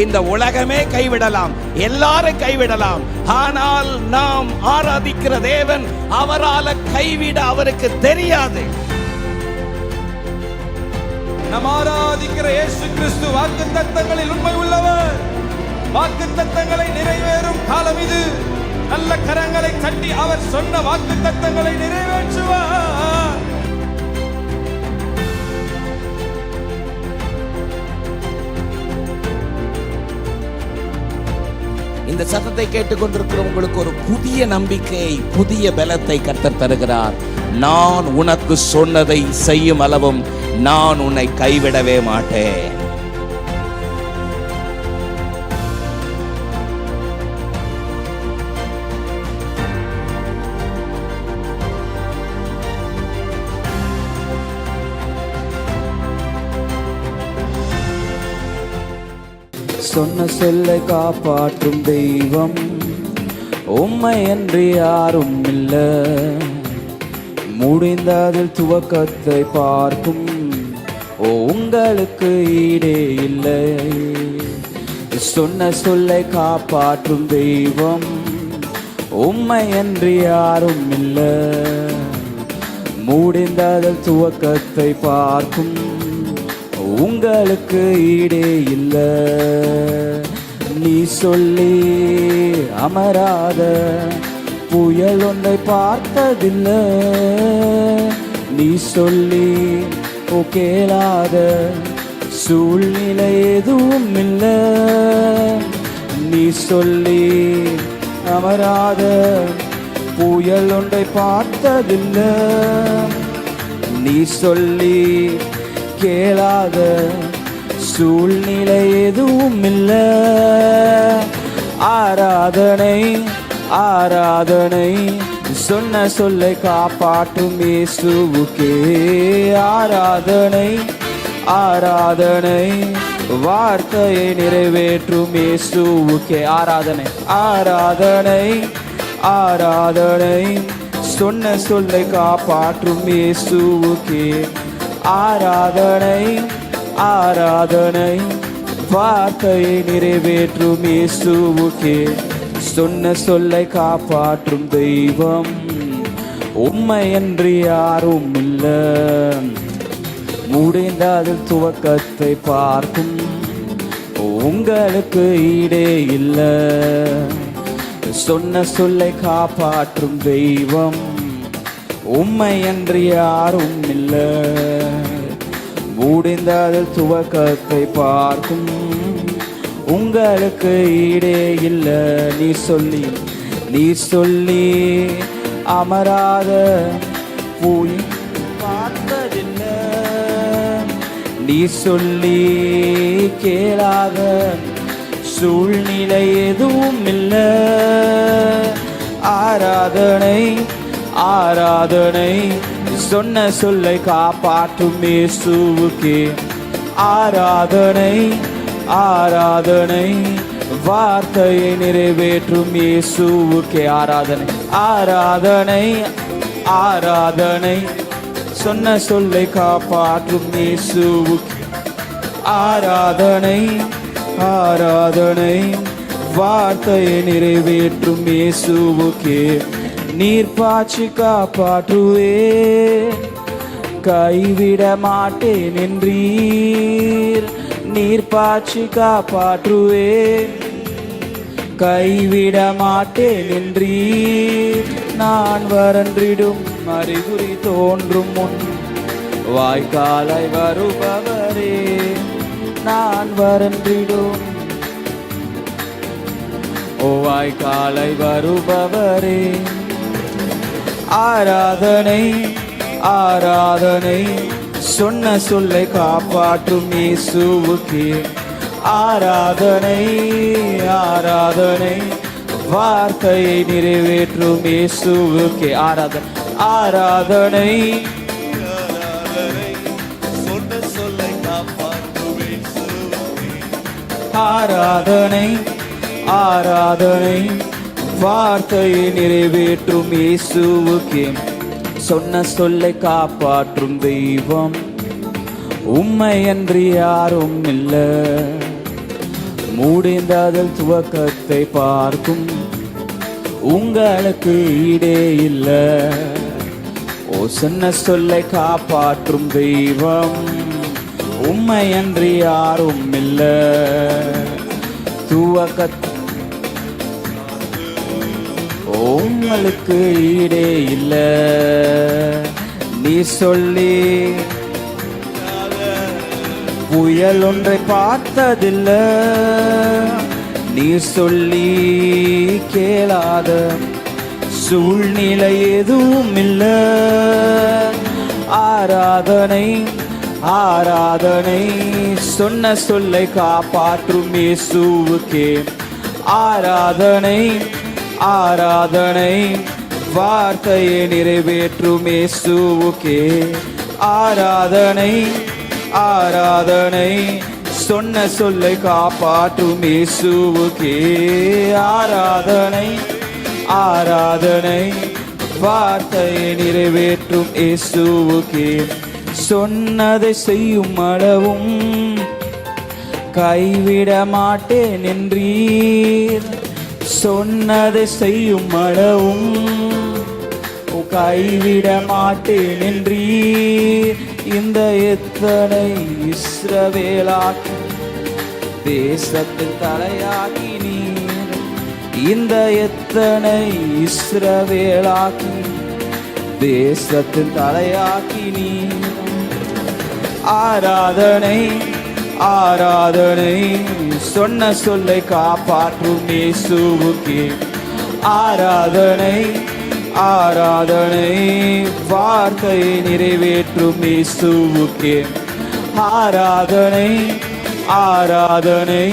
இந்த உலகமே கைவிடலாம், எல்லாரும் கைவிடலாம். ஆனால் நாம் ஆராதிக்கிற தேவன், அவரால் கைவிட அவருக்கு தெரியாது. நாம் ஆராதிக்கிற இயேசு கிறிஸ்து வாக்குத்தத்தங்களில் உண்மை உள்ளவர். வாக்குத்தத்தங்களை நிறைவேறும் காலம் இது. நல்ல கரங்களை தட்டி அவர் சொன்ன வாக்குத்தத்தங்களை நிறைவேற்றுவார். இந்த சத்தத்தை கேட்டுக்கொண்டிருக்கிற உங்களுக்கு ஒரு புதிய நம்பிக்கை, புதிய பலத்தை கர்த்தர் தருகிறார். நான் உனக்கு சொன்னதை செய்யும் அளவும் நான் உன்னை கைவிடவே மாட்டேன். சொன்ன சொல்லை காப்பாற்றும் தெய்வம் உம்மை என்று யாரும் இல்ல. முடிந்ததில் துவக்கத்தை பார்க்கும் உங்களுக்கு ஈடே இல்லை. சொன்ன சொல்லை காப்பாற்றும் தெய்வம் உம்மை என்று யாரும் இல்ல. முடிந்ததில் துவக்கத்தை பார்க்கும் உங்களுக்கு ஈடே இல்ல. நீ சொல்லி அமராத புயல் ஒன்றை பார்த்ததில்லை. நீ சொல்லி கேளாத சூழ்நிலை எதுவும் இல்லை. நீ சொல்லி அமராத புயல் ஒன்றை பார்த்ததில்லை. நீ சொல்லி கேளாத சூழ்நிலை எதுவும் இல்லை. ஆராதனை ஆராதனை சொன்ன சொல்லை காப்பாற்றும் இயேசுவுக்கே. ஆராதனை ஆராதனை வார்த்தையை நிறைவேற்றும் இயேசுவுக்கே. ஆராதனை ஆராதனை ஆராதனை சொன்ன சொல்லை காப்பாற்றும் இயேசுவுக்கே. ஆராதனை ஆராதனை வார்த்தையை நிறைவேற்றும் இயேசுவுக்கே. சொன்ன சொல்லை காப்பாற்றும் தெய்வம் உம்மை என்று யாரும் இல்ல. முடிந்ததில் துவக்கத்தை பார்க்கும் உங்களுக்கு ஈடே இல்ல. சொன்ன சொல்லை காப்பாற்றும் தெய்வம் உம்மை என்று யாரும் இல்ல. முடிந்ததில் துவக்கத்தை பார்க்கும் உங்களுக்கு ஈடே இல்ல. நீ சொல்லி அமராத புயல் பார்த்ததில்லை. நீ சொல்லி கேளாத சூழ்நிலை எதுவும் இல்லை. ஆராதனை ஆராதனை சொன்ன சொல்லை காப்பாற்றும் இயேசுவுக்கே. ஆராதனை ஆராதனை வார்த்தையை நிறைவேற்றும் இயேசுவுக்கே. ஆராதனை ஆராதனை ஆராதனை சொன்ன சொல்லை காப்பாற்றும் இயேசுவுக்கே. ஆராதனை ஆராதனை வார்த்தையை நிறைவேற்றும் இயேசுவுக்கே. நீர் பாய்ச்சி காப்பாற்றுவே, கைவிட மாட்டேன் என்றீர். நீர் பாய்ச்சி காப்பாற்றுவே, கைவிட மாட்டேன் என்றீர். நான் வறண்டிடும் அறிகுறி தோன்றும் முன் வாய்க்காலை வருபவரே. நான் வறண்டிடும் வாய்க்காலை வருபவரே. ஆராதனை ஆராதனை சொன்ன சொல்லை காப்பாற்றும் இயேசுவுக்கே. ஆராதனை ஆராதனை வார்த்தையை நிறைவேற்றும் இயேசுவுக்கே. ஆராதனை ஆராதனை சொன்ன சொல்லை காப்பாற்றும் இயேசுவுக்கே. ஆராதனை ஆராதனை வார்த்தையை நிறைவேற்றும் இயேசுவுக்கே. சொன்ன சொல்லை காப்பாற்றும் தெய்வம் உம்மை என்று யாரும் இல்ல. முடிந்ததில் துவக்கத்தை பார்க்கும் உங்களுக்கு ஈடே இல்ல. ஓ சொன்ன சொல்லை காப்பாற்றும் தெய்வம் உம்மையன்றி யாரும் இல்ல. உங்களுக்கு ஈடே இல்ல. நீ சொல்லி புயல் ஒன்றை பார்த்ததில்ல. நீ சொல்லி கேளாத சூழ்நிலை எதுவும் இல்ல. ஆராதனை ஆராதனை சொன்ன சொல்லை காப்பாற்றும் இயேசுவுக்கே. ஆராதனை ஆராதனை வார்த்தையை நிறைவேற்றும் இயேசுவுக்கே. ஆராதனை ஆராதனை சொன்ன சொல்லை காப்பாற்றும் இயேசுவுக்கே. ஆராதனை ஆராதனை வார்த்தையை நிறைவேற்றும் இயேசுவுக்கே. சொன்னதை செய்யும் அளவும் கைவிட மாட்டேன் என்றீர். சொன்னதை செய்யும் அளவும் கைவிட மாட்டேன் என்றீர். இந்த எத்தனை இஸ்ரவேலாக்கி தேசத்தின் தலையாகி நீர். இந்த எத்தனை இஸ்ரவேலாக்கி தேசத்தின் தலையாகி நீர். ஆராதனை ஆராதனை சொன்ன சொல்லை காப்பாற்றும் இயேசுவுக்கே. ஆராதனை ஆராதனை வார்த்தையை நிறைவேற்றும் இயேசுவுக்கே. ஆராதனை ஆராதனை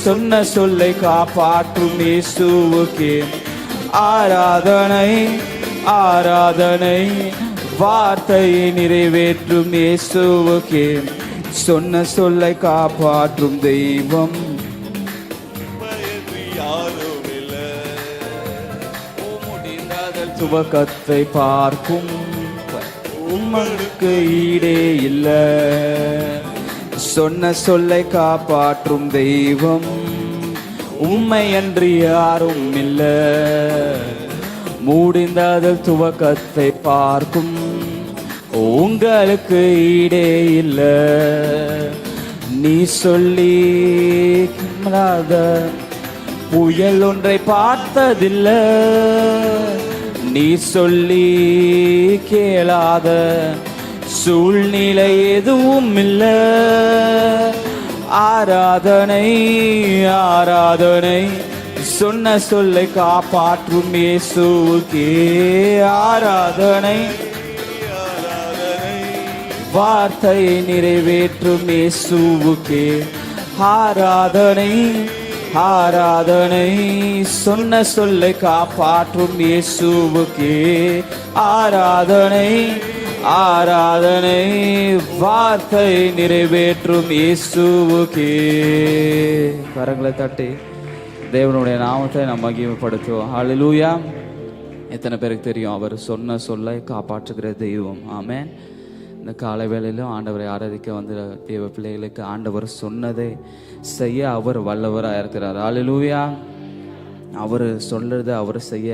சொன்ன சொல்லை காப்பாற்றும் இயேசுவுக்கே. ஆராதனை ஆராதனை வார்த்தையை நிறைவேற்றும் இயேசுவுக்கே. சொன்ன சொல்லை காப்பாற்றும் தெய்வம் முடிந்ததில் துவக்கத்தை பார்க்கும் உமக்கு ஈடே இல்ல. சொன்ன சொல்லை காப்பாற்றும் தெய்வம் உம்மையன்றி யாரும் இல்ல. முடிந்ததில் துவக்கத்தை பார்க்கும் உங்களுக்கு ஈடே இல்ல. நீ சொல்லி புயல் ஒன்றை பார்த்ததில்ல. நீ சொல்லி கேளாத சூழ்நிலை எதுவும் இல்ல. ஆராதனை ஆராதனை சொன்ன சொல்லை காப்பாற்றும் இயேசுவுக்கே. ஆராதனை வார்த்தையை நிறைவேற்றும் இயேசுவுக்கே. ஆராதனை ஆராதனை சொன்ன சொல்லை காப்பாற்றும் இயேசுவுக்கே. ஆராதனை ஆராதனை வார்த்தையை நிறைவேற்றும் இயேசுவுக்கே. கரங்களை தட்டி தேவனுடைய நாமத்தை நாம் மகிமைப்படுத்துவோம். ஹல்லேலூயா. எத்தனை பேருக்கு தெரியும் அவர் சொன்ன சொல்லை காப்பாற்றுகிற தெய்வம்? ஆமென். இந்த காலை வேளையிலும் ஆண்டவரை ஆராதிக்க வந்த தேவ பிள்ளைகளுக்கு ஆண்டவர் சொன்னதை செய்ய அவர் வல்லவராக இருக்கிறார். ஹல்லேலூயா. அவர் சொல்றதை அவர் செய்ய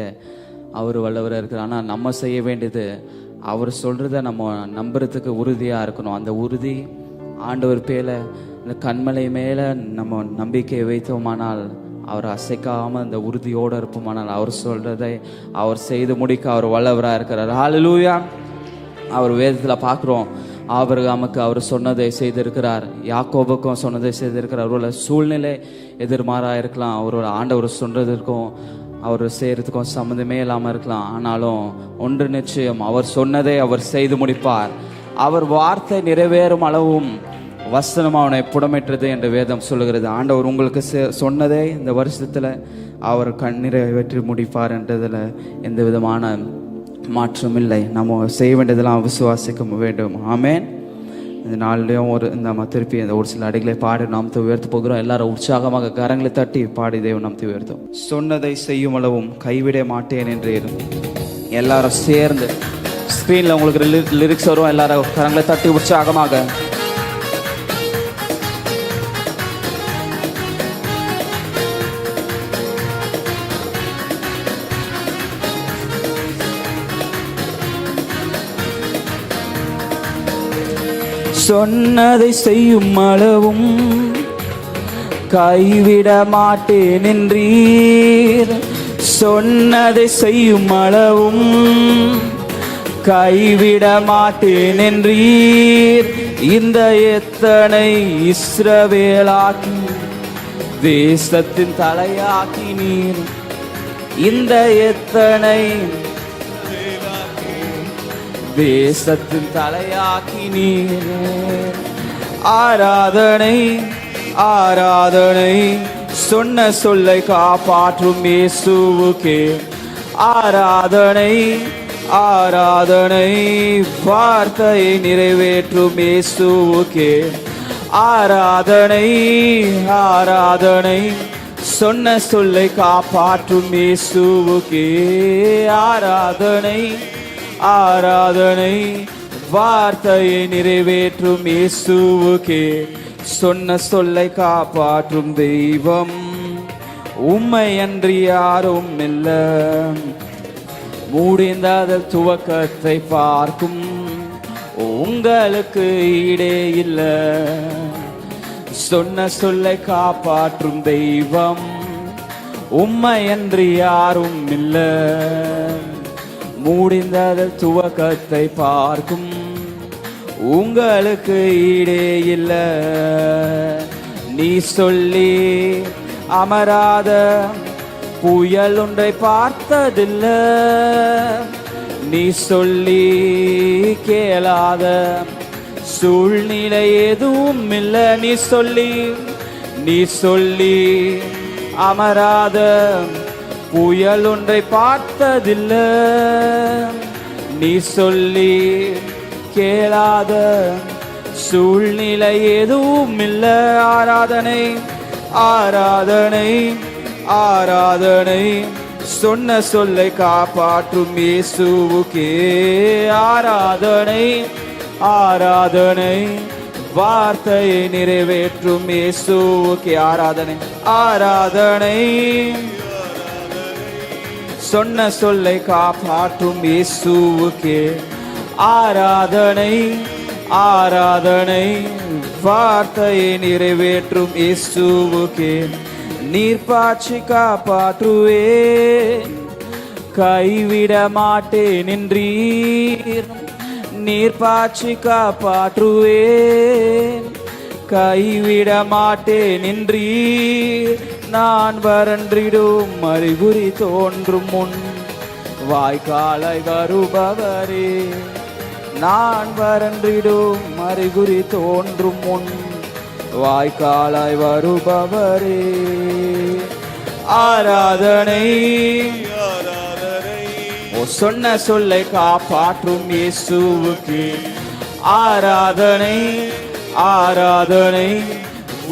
அவர் வல்லவராக இருக்கிறார். ஆனால் நம்ம செய்ய வேண்டியது அவர் சொல்றதை நம்ம நம்புறதுக்கு உறுதியாக இருக்கணும். அந்த உறுதி ஆண்டவர் பேல இந்த கண்மலை மேலே நம்ம நம்பிக்கையை வைத்தோமானால், அவர் அசைக்காமல் அந்த உறுதியோடு இருப்போமானால், அவர் சொல்றதை அவர் செய்து முடிக்க அவர் வல்லவராக இருக்கிறார். ஹல்லேலூயா. அவர் வேதத்தில் பார்க்குறோம், ஆபிரகாமுக்கு அவர் சொன்னதை செய்திருக்கிறார், யாக்கோபுக்கும் சொன்னதை செய்திருக்கிறார். அவரோட சூழ்நிலை எதிர்மாறாக இருக்கலாம், அவரோட ஆண்டவர் சொல்றதற்கும் அவர் செய்கிறதுக்கும் சம்மந்தமே இல்லாமல் இருக்கலாம். ஆனாலும் ஒன்று நிச்சயம், அவர் சொன்னதை அவர் செய்து முடிப்பார். அவர் வார்த்தை நிறைவேறும் அளவும் வசனம் அவனை புடமிட்டது என்று வேதம் சொல்லுகிறது. ஆண்டவர் உங்களுக்கு சொன்னதை இந்த வருஷத்தில் அவர் நிறைவேற்றி முடிப்பார் என்றதில் எந்த விதமான மாற்றம் இல்லை. நம்ம செய்ய வேண்டியதெல்லாம் விசுவாசிக்க வேண்டும். ஆமென். இந்த நாள்லையும் நம்ம திருப்பி இந்த ஒரு சில அடிகளை பாடி நாமத்தை உயர்த்த போகிறோம். எல்லாரும் உற்சாகமாக கரங்களை தட்டி பாடி தேவன் நாமத்தை உயர்த்தும். சொன்னதை செய்யும் அளவும் கைவிட மாட்டேன் என்று எல்லாரும் சேர்ந்து ஸ்க்ரீனில் உங்களுக்கு லிரிக்ஸ் வரும். எல்லாரும் கரங்களை தட்டி உற்சாகமாக சொன்னதை செய்யும் அளவும் கைவிட மாட்டேன் என்றீர். சொன்னதை செய்யும் அளவும் கைவிட மாட்டேன் என்றீர். இந்த எத்தனை இஸ்ரவேலாக்கி தேசத்தின் தலையாக்கி நீர். இந்த எத்தனை தேசத்தின் தலையாக்கி நீர். ஆராதனை ஆராதனை சொன்ன சொல்லை காப்பாற்றும் இயேசுவுக்கே. ஆராதனை ஆராதனை வார்த்தையை நிறைவேற்றும் இயேசுவுக்கே. ஆராதனை ஆராதனை சொன்ன சொல்லை காப்பாற்றும் இயேசுவுக்கே. ஆராதனை ஆராதனை வார்த்தையை நிறைவேற்றும் இயேசுவுக்கே. சொன்ன சொல்லை காப்பாற்றும் தெய்வம் உம்மை அன்றி யாரும் இல்லை. முடிந்த துவக்கத்தை பார்க்கும் உங்களுக்கு ஈடே இல்லை. சொன்ன சொல்லை காப்பாற்றும் தெய்வம் உம்மை அன்றி யாரும் இல்லை. முடிந்த துவக்கத்தை பார்க்கும் உங்களுக்கு ஈடே இல்லை. நீ சொல்லி அமராத புயல் ஒன்றை பார்த்ததில்லை. நீ சொல்லி கேளாத சூழ்நிலை எதுவும் இல்லை. நீ சொல்லி அமராத புயல் ஒன்றை பார்த்ததில்லை. நீ சொல்லி கேளாத சூழ்நிலை எதுவும் இல்லை. ஆராதனை ஆராதனை ஆராதனை சொன்ன சொல்லை காப்பாற்றும் இயேசுவுக்கே. ஆராதனை ஆராதனை வார்த்தையை நிறைவேற்றும் இயேசுவுக்கே. ஆராதனை ஆராதனை சொன்ன சொல்லை காப்பாற்றும் இயேசுவுக்கே. ஆராதனை ஆராதனை வார்த்தையை நிறைவேற்றும் இயேசுவுக்கே. நீர் பாய்ச்சி காப்பாற்றுவேன் கைவிட மாட்டேன் என்றீர். நீர் பாய்ச்சி காப்பாற்றுவேன் கைவிட மாட்டேன் என்றீர். நான் வறண்டிடும் அறிகுறி தோன்றும் முன் வாய்க்காலை வருபவரே. நான் வறண்டிடும் அறிகுறி தோன்றும் முன் வாய்க்காலாய் வருபவரே. ஆராதனை ஓ சொன்ன சொல்லை காப்பாற்றும் இயேசுவுக்கு. ஆராதனை ஆராதனை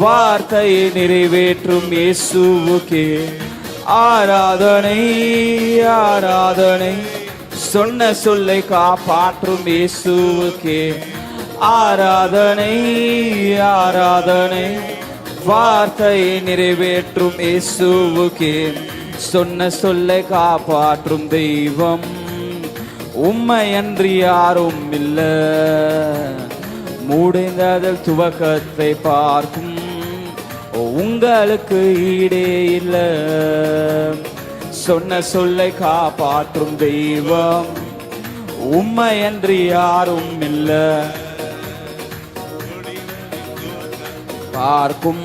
வார்த்தையை நிறைவேற்றும் இயேசுவுக்கு. ஆராதனை ஆராதனை சொன்ன சொல்லை காப்பாற்றும் இயேசுவுக்கு. ஆராதனை ஆராதனை வார்த்தையை நிறைவேற்றும் இயேசுவுக்கே. சொன்ன சொல்லை காப்பாற்றும் தெய்வம் உம்மை அன்றி யாரும் இல்லை. முடிந்த துவக்கத்தை பார்க்கும் உங்களுக்கு ஈடே இல்லை. சொன்ன சொல்லை காப்பாற்றும் தெய்வம் உம்மை அன்றி யாரும் இல்லை. பார்க்கும்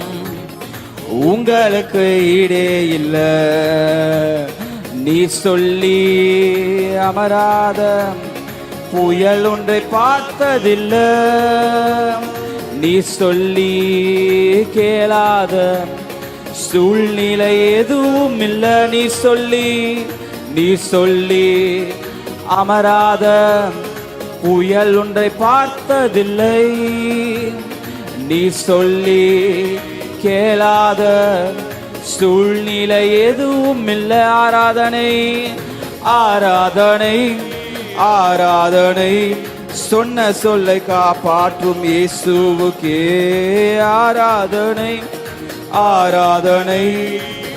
உங்களுக்கு ஈடே இல்லை. நீ சொல்லி அமராத புயல் ஒன்றை பார்த்ததில்லை. நீ சொல்லி கேளாத சூழ்நிலை எதுவும் இல்லை. நீ சொல்லி அமராத புயல் ஒன்றை பார்த்ததில்லை. நீ சொல்லி கேளாத சூழ்நிலை எதுவும் இல்லை. ஆராதனை ஆராதனை ஆராதனை சொன்ன சொல்லை காப்பாற்றும் இயேசுவுக்கே. ஆராதனை ஆராதனை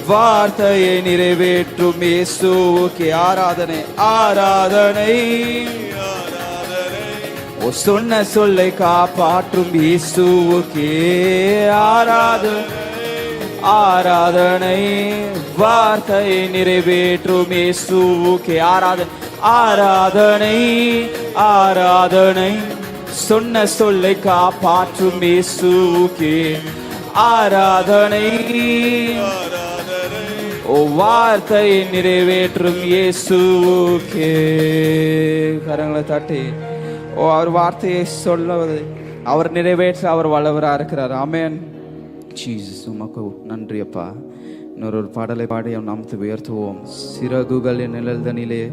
வார்த்தையை நிறைவேற்றும் இயேசுவுக்கே. ஆராதனை ஆராதனை ஓ சொன்ன சொல்லை காப்பாற்றும் இயேசுவுக்கே ஆராதனை வார்த்தையை நிறைவேற்றும் இயேசுவுக்கே ஆராதனை சொன்ன சொல்லை காப்பாற்றும் இயேசுவுக்கே ஆராதனை வார்த்தையை நிறைவேற்றும் இயேசுவுக்கே. கரங்களை தட்டி அவர் வார்த்தையை சொல்லுவது அவர் நிறைவேற்ற அவர் வல்லவராக இருக்கிறார். ஆமென். ஜீசஸ் உமக்கு நன்றி அப்பா. இன்னொரு பாடலை பாடி நாமத்தை உயர்த்துவோம். சிறகுகளின் நிழல்தனிலே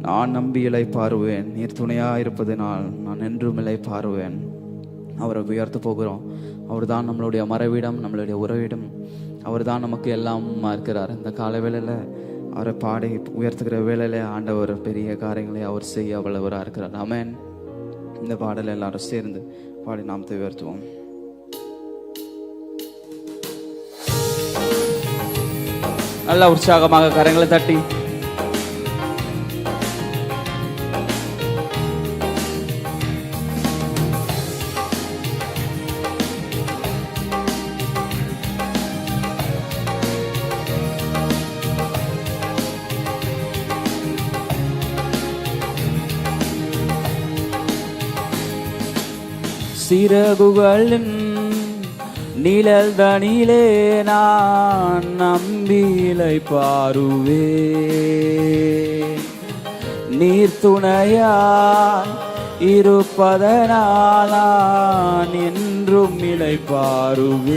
நான் நம்பி இலை பாருவேன், நீர் துணையாயிருப்பதனால் நான் என்றும் இலை பாருவேன். அவரை உயர்த்த போகிறோம். அவர் தான் நம்மளுடைய மறைவிடம், நம்மளுடைய உறவிடம். அவர் தான் நமக்கு எல்லாம் இருக்கிறார். இந்த கால வேளையில் அவரை பாடி உயர்த்துகிற வேளையில் ஆண்டவர் பெரிய காரியங்களை அவர் செய்ய வல்லவராக இருக்கிறார். ஆமென். இந்த பாடலை எல்லாரும் சேர்ந்து பாடி நாமத்தை உயர்த்துவோம். நல்ல உற்சாகமாக கரங்களை தட்டி சிறகுகளின் நிழல் தனிலே நான் நம்பிலை பாருவே, நீர் துணையா இருப்பதனால் நான் என்றும் இலை பாருவேன்.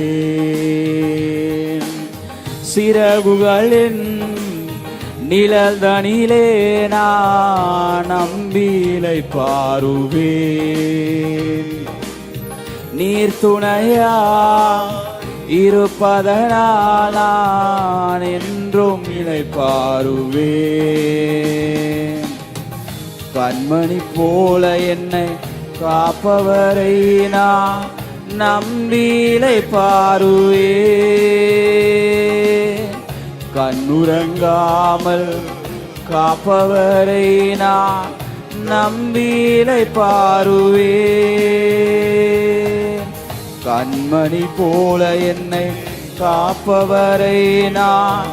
சிறகுகளின் நிழல் தனிலே நான் நம்பிலை பாருவேன், நீர் துணையா இருப்பதனால் நான் என்றும் இலை பாருவேன். கண்மணி போல என்னை காப்பவரை நான் நம்பிலை பாருவேன். கண்ணுறங்காமல் காப்பவரை நான் நம்பிலை பாருவேன். கண்மணி போல என்னை காப்பவரை நான்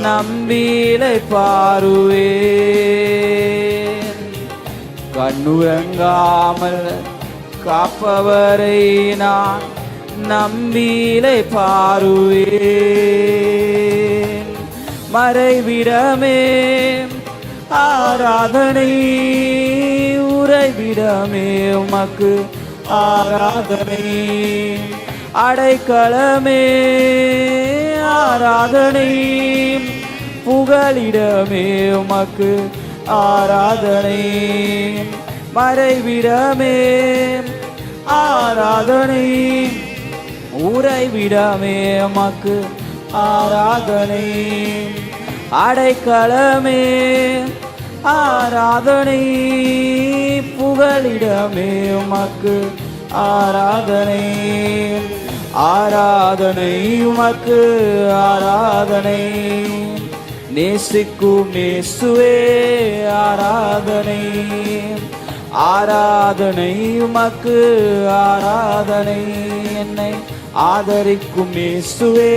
நம்பிலை பாருவேன். கண்ணுறங்காமல் காப்பவரை நான் நம்பிலை பாருவேன். மறைவிடமே ஆராதனை, உறைவிடமே உமக்கு ஆராதனை, அடைக்கலமே ஆராதனை, புகலிடமே உமக்கு ஆராதனை. மறைவிடமே ஆராதனை, உறைவிடமே உமக்கு ஆராதனை, அடைக்கலமே ஆராதனை, புகலிடமே உமக்கு ஆராதனை. ஆராதனை உமக்கு ஆராதனை, நேசிக்கும் இயேசுவே ஆராதனை. ஆராதனை உமக்கு ஆராதனை, என்னை ஆதரிக்கும் இயேசுவே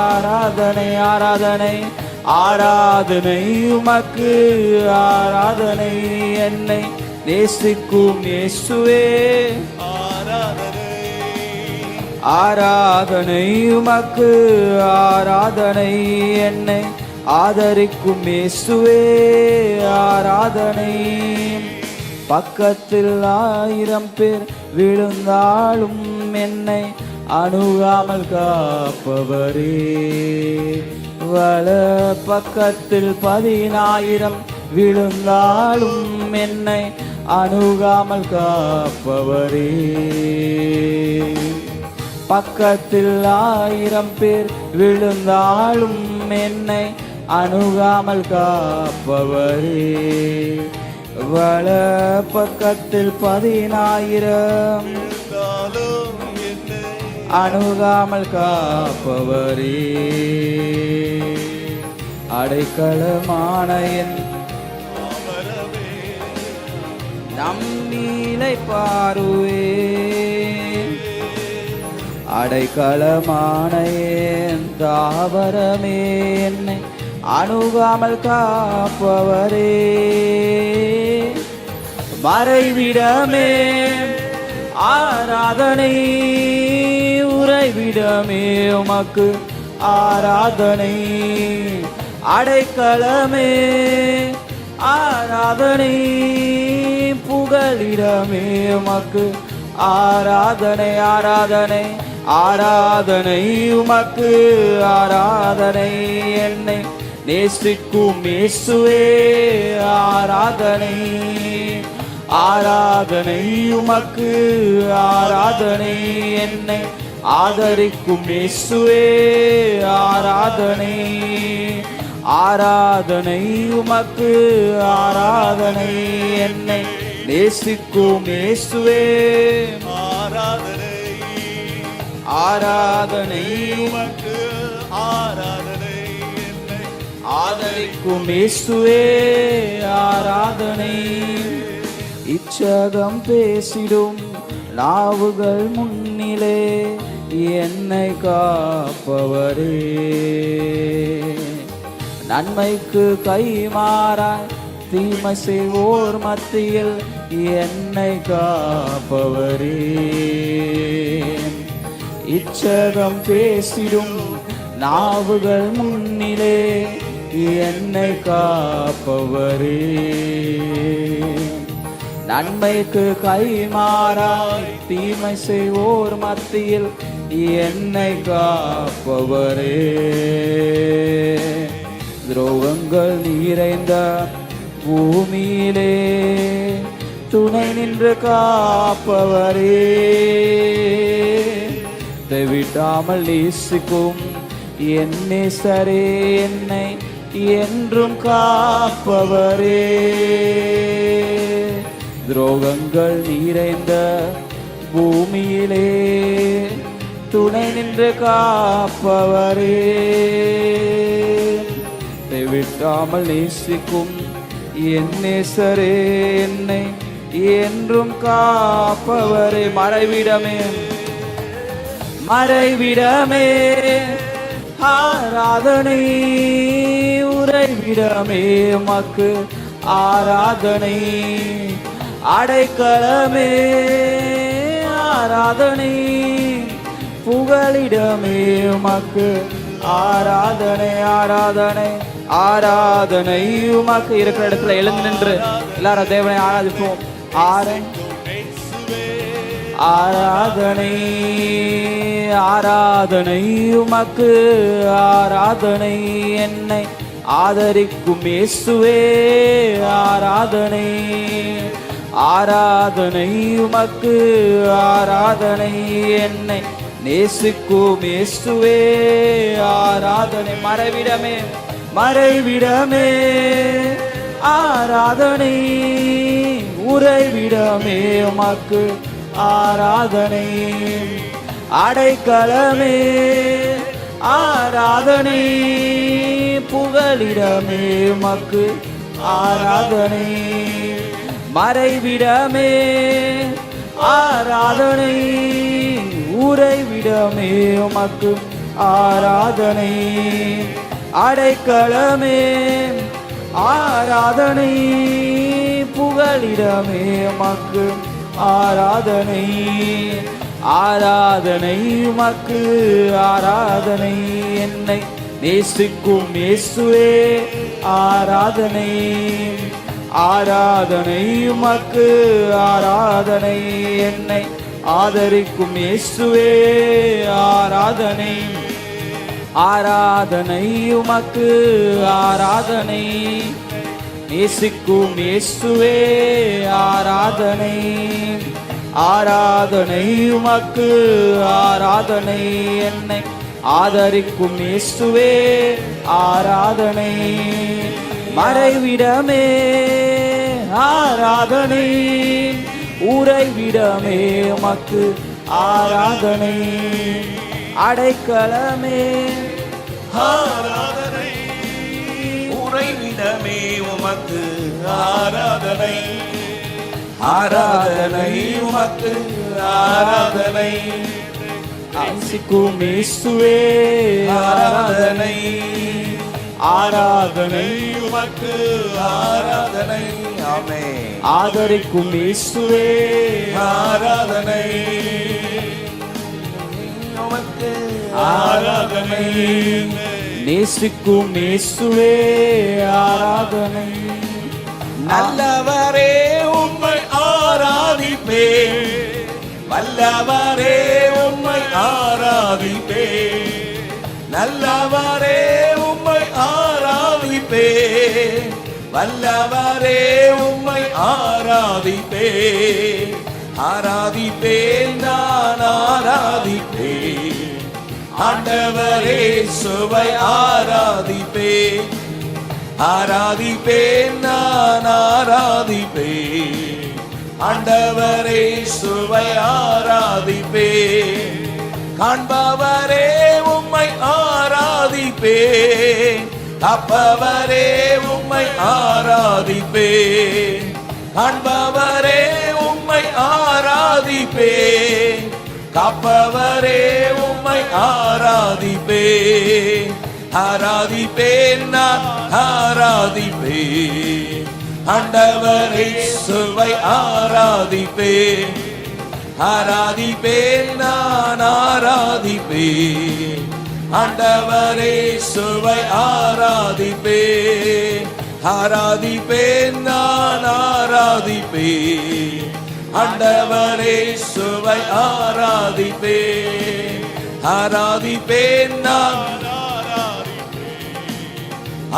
ஆராதனை. ஆராதனை ஆராதனை உமக்கு ஆராதனை, என்னை நேசிக்கும் இயேசுவே ஆராதனை. ஆராதனை உமக்கு ஆராதனை, என்னை ஆதரிக்கும் இயேசுவே ஆராதனை. பக்கத்தில் 1000 பேர் விழுந்தாலும் என்னை அணுகாமல் காப்பவரே, வல பக்கத்தில் 10,000 விழுந்தாலும் என்னை அணுகாமல் காப்பவரே. பக்கத்தில் 1000 பேர் விழுந்தாலும் என்னை அணுகாமல் காப்பவரே, வல பக்கத்தில் 10,000 அணுகாமல் காப்பவரே. அடைக்கலமான என் நம்மீலை பாருவே அடைக்கலமான என் தாவரமே என்னை அணுகாமல் காப்பவரே மறைவிடமே ஆராதனை உறைவிடமே உமக்கு ஆராதனை அடைக்கலமே ஆராதனை புகலிடமே உமக்கு ஆராதனை ஆராதனை ஆராதனை உமக்கு ஆராதனை என்னை நேசிக்கும் இயேசுவே ஆராதனை ஆராதனை உமக்கு ஆராதனை என்னை ஆதரிக்கும் இயேசுவே ஆராதனை ஆராதனை உமக்கு ஆராதனை என்னை நேசிக்கும் இயேசுவே ஆராதனை ஆராதனை உமக்கு ஆராதனை என்னை ஆதரிக்கும் இயேசுவே ஆராதனை இச்சகம் பேசிடும் நாவுகள் முன்னிலே என்னை காப்பவரே நன்மைக்கு கைமாறாய் தீமை செய்வோர் மத்தியில் என்னை காப்பவரே இச்சகம் பேசிடும் நாவுகள் முன்னிலே என்னை காப்பவரே நன்மைக்கு கைமாறாய் தீமை செய்வோர் மத்தியில் என்னை காப்பவரே துரோகங்கள் நிறைந்த பூமியிலே துணை நின்று காப்பவரே விடாமல் நேசிக்கும் என் நேசரே என்னை என்றும் காப்பவரே துரோகங்கள் நிறைந்த பூமியிலே துணை நின்று காப்பவரே விட்டாமல் நேசிக்கும் என் நேசரே என்னை என்றும் காப்பவரே மறைவிடமே மறைவிடமே ஆராதனை உறைவிடமே உமக்கு ஆராதனை அடைக்கலமே ஆராதனை புகலிடமே உமக்கு ஆராதனை ஆராதனை ஆராதனை உமக்கு இருக்கிற இடத்துல எழுந்து நின்று எல்லாரும் தேவனை ஆராதிப்போம் ஆராதனை ஆராதனை உமக்கு ஆராதனை என்னை ஆதரிக்கும் இயேசுவே ஆராதனை ஆராதனை உமக்கு ஆராதனை என்னை நேசிக்கும் இயேசுவே ஆராதனை மறைவிடமே மறைவிடமே ஆராதனை உறைவிடமே உமக்கு ஆராதனை அடைக்கலமே ஆராதனை புகலிடமே உமக்கு ஆராதனை மறைவிடமே ஆராதனை உறைவிடமே உமக்கு ஆராதனை அடைக்கலமே ஆராதனை புகலிடமே உமக்கு ஆராதனை ஆராதனை உமக்கு ஆராதனை என்னை நேசிக்கும் இயேசுவே ஆராதனை ஆராதனை உமக்கு ஆராதனை என்னை ஆதரிக்கும் இயேசுவே ஆராதனை ஆராதனை உமக்கு ஆராதனை நேசிக்கும் இயேசுவே ஆராதனை ஆராதனை உமக்கு ஆராதனை என்னை ஆதரிக்கும் இயேசுவே ஆராதனை மறைவிடமே ஆராதனை உறைவிடமே உமக்கு ஆராதனை அடைக்கலமே ஆராதனை உறைவிடமே உமக்கு ஆராதனை ஆராதனை உமக்கு ஆராதனை நேசிக்கும் இயேசுவே ஆராதனை, ஆராதனை உமக்கு ஆராதனை. ஆமென். ஆதரிக்கும் இயேசுவே ஆராதனை உமக்கு ஆராதனை நேசிக்கும் இயேசுவே ஆராதனை. நல்லவரே உம்மை ஆராதிப்பே, வல்லவரே உம்மை ஆராதிப்பே, நல்லவரே உம்மை ஆராதிப்பே, வல்லவரே உம்மை ஆராதிப்பே, ஆராதிப்பேன் நான் ஆராதிப்பேன், ஆண்டவரே சுவை ஆராதிப்பே, ஆராதிப்பேன் நான் ஆராதிப்பேன், ஆண்டவரே சுவை ஆராதிப்பேன், காண்பவரே உம்மை ஆராதிப்பேன், காப்பவரே உம்மை ஆராதிப்பேன், காண்பவரே உம்மை ஆராதிப்பேன், காப்பவரே உம்மை ஆராதிப்பேன், ஆராதிப்பேன் நான் ஆராதிப்பேன், ஆண்டவரை சுவை ஆராதிப்பேன், ஆராதிப்பேன் நான் ஆராதிப்பேன், ஆண்டவரை சுவை ஆராதிப்பேன், ஆராதிப்பேன் நான் ஆராதிப்பேன், ஆண்டவரை சுவை ஆராதிப்பேன், ஆராதிப்பேன் நான்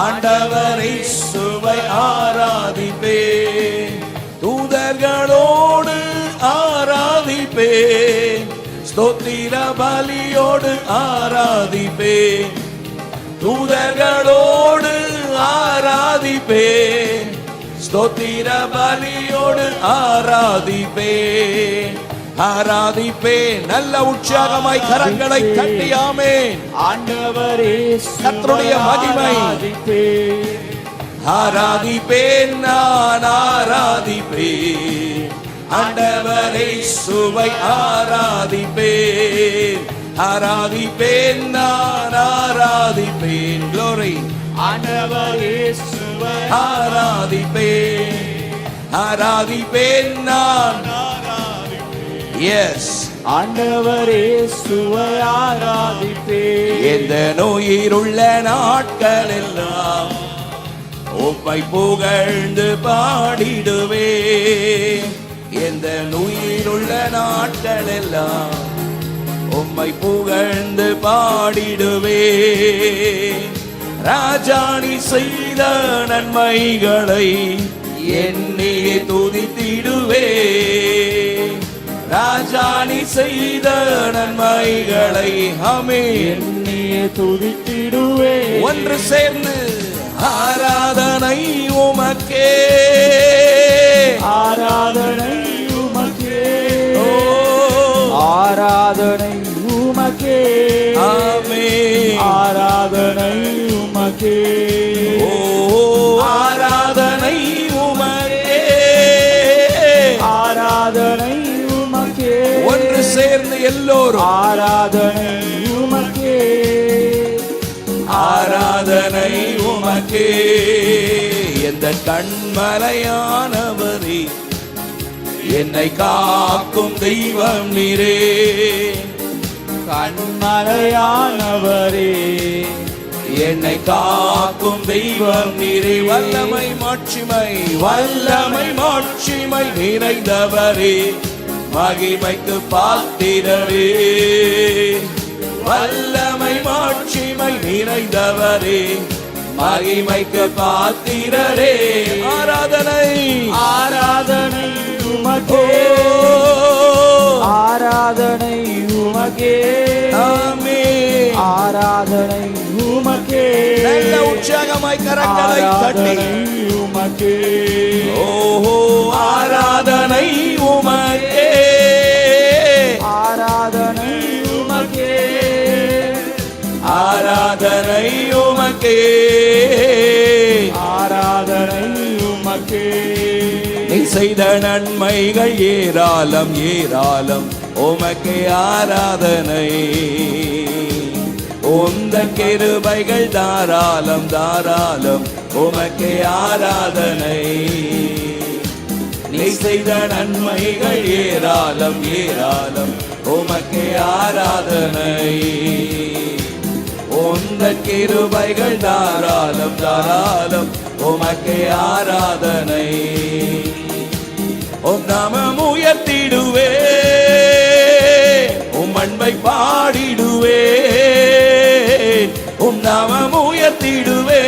ஆண்டவரை சுவை ஆராதிப்பேன், தூதர்களோடு ஆராதிப்பேன், ஸ்தோத்திர பலியோடு ஆராதிப்பேன், தூதர்களோடு ஆராதிப்பேன், ஸ்தோத்திர பலியோடு ஆராதிப்பேன், ஆராதிப்பேன். நல்ல உற்சாகமாய் கரங்களை தட்டி ஆமென். ஆண்டவரே கர்த்தருடைய மகிமை. ஆராதிப்பேன் நான் ஆராதிப்பேன், ஆண்டவரை சுவை ஆராதிப்பேன், ஆராதிப்பேன் நான் ஆராதிப்பேன். Glory. ஆண்டவரே சுவை ஆராதிப்பேன், ஆராதிப்பேன் நான். Yes. ஆண்டவரே சுவை ஆராதிப்பேன். எந்த நோயிருள்ள நாட்கள் எல்லாம் உம்மை புகழ்ந்து பாடிடுவே, எந்த நோயிருள்ள நாட்கள் எல்லாம் உம்மை புகழ்ந்து பாடிடுவே, ராஜாணி செய்த நன்மைகளை எண்ணி துதித்திடுவே, ராஜாணி செய்த நன்மைகளை ஆமென் எண்ணிய துதித்திடுவே. ஒன்று சேர்ந்து ஆராதனை உமக்கே, ஆராதனை உமக்கே, ஓ ஆராதனை உமக்கே, ஆமென், ஆராதனை உமக்கே, ஓ ஆராதனை உமக்கே, ஆராதனை உமக்கே. ஒன்று சேர்ந்து எல்லோரும் ஆராதனை உமக்கே, ஆராதனை உமக்கே, எந்த கண்மலையானவரே என்னை காக்கும் தெய்வம் நீரே, கண்மலையானவரே என்னை காக்கும் தெய்வம் நீரே, வல்லமை மாட்சிமை வல்லமை மாட்சிமை நிறைந்தவரே, மகிமைக்கு பாத்திரரே, வல்லமை மாட்சிமை நிறைந்தவரே, மகிமைக்கு பாத்திரரே, ஆராதனை ஆராதனை உமக்கே, ஆராதனை உமக்கே, ஆமென். ஆராதனை உமக்கே, நல்ல உற்சாகமாய் கரங்களை தட்டி ஆராதனை உமக்கே, ஓஹோ ஆராதனை உமக்கே, ஆராதனை உமக்கே, ஆராதனை உமக்கே, ஆராதனை உமக்கே. நீ செய்த நன்மைகள் ஏராளம் ஏராளம், உமக்கே ஆராதனை. உந்தன் கிருபைகள் தாராளம் தாராளம், உமக்கே ஆராதனை. நீ செய்த நன்மைகள் ஏராளம் ஏராளம், உமக்கே ஆராதனை. உந்தன் கிருபைகள் தாராளம் தாராளம், உமக்கே ஆராதனை. உம் நாமம் உயர்த்திடுவே, உம் அன்பை பாடிடுவே. உம் நாமம் உயர்த்திடுவே,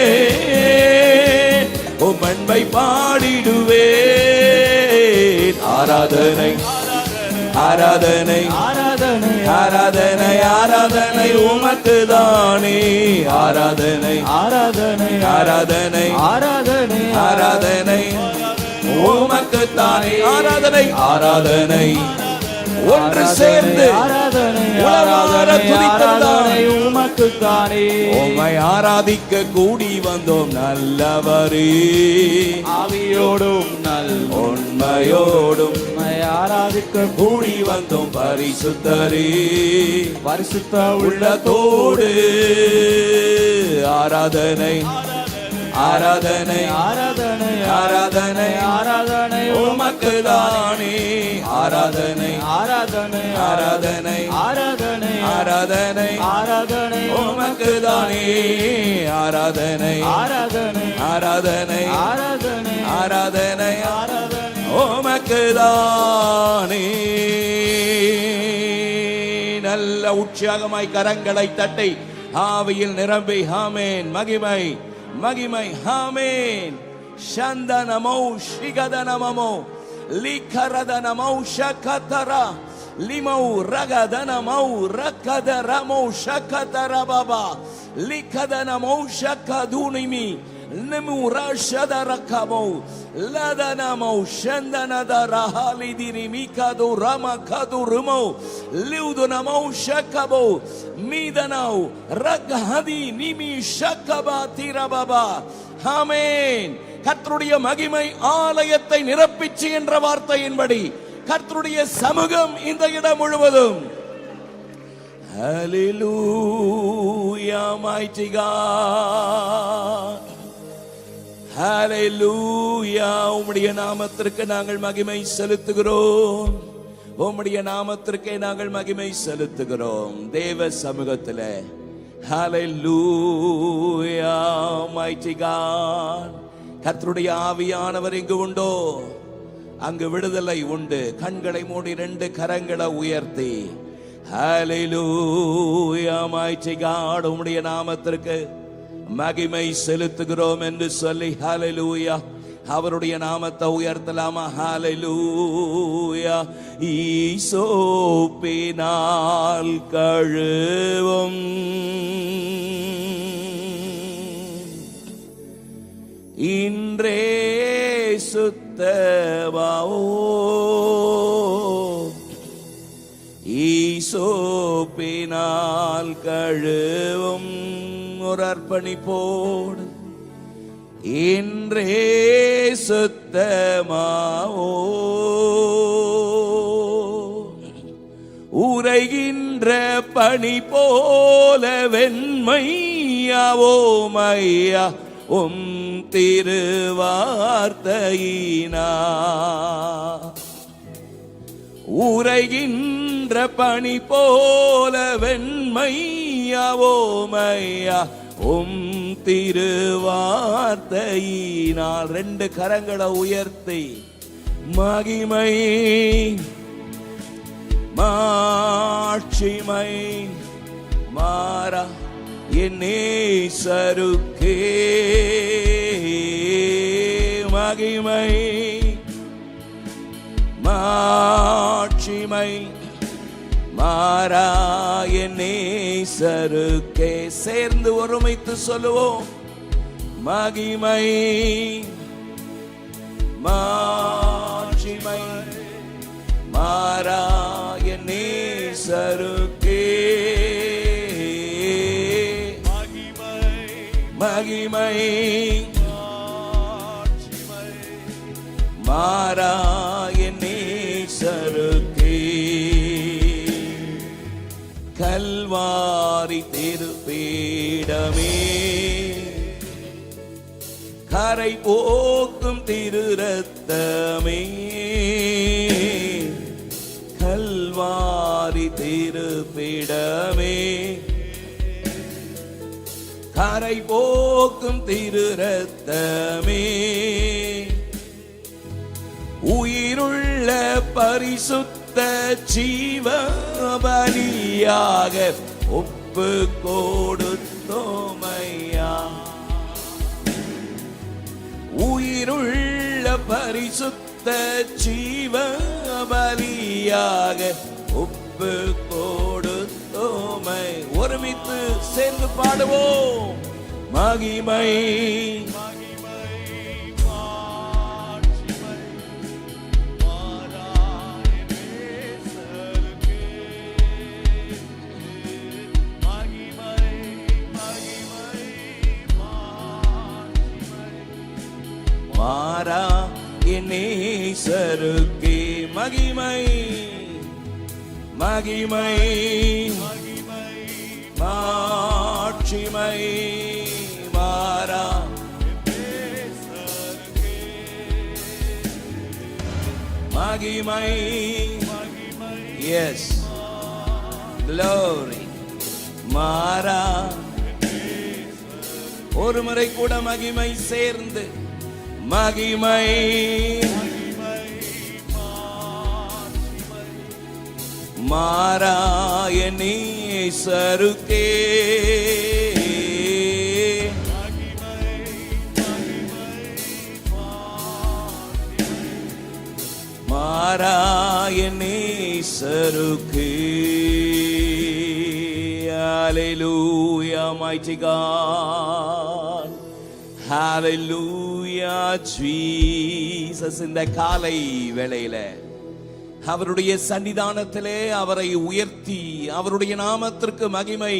உம் அன்பை பாடிடுவே. ஆராதனை ஆராதனை ஆராதனை ஆராதனை ஆராதனை உமக்கு தானே. ஆராதனை ஆராதனை ஆராதனை ஆராதனை ஆராதனை உமக்கு தானே. ஆராதனை ஆராதனை ஒன்று சேர்ந்து ஆராதனை உலகார துதித்ததானே. உமக்கு தானே. உம்மை ஆராதிக்க கூடி வந்தோம் நல்லவரே, ஆவியோடும் நல் உண்மையோடும் ஆராதிக்க கூடி வந்தோம் பரிசுத்தரே. பரிசுத்த உள்ளத்தோடு ஆராதனை ஆராதனை ஆராதனை ஆராதனை ஆராதனை உமக்கு தானே. ஆராதனை ஆராதனை ஆராதனை ஆராதனை ஆராதனை ஆராதனை உமக்கு தானே. ஆராதனை ஆராதனை ஆராதனை ஆராதனை ஆராதனை ஆராதனை உமக்கு தானே. நல்ல உற்சாகமாய் கரங்களை தட்டி ஆவியில் நிரம்பி ஆமென். மகிமை மகிமை ஆமென். சந்தனமோ ஷிகதனமோ லிகரதனமோ ஷகதரா லிமௌ ரகதனமௌ ரகதரமோ ஷகதரபபா லிகதனமோ ஷகதுனிமி நிமு ரஷதரகமோ லதனமோ ஷந்தனதரஹலிதிரிமி கது ரமகதுருமோ லிவுதுனமோ ஷகபோ மீதனோ ரகஹதி நிமி ஷகபா திரபபா. ஆமென். கர்த்தருடைய மகிமை ஆலயத்தை நிரப்பிச்சு என்ற வார்த்தையின்படி கர்த்தருடைய சமூகம் இந்த இடம் முழுவதும். Hallelujah, mighty God. Hallelujah. உம்முடைய நாமத்திற்கு நாங்கள் மகிமை செலுத்துகிறோம். உம்முடைய நாமத்திற்கே நாங்கள் மகிமை செலுத்துகிறோம் தேவ சமூகத்திலே. Hallelujah, mighty God. கர்த்தருடைய ஆவியானவர் எங்கு உண்டோ அங்கு விடுதலை உண்டு. கண்களை மூடி 2 கரங்களை உயர்த்தி Hallelujah, mighty God, உம்முடைய நாமத்திற்கு மகிமை செலுத்துகிறோம் என்று சொல்லி Hallelujah அவருடைய நாமத்தை உயர்த்தலாமா? Hallelujah. ஈசோப்பினால் கழுவும் இன்றே சுத்தமாவோ, ஈசோப்பினால் கழுவும் ஒரு அர்ப்பணிப்போடு இன்றே சுத்தமாவோ, உரைகின்ற பனி போல வெண்மையாவோ மையா உம் திருவார்த்தையினா, உரைகின்ற பனி போல வெண்மையாவோ மையா உம் திருவார்த்தையினால். 2 கரங்களை உயர்த்தி மகிமை மாட்சிமை மாறா என் நேசருக்கே, மகிமை மாட்சிமை மாறா என் நேசருக்கே. சேர்ந்து ஒருமித்து சொல்லுவோம். மகிமை மாட்சிமை மாறா என் நேசருக்கே, மகிமை மாறாய நேசருக்கே கல்வாரி திருப்பீடமே கரை போக்கும் திரு ரத்தமே கல்வாரி திருப்பீடமே கரை போக்கும் திரு ரத்தமே உயிருள்ள பரிசுத்த ஜீவ பலியாக ஒப்பு கொடுத்தோமையா உயிருள்ள பரிசுத்த ஜீவ பலியாக ஒப்பு கொடுத்தோமை. ஒருமித்து சேர்ந்து பாடுவோம். மகிமை மாறா நேசருக்கே மகிமை மகிமை மாட்சிமை மாறா மகிமை எஸ் glory மாறா. ஒரு முறை கூட மகிமை சேர்ந்து மகிமை மாறாய நேசருக்கே மாறாய நேசருக்கே. Hallelujah, mighty God. Hallelujah, Jesus. இந்த காலை வேளையில அவருடைய சன்னிதானத்திலே அவரை உயர்த்தி அவருடைய நாமத்திற்கு மகிமை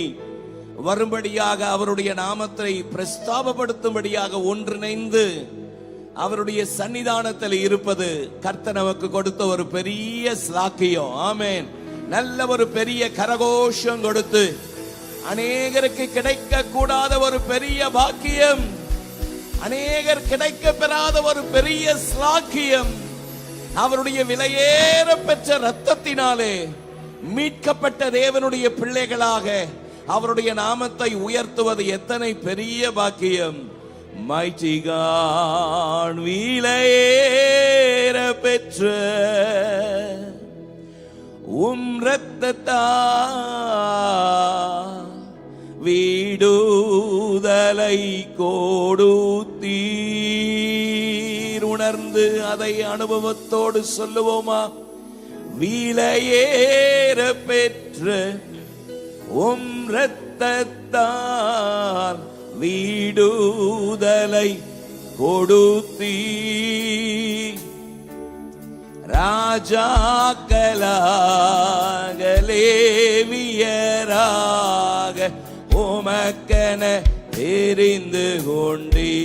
வரும்படியாக அவருடைய நாமத்தை பிரஸ்தாபப்படுத்தும்படியாக ஒன்றிணைந்து அவருடைய சன்னிதானத்தில் இருப்பது கர்த்தர் நமக்கு கொடுத்த ஒரு பெரிய ஸ்லாக்கியம். ஆமென். நல்ல ஒரு பெரிய கரகோஷம் கொடுத்து அநேகருக்கு கிடைக்க கூடாத ஒரு பெரிய பாக்கியம், அநேகர் கிடைக்க பெறாத ஒரு பெரிய ஸ்லாக்கியம். அவருடைய விலையேற பெற்ற இரத்தத்தினாலே மீட்கப்பட்ட தேவனுடைய பிள்ளைகளாக அவருடைய நாமத்தை உயர்த்துவது எத்தனை பெரிய பாக்கியம். Mighty God, விலையேற பெற்ற இரத்தத்தால் விடுதலை கொடுத்தீர். உணர்ந்து அதை அனுபவத்தோடு சொல்லுவோமா? விலையேற பெற்ற இரத்தத்தால் விடுதலை கொடுத்தீர். ராஜாக்களாக லேவியராக உமக்கென தெரிந்து கொண்டீ.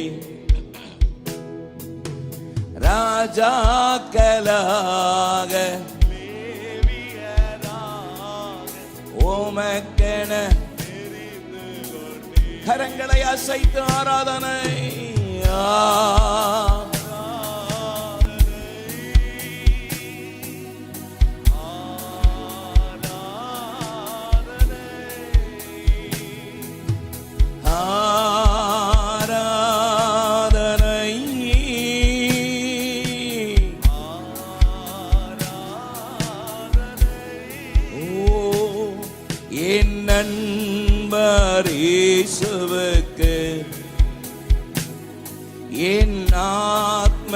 ராஜாக்களாக உமக்கென கரங்களை அசைத்து ஆராதனை ஆராதனை ஓ என் நண்பர் இயேசுவுக்கு என் ஆத்ம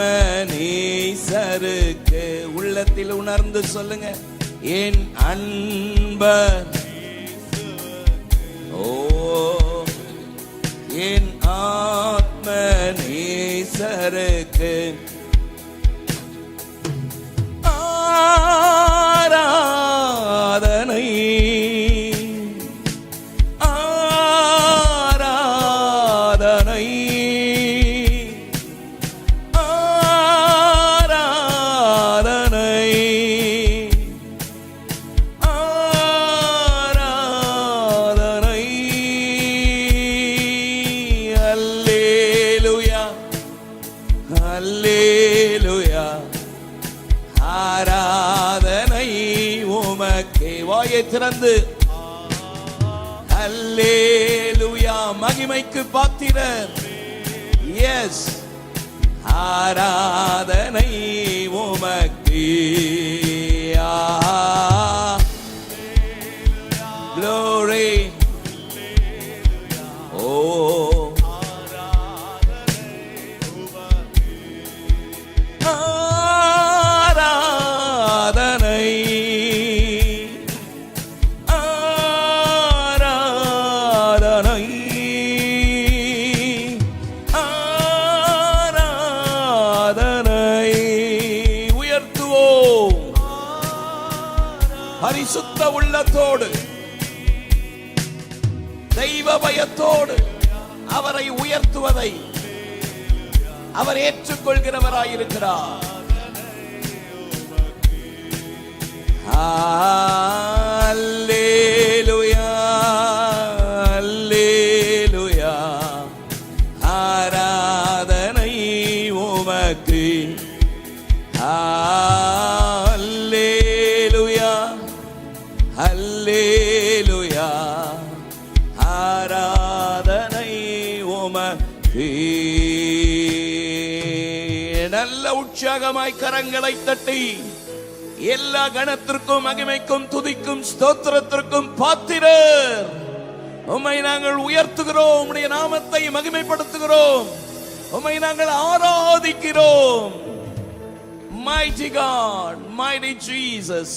நேசருக்கு. உள்ளத்தில் உணர்ந்து சொல்லுங்க. என் அன்பர் ஓ என் ஆத்ம நேசருக்கு ஆராதனை ஆராதனை ஆராதனை ஆராதனை உமக்கே. வாயை திறந்து அல்லேலூயா, மகிமைக்கு பாத்திரர். எஸ், ஆராதனை உமக்கே. Glory. Oh, ஆராதனை ஆராதனை ஆராதனை உயர்த்துவோம். பரிசுத்த உள்ளத்தோடு தெய்வ பயத்தோடு அவரை உயர்த்துவதை அவர் ஏற்றுக்கொள்கிறவராயிருக்கிறார். அல்லேலூயா, அல்லேலூயா, ஆராதனை உமக்கு. அல்லேலூயா, அல்லேலூயா, ஆராதனை உமக்கு. நல்ல உற்சாகமாய் கரங்களை தட்டி எல்லா கணத்திற்கும் மகிமைக்கும் துதிக்கும் ஸ்தோத்திரத்திற்கும் பாத்திரர். உம்மை நாங்கள் உயர்த்துகிறோம், உம்முடைய நாமத்தை மகிமைப்படுத்துகிறோம், உம்மை நாங்கள் ஆராதிக்கிறோம். Mighty God, mighty Jesus.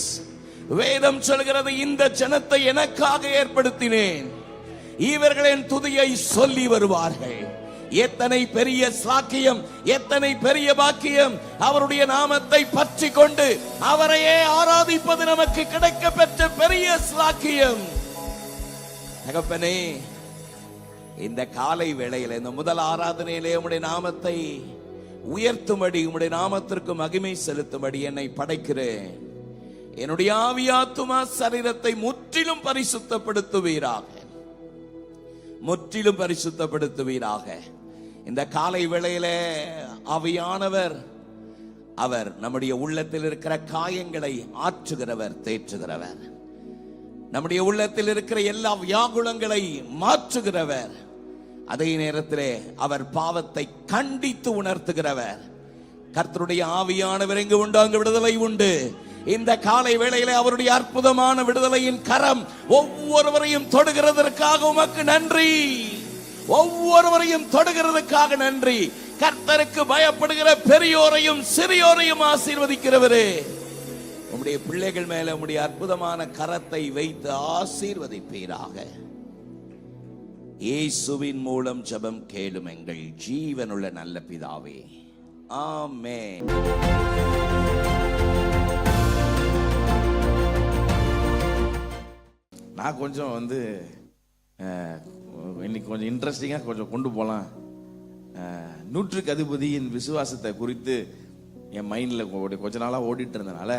வேதம் சொல்கிறது, இந்த ஜனத்தை எனக்காக ஏற்படுத்தினேன், இவர்கள் என் துதியை சொல்லி வருவார்கள். எத்தனை பெரிய ஸ்லாக்கியம், எத்தனை பெரிய பாக்கியம்! அவருடைய நாமத்தை பற்றி கொண்டு அவரையே ஆராதிப்பது நமக்கு கிடைக்க பெற்ற பெரிய ஸ்லாக்கியம். தகப்பனே, இந்த காலை வேளையில இந்த முதல் ஆராதனையிலே உம்முடைய நாமத்தை உயர்த்தும்படி, உம்முடைய நாமத்திற்கு மகிமை செலுத்தும்படி என்னை படைக்கிறேன். என்னுடைய ஆவியாத்துமா சரீரத்தை முற்றிலும் பரிசுத்தப்படுத்துவீராக, முற்றிலும் பரிசுத்தப்படுத்துவீராக. இந்த காலை வேளையிலே ஆவியானவர் அவர் நம்முடைய உள்ளத்தில் இருக்கிற காயங்களை ஆற்றுகிறவர், தேற்றுகிறவர். நம்முடைய உள்ளத்தில் இருக்கிற எல்லா வியாகுலங்களை மாற்றுகிறவர். அதே நேரத்திலே அவர் பாவத்தை கண்டித்து உணர்த்துகிறவர். கர்த்தருடைய ஆவியானவர் எங்கு உண்டு அங்கு விடுதலை உண்டு. இந்த காலை வேளையிலே அவருடைய அற்புதமான விடுதலையின் கரம் ஒவ்வொருவரையும் தொடுகிறதற்காக உமக்கு நன்றி. ஒவ்வொருவரையும் தொடுகிறதுக்காக நன்றி. கர்த்தருக்கு பயப்படுகிற பெரியோரையும் சிறியோரையும் ஆசீர்வதிக்கிறவரே, உம்முடைய பிள்ளைகள் மேல உம்முடைய அற்புதமான கரத்தை வைத்து ஆசீர்வதிப்பீராக. இயேசுவின் மூலம் ஜெபம் கேளும் எங்கள் ஜீவனுள்ள நல்ல பிதாவே, ஆமென். நான் கொஞ்சம் இன்னைக்கு கொஞ்சம் இன்ட்ரெஸ்டிங்காக கொஞ்சம் கொண்டு போகலாம். நூற்றுக்கு அதிபதியின் விசுவாசத்தை குறித்து என் மைண்டில் கொஞ்ச நாளாக ஓடிட்டு இருந்தனால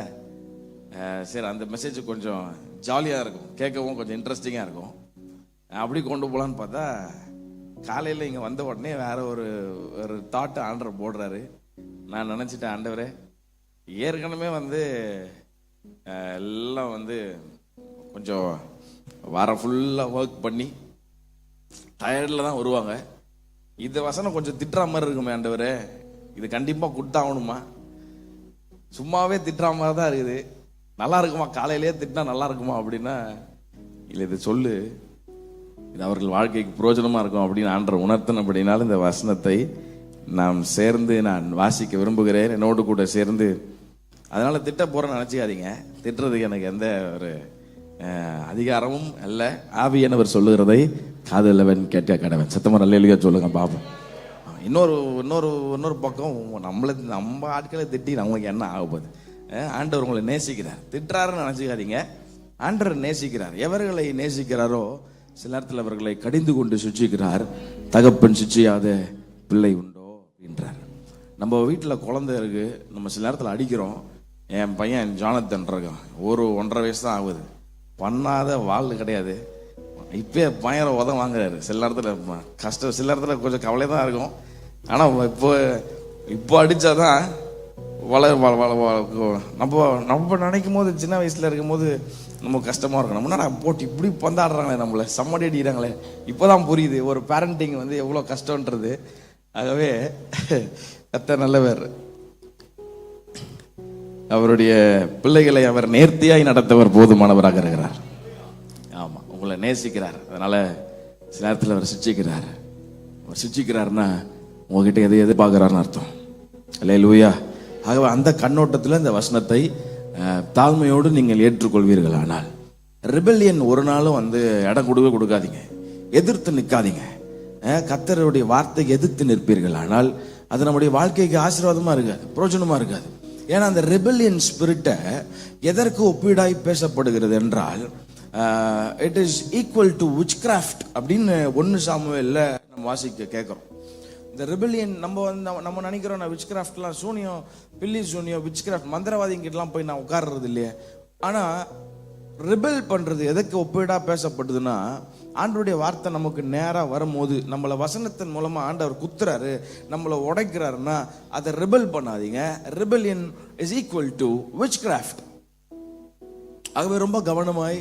சரி, அந்த மெசேஜ் கொஞ்சம் ஜாலியாக இருக்கும், கேட்கவும் கொஞ்சம் இன்ட்ரெஸ்டிங்காக இருக்கும். அப்படி கொண்டு போகலான்னு பார்த்தா காலையில் இங்கே வந்த உடனே வேற ஒரு தாட்டு ஆண்டவர் போடுறாரு. நான் நினச்சிட்டேன், ஆண்டவரே ஏற்கனவே எல்லாம் கொஞ்சம் வாரம் ஃபுல்லாக ஒர்க் பண்ணி டயர்டில் தான் வருவாங்க. இந்த வசனம் கொஞ்சம் திட்டுற மாதிரி இருக்குமே ஆண்டவரே, இது கண்டிப்பாக கொடுத்தாகணுமா? சும்மாவே திட்டுற மாதிரி தான் இருக்குது, நல்லா இருக்குமா? காலையிலேயே திட்டினா நல்லா இருக்குமா அப்படின்னா, இல்லை இது சொல்லு, இது அவர்கள் வாழ்க்கைக்கு பிரயோஜனமாக இருக்கும் அப்படின்னு ஆண்டவர் உணர்த்தினபடினால இந்த வசனத்தை நான் வாசிக்க விரும்புகிறேன் என்னோடு கூட சேர்ந்து. அதனால் திட்ட போகிறேன்னு நினச்சிக்காதீங்க. திட்டுறதுக்கு எனக்கு எந்த ஒரு அதிகாரமும் அல்ல. ஆவியானவர் சொல்லுகிறதை காதலவன் கேட்க கடவன். சத்தமாக நல்ல சொல்லுங்க பாப்போம். இன்னொரு பக்கம் நம்ம ஆட்களை திட்டி நம்மளுக்கு என்ன ஆக போகுது? ஆண்டவர் உங்களை நேசிக்கிறார். திட்டுறாருன்னு நினச்சிக்காதீங்க, ஆண்டவர் நேசிக்கிறார். எவர்களை நேசிக்கிறாரோ சில நேரத்தில் அவர்களை கடிந்து கொண்டு சுச்சிக்கிறார். தகப்பன் சுச்சியாத பிள்ளை உண்டோ அப்படின்றார். நம்ம வீட்டில் குழந்தை இருக்கு, நம்ம சில நேரத்தில் அடிக்கிறோம். என் பையன் ஜானத்தன் இருக்கான், 1.5 வயசு தான் ஆகுது. பண்ணாத வாழ் கிடையாது. இப்போ பயங்கர உதம் வாங்குறாரு. சில நேரத்தில் கஷ்டம், சில நேரத்தில் கொஞ்சம் கவலை தான் இருக்கும். ஆனால் இப்போ அடித்தாதான் நம்ம நினைக்கும் போது சின்ன வயசுல இருக்கும் போது நமக்கு கஷ்டமா இருக்கும். நம்ம போட்டு இப்படி பந்தாடுறாங்களே, நம்மள சம்மடி அடிக்கிறாங்களே, இப்போதான் புரியுது ஒரு பேரண்டிங் வந்து எவ்வளோ கஷ்டம்ன்றது. ஆகவே கர்த்தர் நல்லவர். அவருடைய பிள்ளைகளை அவர் நேர்த்தியாய் நடத்தவர் போதுமானவராக இருக்கிறார். ஆமா, உங்களை நேசிக்கிறார். அதனால சில நேரத்தில் அவர் சிச்சிக்கிறார். அவர் சிச்சிக்கிறாருன்னா உங்ககிட்ட எதை எதிர்பார்க்கிறாருன்னு அர்த்தம். அல்லேலூயா. ஆகவே அந்த கண்ணோட்டத்தில் இந்த வசனத்தை தாழ்மையோடு நீங்கள் ஏற்றுக்கொள்வீர்கள். ஆனால் ரிபெல்லியன் ஒரு நாளும் வந்து இடம் கொடுக்காதீங்க, எதிர்த்து நிற்காதீங்க. கர்த்தருடைய வார்த்தைக்கு எதிர்த்து நிற்பீர்கள். ஆனால் அது நம்முடைய வாழ்க்கைக்கு ஆசீர்வாதமா இருக்காது, பிரயோஜனமா இருக்காது. ஏன்னா அந்த ரிபெல்லியன் ஸ்பிரிட்டை எதற்கு ஒப்பீடாய் பேசப்படுகிறது என்றால், இட் இஸ் ஈக்குவல் டு விட்ச்கிராஃப்ட் அப்படின்னு 1 சாமுவேல்ல நம்ம வாசிக்க கேட்கிறோம். இந்த ரிபெல்லியன் நம்ம நினைக்கிறோம், நான் விட்ச்கிராஃப்ட்லாம் சூனியம், பில்லி சூனியம், விட்ச்கிராஃப்ட், மந்திரவாதிங்கிட்டலாம் போய் நான் உட்கார்றது இல்லையே. ஆனா ரிபெல் பண்றது எதற்கு ஒப்பீடா பேசப்படுதுன்னா, ஆண்டவருடைய வார்த்தை நமக்கு நேரா வரும்போது நம்மளை வசனத்தின் மூலமா ஆண்டவர் குத்துறாரு, நம்மளை உடைக்கிறாருன்னா அதை ரிபெல் பண்ணாதீங்க. Rebellion is equal to witchcraft. ஆகவே ரொம்ப கவனமாய்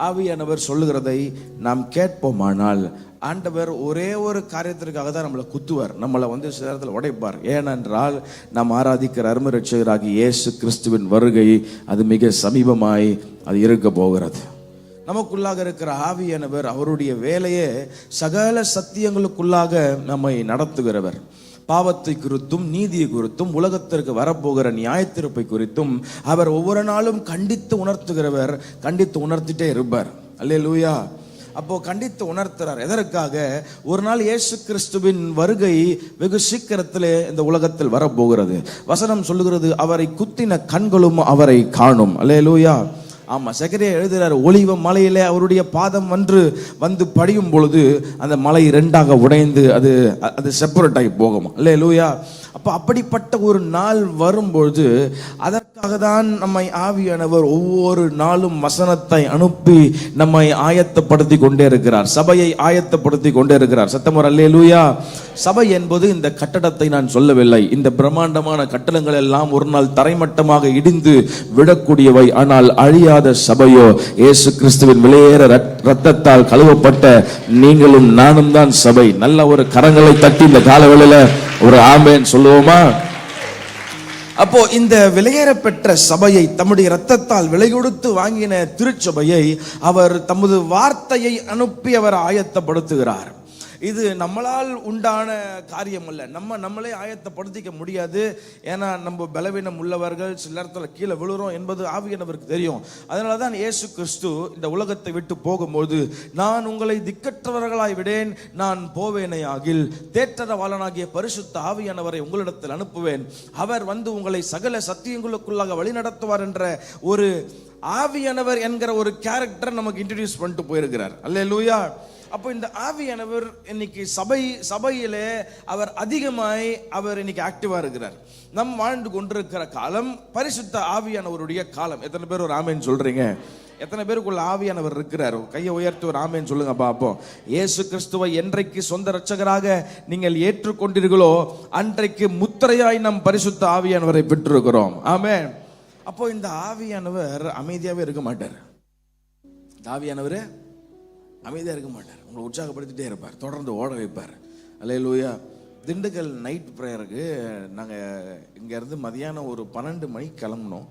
ஆவியானவர் சொல்லுகிறதை நாம் கேட்போமானால், ஆண்டவர் ஒரே ஒரு காரியத்திற்காக தான் நம்மளை குத்துவார், நம்மளை வந்து சில நேரத்தில் உடைப்பார். ஏனென்றால் நாம் ஆராதிக்கிற அருமை ரட்சகராகிய இயேசு கிறிஸ்துவின் வருகை அது மிக சமீபமாய் அது இருக்க போகிறது. நமக்குள்ளாக இருக்கிற ஆவியானவர் அவருடைய வேலையே சகல சத்தியங்களுக்குள்ளாக நம்மை நடத்துகிறவர். பாவத்தை குறித்தும் நீதியை குறித்தும் உலகத்திற்கு வரப்போகிற நியாயத்தீர்ப்பை குறித்தும் அவர் ஒவ்வொரு நாளும் கண்டித்து உணர்த்துகிறவர், கண்டித்து உணர்த்திட்டே இருப்பார். அல்லேலூயா. அப்போ கண்டித்து உணர்த்துறார். எதற்காக? ஒரு நாள் இயேசு கிறிஸ்துவின் வருகை வெகு சீக்கிரத்திலே இந்த உலகத்தில் வரப்போகிறது. வசனம் சொல்லுகிறது, அவரை குத்தின கண்களும் அவரை காணும். அல்லேலூயா. ஆமா, சகரியா எழுதுறாரு, ஒலிவ மலையிலே அவருடைய பாதம் வந்து படியும் பொழுது அந்த மலை 2ஆக உடைந்து அது செப்பரேட் ஆகி போகும். அல்லேலூயா. அப்ப அப்படிப்பட்ட ஒரு நாள் வரும்பொழுது அதற்காக தான் நம்மை ஆவியானவர் ஒவ்வொரு நாளும் வசனத்தை அனுப்பி நம்மை ஆயத்தப்படுத்தி கொண்டே இருக்கிறார், சபையை ஆயத்தப்படுத்தி கொண்டே இருக்கிறார். சத்தமர் அல்லேலூயா. சபை என்பது இந்த கட்டடத்தை நான் சொல்லவில்லை. இந்த பிரம்மாண்டமான கட்டடங்கள் எல்லாம் ஒரு நாள் தரைமட்டமாக இடிந்து விடக்கூடியவை. ஆனால் அழியாத சபையோ இயேசு கிறிஸ்துவின் விலையேற ரத்தத்தால் கழுவப்பட்ட நீங்களும் நானும் தான் சபை. நல்ல ஒரு கரங்களை தட்டி இந்த காலவெளியில ஒரு ஆமென் சொல்லுவோமா? அப்போ இந்த விலையேற பெற்ற சபையை, தம்முடைய ரத்தத்தால் விலை கொடுத்து வாங்கின திருச்சபையை அவர் தமது வார்த்தையை அனுப்பி அவர் ஆயத்தப்படுத்துகிறார். இது நம்மளால் உண்டான காரியம் அல்ல. நம்மளே ஆயத்தப்படுத்திக்க முடியாது. ஏன்னா நம்ம பலவீனம் உள்ளவர்கள், சில நேரத்தில் கீழே விழுறோம் என்பது ஆவியானவருக்கு தெரியும். அதனால தான் இயேசு கிறிஸ்து இந்த உலகத்தை விட்டு போகும்போது, நான் உங்களை திக்கற்றவர்களாய் விடேன், நான் போவேனே ஆகில் தேற்றரவாளனாகிய பரிசுத்த ஆவியானவரை உங்களிடத்தில் அனுப்புவேன், அவர் வந்து உங்களை சகல சத்தியங்களுக்குள்ளாக வழி நடத்துவார் என்ற ஒரு ஆவியானவர் என்கிற ஒரு கேரக்டர் நமக்கு இன்ட்ரோடியூஸ் பண்ணிட்டு போயிருக்கிறார். அல்லேலூயா. அப்போ இந்த ஆவியானவர் இன்னைக்கு சபையிலே அவர் அதிகமாய் அவர் இன்னைக்கு ஆக்டிவா இருக்கிறார். நம் வாழ்ந்து கொண்டிருக்கிற காலம் பரிசுத்த ஆவியானவருடைய காலம். எத்தனை பேர் ஒரு ஆமென் சொல்றீங்க? எத்தனை பேருக்குள்ள ஆவியானவர் இருக்கிறார்? கையை உயர்த்தி ஒரு ஆமென் சொல்லுங்க பாப்போம். இயேசு கிறிஸ்துவை என்றைக்கு சொந்த இரட்சகராக நீங்கள் ஏற்றுக்கொண்டீர்களோ அன்றைக்கு முத்திரையாய் நம் பரிசுத்த ஆவியானவரை பெற்றிருக்கிறோம். ஆமென். அப்போ இந்த ஆவியானவர் அமைதியாவே இருக்க மாட்டார். இந்த ஆவியானவர் அமைதியாக இருக்க மாட்டார், உங்களை உற்சாகப்படுத்திட்டே இருப்பார், தொடர்ந்து ஓட வைப்பார். அல்லேலூயா. திண்டுக்கல் நைட் ப்ரேயருக்கு நாங்கள் இங்கேருந்து மதியானம் ஒரு 12 மணிக்கு கிளம்பினோம்.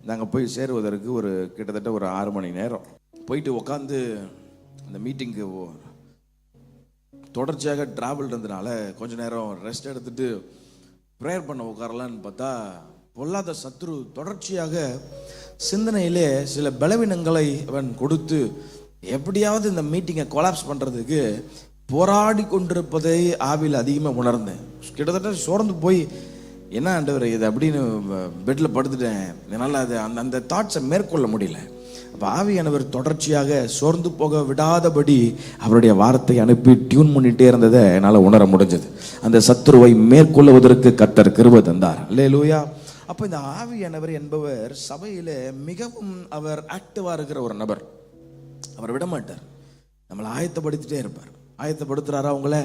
நாங்கள் போய் சேருவதற்கு கிட்டத்தட்ட ஒரு 6 மணி நேரம் போயிட்டு உட்காந்து அந்த மீட்டிங்கு தொடர்ச்சியாக ட்ராவல் இருந்ததுனால கொஞ்ச நேரம் ரெஸ்ட் எடுத்துட்டு ப்ரேயர் பண்ண உட்காரலான்னு பார்த்தா, பொல்லாத சத்ரு தொடர்ச்சியாக சிந்தனையிலே சில பலவீனங்களை அவன் கொடுத்து எப்படியாவது இந்த மீட்டிங்கை கொலாப்ஸ் பண்ணுறதுக்கு போராடி கொண்டிருப்பதை ஆவியில் அதிகமாக உணர்ந்தேன். கிட்டத்தட்ட சோர்ந்து போய், என்ன ஆண்டவர் இது அப்படின்னு பெட்டில் படுத்துட்டேன். என்னால் அந்த தாட்ஸை மேற்கொள்ள முடியல. அப்போ ஆவியானவர் தொடர்ச்சியாக சோர்ந்து போக விடாதபடி அவருடைய வார்த்தை அனுப்பி டியூன் பண்ணிகிட்டே இருந்ததை என்னால் உணர முடிஞ்சது. அந்த சத்துருவை மேற்கொள்வதற்கு கர்த்தர் கிருபை தந்தார். அல்லேலூயா. அப்போ இந்த ஆவியானவர் என்பவர் சபையில் மிகவும் அவர் ஆக்டிவாக இருக்கிற ஒரு நபர். அவர் விட மாட்டார், நம்மளை ஆயத்தப்படுத்திட்டே இருப்பார். ஆயத்தப்படுத்துறாரா? உங்களை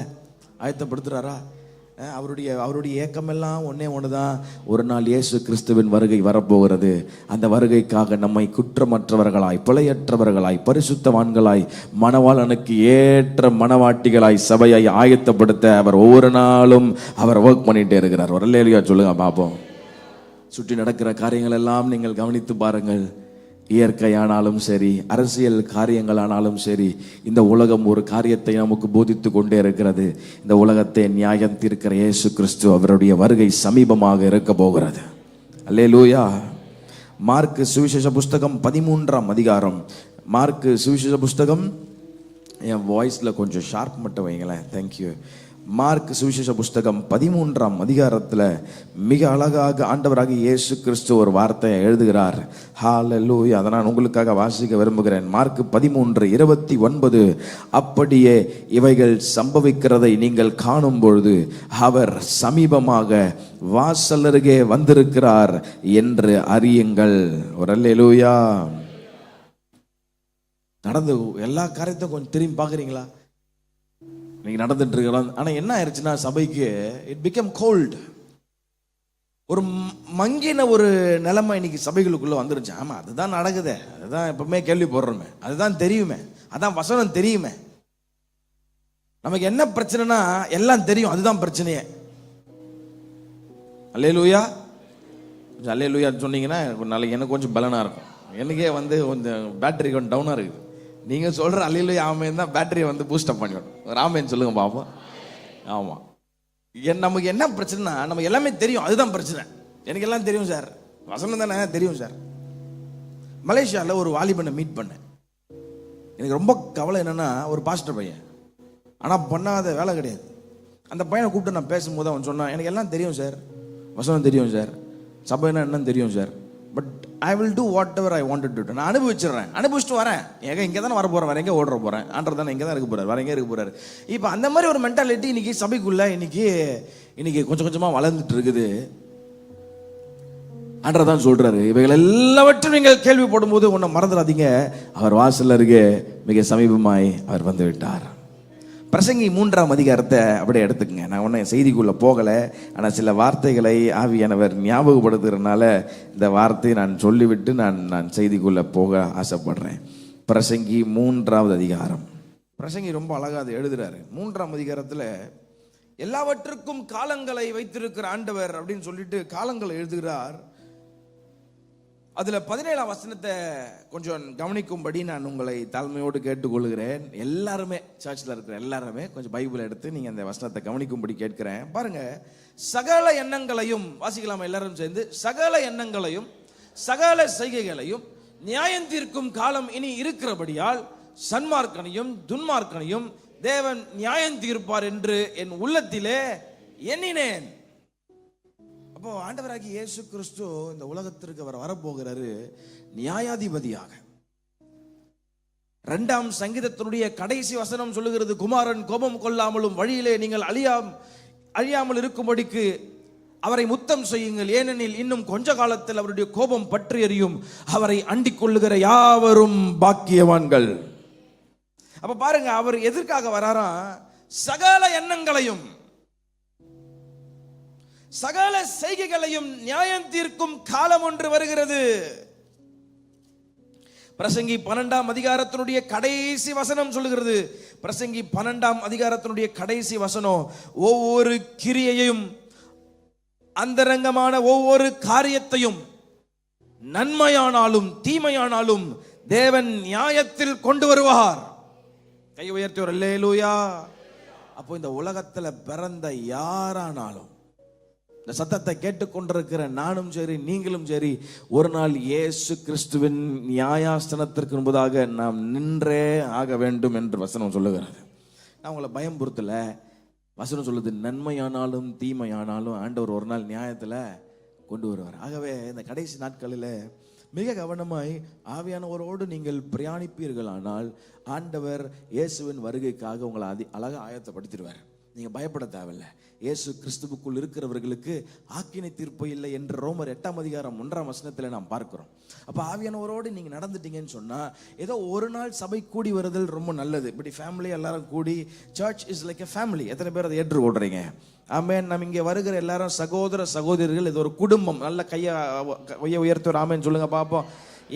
ஆயத்தப்படுத்துறாரா? அவருடைய ஏக்கமெல்லாம் ஒன்று தான், ஒரு நாள் இயேசு கிறிஸ்துவின் வருகை வரப்போகிறது. அந்த வருகைக்காக நம்மை குற்றமற்றவர்களாய், பிழையற்றவர்களாய், பரிசுத்தவான்களாய், மணவாளனுக்கு ஏற்ற மணவாட்டிகளாய், சபையை ஆயத்தப்படுத்த அவர் ஒவ்வொரு நாளும் அவர் ஒர்க் பண்ணிட்டே இருக்கிறார். ஒரு அல்லேலூயா சொல்லுங்க பார்ப்போம். சுற்றி நடக்கிற காரியங்கள் எல்லாம் நீங்கள் கவனித்து பாருங்கள். இயற்கையானாலும் சரி, அரசியல் காரியங்களானாலும் சரி, இந்த உலகம் ஒரு காரியத்தை நமக்கு போதித்து கொண்டே இருக்கிறது. இந்த உலகத்தை நியாயம் தீர்க்கிற இயேசு கிறிஸ்து அவருடைய வருகை சமீபமாக இருக்க போகிறது. அல்லேலூயா. மார்க்கு சுவிசேஷ புஸ்தகம் 13ஆம் அதிகாரம். மார்க்கு சுவிசேஷ புஸ்தகம், என் வாய்ஸில் கொஞ்சம் ஷார்ப் மட்டும் வைங்களேன், தேங்க்யூ. மார்க் சுவிசேஷ புஸ்தகம் 13ஆம் அதிகாரத்தில் மிக அழகாக ஆண்டவராக இயேசு கிறிஸ்து ஒரு வார்த்தையை எழுதுகிறார். ஹல்லேலூயா. அதை நான் உங்களுக்காக வாசிக்க விரும்புகிறேன். மார்க் 13:29. அப்படியே இவைகள் சம்பவிக்கிறதை நீங்கள் காணும் பொழுது அவர் சமீபமாக வாசலருகே வந்திருக்கிறார் என்று அறியுங்கள். ஒரு அல்லேலூயா. நடந்து எல்லா காரியத்தையும் கொஞ்சம் திரும்பி பார்க்குறீங்களா? நீங்க நடந்துட்டு இருக்கலாம். ஆனா என்ன ஆயிடுச்சுன்னா, சபைக்கு இட் பிகம் கோல்ட். ஒரு மங்கின ஒரு நிலைமை இன்னைக்கு சபைகளுக்குள்ள வந்துருச்சு. ஆமா, அதுதான் நடக்குது, அதுதான் எப்பவுமே கேள்வி போடுறோமே, அதுதான் தெரியுமே, அதான் வசனம் தெரியுமே. நமக்கு என்ன பிரச்சனைனா எல்லாம் தெரியும், அதுதான் பிரச்சனையே. அல்லேலூயா. அல்லேலூயா சொன்னீங்கன்னா நாளைக்கு எனக்கு கொஞ்சம் பலனா இருக்கும். எனக்கே கொஞ்சம் பேட்டரி கொஞ்சம் டவுனா இருக்குது. நீங்க சொல்ற அல்லேலூயா ஆமென் தான் பேட்டரியை பூஸ்ட் அப் பண்ணிவிடும். ராமேன் சொல்லுங்க பாப்போம். ஆமா, நமக்கு என்ன பிரச்சனைனா, நமக்கு எல்லாமே தெரியும், அதுதான் பிரச்சனை. எனக்கு எல்லாம் தெரியும் சார், வசனம் தானே தெரியும் சார். மலேசியாவில் ஒரு வாலிபனை மீட் பண்ணேன். எனக்கு ரொம்ப கவலை என்னன்னா, ஒரு பாஸ்டர் பையன், ஆனால் பண்ணாத வேலை கிடையாது. அந்த பையனை கூப்பிட்டு நான் பேசும்போது அவன் சொன்னான், எனக்கு எல்லாம் தெரியும் சார், வசனம் தெரியும் சார், சபைனா என்னன்னு தெரியும் sir, but I will do what ever I wanted to. நான் அனுபவிச்சிடுறேன், அனுபவிச்சுட்டு வரேன். இங்கே தானே வர போகிறேன், வேற எங்கே ஓடுற போகிறேன், ஆண்டர் தானே இங்கே தான் இருக்க போகிறார், வேற எங்கே இருக்க போகிறாரு. இப்போ அந்த மாதிரி ஒரு மென்டாலிட்டி இன்னைக்கு சபைக்குள்ள இன்னைக்கு கொஞ்சம் கொஞ்சமாக வளர்ந்துட்டு இருக்குது. ஆண்டர் தான் சொல்றாரு, இவைகள் எல்லாவற்றும் நீங்கள் கேள்விப்படும் போது ஒன்றை மறந்துடாதீங்க, அவர் வாசல்ல அருகே மிக சமீபமாய் அவர் வந்து விட்டார். பிரசங்கி 3ஆம் அதிகாரத்தை அப்படியே எடுத்துக்கங்க. நான் ஒன்றும் செய்திக்குள்ளே போகலை, ஆனால் சில வார்த்தைகளை ஆவியானவர் ஞாபகப்படுத்துகிறதுனால இந்த வார்த்தையை நான் சொல்லிவிட்டு நான் செய்திக்குள்ளே போக ஆசைப்படுறேன். பிரசங்கி 3ஆவது அதிகாரம். பிரசங்கி ரொம்ப அழகாக அதை எழுதுறாரு. 3ஆம் அதிகாரத்தில் எல்லாவற்றுக்கும் காலங்களை வைத்திருக்கிற ஆண்டவர் அப்படின்னு சொல்லிட்டு காலங்களை எழுதுகிறார். அதுல 17ஆம் வசனத்தை கொஞ்சம் கவனிக்கும்படி நான் உங்களை தாழ்மையோடு கேட்டுக்கொள்கிறேன். எல்லாருமே சர்ச்சில் இருக்கிற எல்லாருமே கொஞ்சம் பைபிள் எடுத்து நீங்க அந்த வசனத்தை கவனிக்கும்படி கேட்கிறேன். பாருங்க, சகல எண்ணங்களையும் வாசிக்கலாமா எல்லாரும் சேர்ந்து? சகல எண்ணங்களையும் சகல செய்கைகளையும் நியாயம் தீர்க்கும் காலம் இனி இருக்கிறபடியால் சன்மார்க்கனையும் துன்மார்க்கனையும் தேவன் நியாயம் தீர்ப்பார் என்று என் உள்ளத்திலே எண்ணினேன். அப்போ ஆண்டவராகிய இயேசு கிறிஸ்து இந்த உலகத்திற்கு அவர் வரப்போகிறாரு நியாயாதிபதியாக. 2ஆம் சங்கீதத்தினுடைய கடைசி வசனம் சொல்லுகிறது, குமாரன் கோபம் கொள்ளாமலும் வழியிலே நீங்கள் அழியாமல் இருக்கும்படிக்கு அவரை முத்தம் செய்யுங்கள், ஏனெனில் இன்னும் கொஞ்ச காலத்தில் அவருடைய கோபம் பற்றி எரியும், அவரை அண்டிக் கொள்ளுகிற யாவரும் பாக்கியவான்கள். அப்ப பாருங்க, அவர் எதற்காக வராராம்? சகல எண்ணங்களையும் சகல செய்கைகளையும் நியாயம் தீர்க்கும் காலம் ஒன்று வருகிறது. பிரசங்கி 12ஆம் அதிகாரத்தினுடைய கடைசி வசனம் சொல்லுகிறது. பிரசங்கி 12ஆம் அதிகாரத்தினுடைய கடைசி வசனம், ஒவ்வொரு கிரியையையும் அந்தரங்கமான ஒவ்வொரு காரியத்தையும் நன்மையானாலும் தீமையானாலும் தேவன் நியாயத்தில் கொண்டு வருவார். கை உயர்த்தி ஒரு அல்லேலூயா. அப்போ இந்த உலகத்துல பிறந்த யாரானாலும், இந்த சத்தத்தை கேட்டுக்கொண்டிருக்கிற நானும் சரி நீங்களும் சரி, ஒரு நாள் இயேசு கிறிஸ்துவின் நியாயாசனத்திற்கு முன்பதாக நாம் நின்றே ஆக வேண்டும் என்று வசனம் சொல்லுகிறது. நான் உங்களை பயம்புறுத்தல, வசனம் சொல்லுது, நன்மையானாலும் தீமையானாலும் ஆண்டவர் ஒரு நாள் நியாயத்தில் கொண்டு வருவார். ஆகவே இந்த கடைசி நாட்களில் மிக கவனமாய் ஆவியானவரோடு நீங்கள் பிரயாணிப்பீர்களானால் ஆண்டவர் இயேசுவின் வருகைக்காக உங்களை அழகாக ஆயத்தப்படுத்திடுவார். நீங்க பயப்பட தேவையில்லை. இயேசு கிறிஸ்துவுக்குள் இருக்கிறவர்களுக்கு ஆக்கினை தீர்ப்பு இல்லை என்று ரோமர் 8:1 நாம் பார்க்கிறோம். அப்ப ஆவியானவரோடு நீங்க நடந்துட்டீங்கன்னு சொன்னா ஏதோ ஒரு நாள் சபை கூடி வருதல் ரொம்ப நல்லது. இப்படி ஃபேமிலி எல்லாரும் கூடி, search is like a family. எத்தனை பேர் அதை ஏற்றுக்கொள்றீங்க? ஆமென். நம்ம இங்க வருகிற எல்லாரும் சகோதர சகோதரிகள், இது ஒரு குடும்பம். நல்ல கையை உயர்த்தி ஒரு ஆமென் சொல்லுங்க பார்ப்போம்.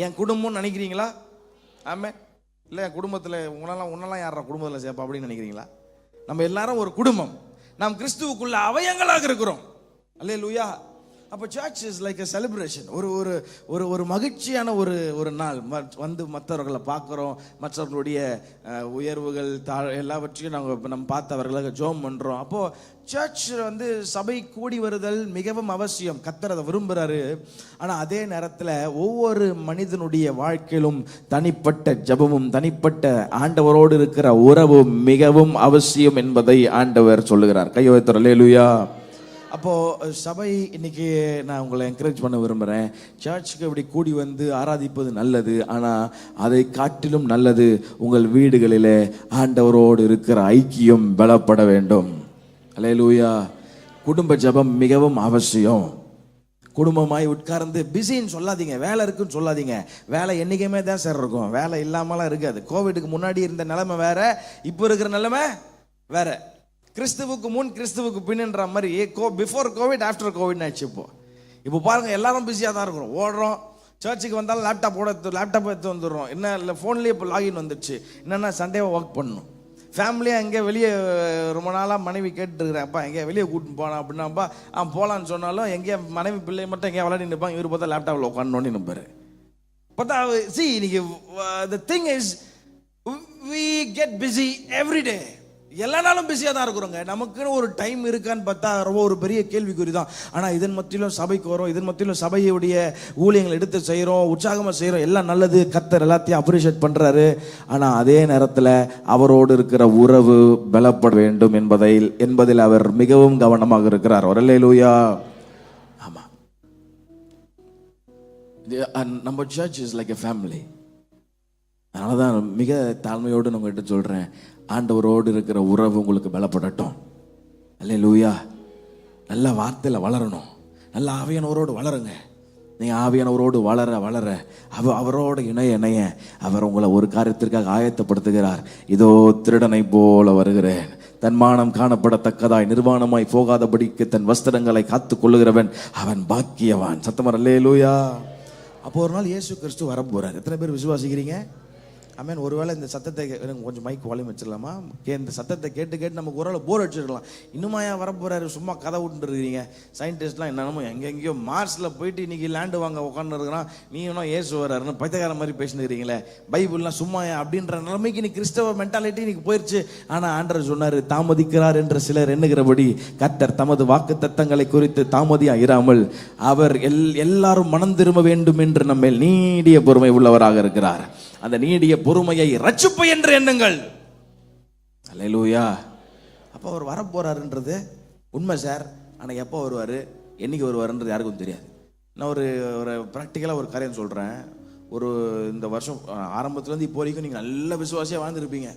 என் குடும்பம்னு நினைக்கிறீங்களா? ஆமென். இல்லை என் குடும்பத்தில் உன்னெல்லாம் யாரா குடும்பத்தில் சேர்ப்பா அப்படின்னு நினைக்கிறீங்களா? நம்ம எல்லாரும் ஒரு குடும்பம். நாம் கிறிஸ்துவுக்குள்ள அவயங்களாக இருக்கிறோம். அல்லேலூயா. அப்போ search is like a celebration. ஒரு மகிழ்ச்சியான ஒரு நாள். வந்து மற்றவர்களை பார்க்குறோம், மற்றவர்களுடைய உயர்வுகள் எல்லாவற்றையும் நம்ம பார்த்தவர்களாக ஜெபம் பண்ணுறோம். அப்போது சர்ச் வந்து சபை கூடி வருதல் மிகவும் அவசியம். கர்த்தர் அதை விரும்புகிறாரு. ஆனால் அதே நேரத்தில் ஒவ்வொரு மனிதனுடைய வாழ்க்கையிலும் தனிப்பட்ட ஜெபமும் தனிப்பட்ட ஆண்டவரோடு இருக்கிற உறவும் மிகவும் அவசியம் என்பதை ஆண்டவர் சொல்லுகிறார். கையெழுத்து அல்லேலூயா. அப்போது சபை இன்னைக்கு நான் உங்களை என்கரேஜ் பண்ண விரும்புகிறேன். சர்ச்சுக்கு இப்படி கூடி வந்து ஆராதிப்பது நல்லது. ஆனால் அதை காட்டிலும் நல்லது உங்கள் வீடுகளிலே ஆண்டவரோடு இருக்கிற ஐக்கியம் பலப்பட வேண்டும். அல்லேலூயா. குடும்ப ஜெபம் மிகவும் அவசியம். குடும்பமாய் உட்கார்ந்து பிஸின்னு சொல்லாதீங்க, வேலை இருக்குன்னு சொல்லாதீங்க. வேலை என்னைக்குமே தான் சார் இருக்கும், வேலை இல்லாமலாம் இருக்காது. கோவிடுக்கு முன்னாடி இருந்த நிலைமை வேற, இப்போ இருக்கிற நிலைமை வேற. கிறிஸ்துவுக்கு முன் கிறிஸ்துவுக்கு பின்னுன்ற மாதிரி பிஃபோர் கோவிட் ஆஃப்டர் கோவிட் ஆயிடுச்சு. இப்போ பாருங்க, எல்லாரும் பிஸியாக தான் இருக்கிறோம், ஓடுறோம். சர்ச்சுக்கு வந்தாலும் லேப்டாப் எடுத்து வந்துடுறோம். என்ன இல்லை, ஃபோன்லேயே இப்போ லாகின் வந்துடுச்சு. என்னென்னா சண்டேவை ஒர்க் பண்ணணும். ஃபேமிலியாக எங்கே வெளியே ரொம்ப நாளாக மனைவி கேட்டுருக்கிறேன், அப்பா எங்கேயா வெளியே கூட்டின்னு போனா அப்படின்னாப்பா போகலான்னு சொன்னாலும் எங்கேயா மனைவி பிள்ளை மட்டும் எங்கேயா விளையாடி நிற்பாங்க. இவர் பார்த்தா லேப்டாப்பில் உட்காந்து நிற்பாரு. பார்த்தா இன்னைக்கு the thing is we get busy every day. எல்லா நாளும் பிஸியாக தான் இருக்கிறோங்க. நமக்குன்னு ஒரு டைம் இருக்கான்னு பார்த்தா ரொம்ப ஒரு பெரிய கேள்விக்குறி தான். ஆனால் இதன் மத்தியிலும் சபைக்கு வரோம், இதன் மத்தியிலும் சபையுடைய ஊழியங்களை எடுத்து செய்கிறோம், உற்சாகமாக செய்கிறோம். எல்லாம் நல்லது, கர்த்தர் எல்லாத்தையும் அப்ரிஷியேட் பண்ணுறாரு. ஆனால் அதே நேரத்தில் அவரோடு இருக்கிற உறவு பலப்பட வேண்டும் என்பதில் அவர் மிகவும் கவனமாக இருக்கிறார். அல்லேலூயா. ஆமாம், நம்ம search is like a family. அதனால தான் மிக தாழ்மையோடு நான் உங்கள்கிட்ட சொல்கிறேன், ஆண்டவரோடு இருக்கிற உறவு உங்களுக்கு பலப்படட்டும். அல்லேலூயா. நல்ல வார்த்தையில் வளரணும், நல்ல ஆவியானவரோடு வளருங்க. நீங்கள் ஆவியானவரோடு வளர அவரோடு இணைய அவர் உங்களை ஒரு காரியத்திற்காக ஆயத்தப்படுத்துகிறார். இதோ திருடனை போல வருகிறேன், தன்மானம் காணப்படத்தக்கதாய் நிர்வாணமாய் போகாதபடிக்கு தன் வஸ்திரங்களை காத்து கொள்ளுகிறவன் அவன் பாக்கியவான். சத்தமர் அல்லேலூயா. அப்போ ஒரு நாள் இயேசு கிறிஸ்து வர போறார். எத்தனை பேர் விசுவாசிக்கிறீங்க? ஆமென். ஒருவேளை இந்த சத்தத்தை கொஞ்சம் மைக் வால்யூம் வச்சிடலாமா? இந்த சத்தத்தை கேட்டு நமக்கு ஒரு போர் அடிச்சிருக்கலாம். இன்னுமாயா வரப்போறாரு, சும்மா கதை விட்டுருக்கீங்க. சயின்டிஸ்ட்லாம் என்னென்னமோ எங்கெங்கேயோ மார்ஸில் போயிட்டு இன்னைக்கு லேண்டு வாங்க உட்காந்து இருக்கிறான், நீ இன்னும் ஏசு வர்றாருன்னு பைத்தியக்கார மாதிரி பேசினுக்கிறீங்களே, பைபிள்லாம் சும்மாயா அப்படின்ற நிலைமைக்கு இன்னைக்கு கிறிஸ்தவ மென்டாலிட்டி இன்னைக்கு போயிடுச்சு. ஆனால் ஆண்டவர் சொன்னார், தாமதிக்கிறார் என்று சிலர் எண்ணுகிறபடி கர்த்தர் தமது வாக்கு தத்தங்களை குறித்து தாமதியா இராமல் அவர் எல்லாரும் மனம் திரும்ப வேண்டும் என்று நம்ம நீடிய பொறுமை உள்ளவராக இருக்கிறார். அந்த நீடிய பொறுமையை ரட்சிப்பு என்று எண்ணுங்கள். அல்லேலூயா. அப்போ அவர் வரப்போறாருன்றது உண்மை சார். ஆனால் எப்போ வருவார், என்னைக்கு வருவாருன்றது யாருக்கும் தெரியாது. நான் ஒரு ப்ராக்டிக்கலாக ஒரு காரியம் சொல்கிறேன். இந்த வருஷம் ஆரம்பத்துலேருந்து இப்போ வரைக்கும் நீங்கள் நல்ல விசுவாசியாக வாழ்ந்துருப்பீங்க.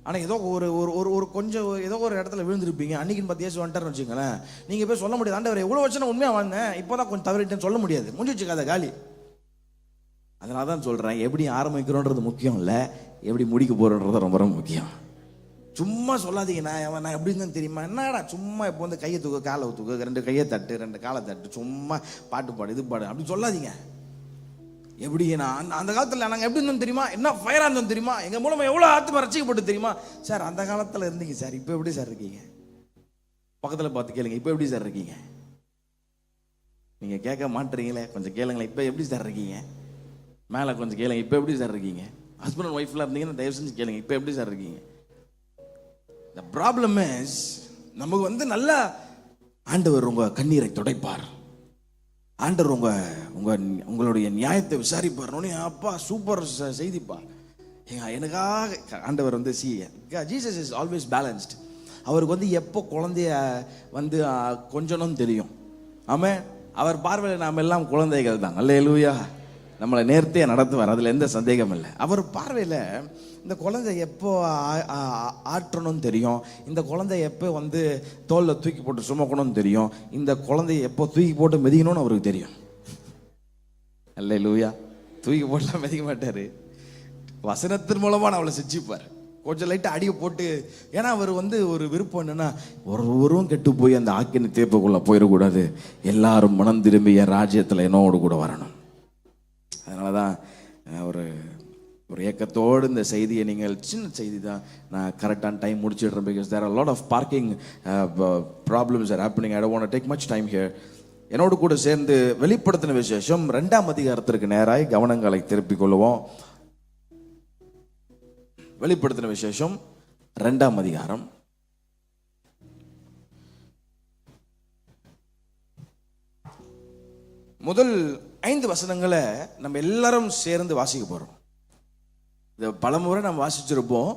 ஆனால் ஏதோ ஒரு கொஞ்சம் ஏதோ ஒரு இடத்துல விழுந்திருப்பீங்க. அன்னைக்குன்னு பார்த்து ஏசு வந்துட்டார்னு வச்சுக்கோங்களேன், நீங்கள் போய் சொல்ல முடியாது, ஆண்டவரே எவ்வளோ வருஷம் நான் உண்மையாக வாழ்ந்தேன், இப்போ தான் கொஞ்சம் தவறிட்டேன்னு சொல்ல முடியாது. முடிஞ்சு வச்சுக்காத காலி. அதனால தான் சொல்கிறேன், எப்படி ஆரம்பிக்கிறோன்றது முக்கியம் இல்லை, எப்படி முடிக்க போகிறோன்றது ரொம்ப ரொம்ப முக்கியம். சும்மா சொல்லாதீங்க, நான் எப்படி இருந்தேன்னு தெரியுமா, என்னடா சும்மா இப்போ வந்து கையை தூக்க காலை தூக்க, 2 கையை தட்டு 2 காலை தட்டு, சும்மா பாட்டு பாடு இது பாடு அப்படி சொல்லாதீங்க. எப்படி நான் அந்த காலத்தில் நாங்கள் எப்படி இருந்தோம் தெரியுமா, என்ன ஃபயராக இருந்தோம் தெரியுமா, எங்கள் மூலமாக எவ்வளோ ஆத்மா ரட்சிக்கப்பட்டு தெரியுமா. சார் அந்த காலத்தில் இருந்தீங்க சார், இப்போ எப்படி சார் இருக்கீங்க? பக்கத்தில் பார்த்து கேளுங்க, இப்போ எப்படி சார் இருக்கீங்க? நீங்கள் கேட்க மாட்டுறீங்களே, கொஞ்சம் கேளுங்களேன், இப்போ எப்படி சார் இருக்கீங்க? மேலே கொஞ்சம் கேளுங்க, இப்போ எப்படி சார் இருக்கீங்க? ஹஸ்பண்ட் அண்ட் ஒய்ஃப்லாம் இருந்தீங்கன்னா தயவு செஞ்சு கேளுங்க, இப்போ எப்படி சார் இருக்கீங்க? The problem is, நமக்கு வந்து நல்லா ஆண்டவர் உங்கள் கண்ணீரை துடைப்பார், ஆண்டவர் உங்களுடைய நியாயத்தை விசாரிப்பார். அப்பா சூப்பர் செய்திப்பா, எனக்காக ஆண்டவர் வந்து ஜீசஸ் இஸ் ஆல்வேஸ் பேலன்ஸ்ட். அவருக்கு வந்து எப்போ குழந்தைய வந்து கொஞ்சணும்னு தெரியும். ஆமாம், அவர் பார்வையில் நாம் எல்லாம் குழந்தைகள் தான். அல்லேலூயா. நம்மளை நேர்த்தியாக நடத்துவார், அதில் எந்த சந்தேகம் இல்லை. அவர் பார்வையில் இந்த குழந்தை எப்போ ஆற்றணும்னு தெரியும், இந்த குழந்தை எப்போ வந்து தோளில் தூக்கி போட்டு சுமக்கணும்னு தெரியும், இந்த குழந்தைய எப்போ தூக்கி போட்டு மிதிக்கணும்னு அவருக்கு தெரியும். அல்லேலூயா. தூக்கி போட்டுலாம் மிதிக்க மாட்டார், வசனத்தின் மூலமாக அவளை சிச்சிப்பார். கொஞ்சம் லைட்டாக அடியை போட்டு, ஏன்னா அவர் வந்து ஒரு விருப்பம் என்னன்னா, ஒருவரும் கெட்டு போய் அந்த ஆக்கினி தேப்புக்குள்ளே போயிடக்கூடாது, எல்லாரும் மனம் திரும்பி என் ராஜ்யத்தில் என்னோடு கூட வரணும். அதனால தான் ஒரு ஏக்கத்தோடு இந்த செய்தியை, நீங்கள் சின்ன செய்தி தான், நான் கரெக்டான டைம் முடிச்சிடுறேன். Because there are lot of parking problems are happening. I don't want to take much time here. என்னோடு கூட சேர்ந்து வெளிப்படுத்தின விசேஷம் 2ஆம் அதிகாரத்திற்கு நேராய் கவனங்களை திருப்பிக் கொள்வோம். வெளிப்படுத்தின விசேஷம் 2ஆம் அதிகாரம். முதல் 5 வசனங்களை நம்ம எல்லாரும் சேர்ந்து வாசிக்க போறோம். இதை பலமுறை நம்ம வாசிச்சிருப்போம்.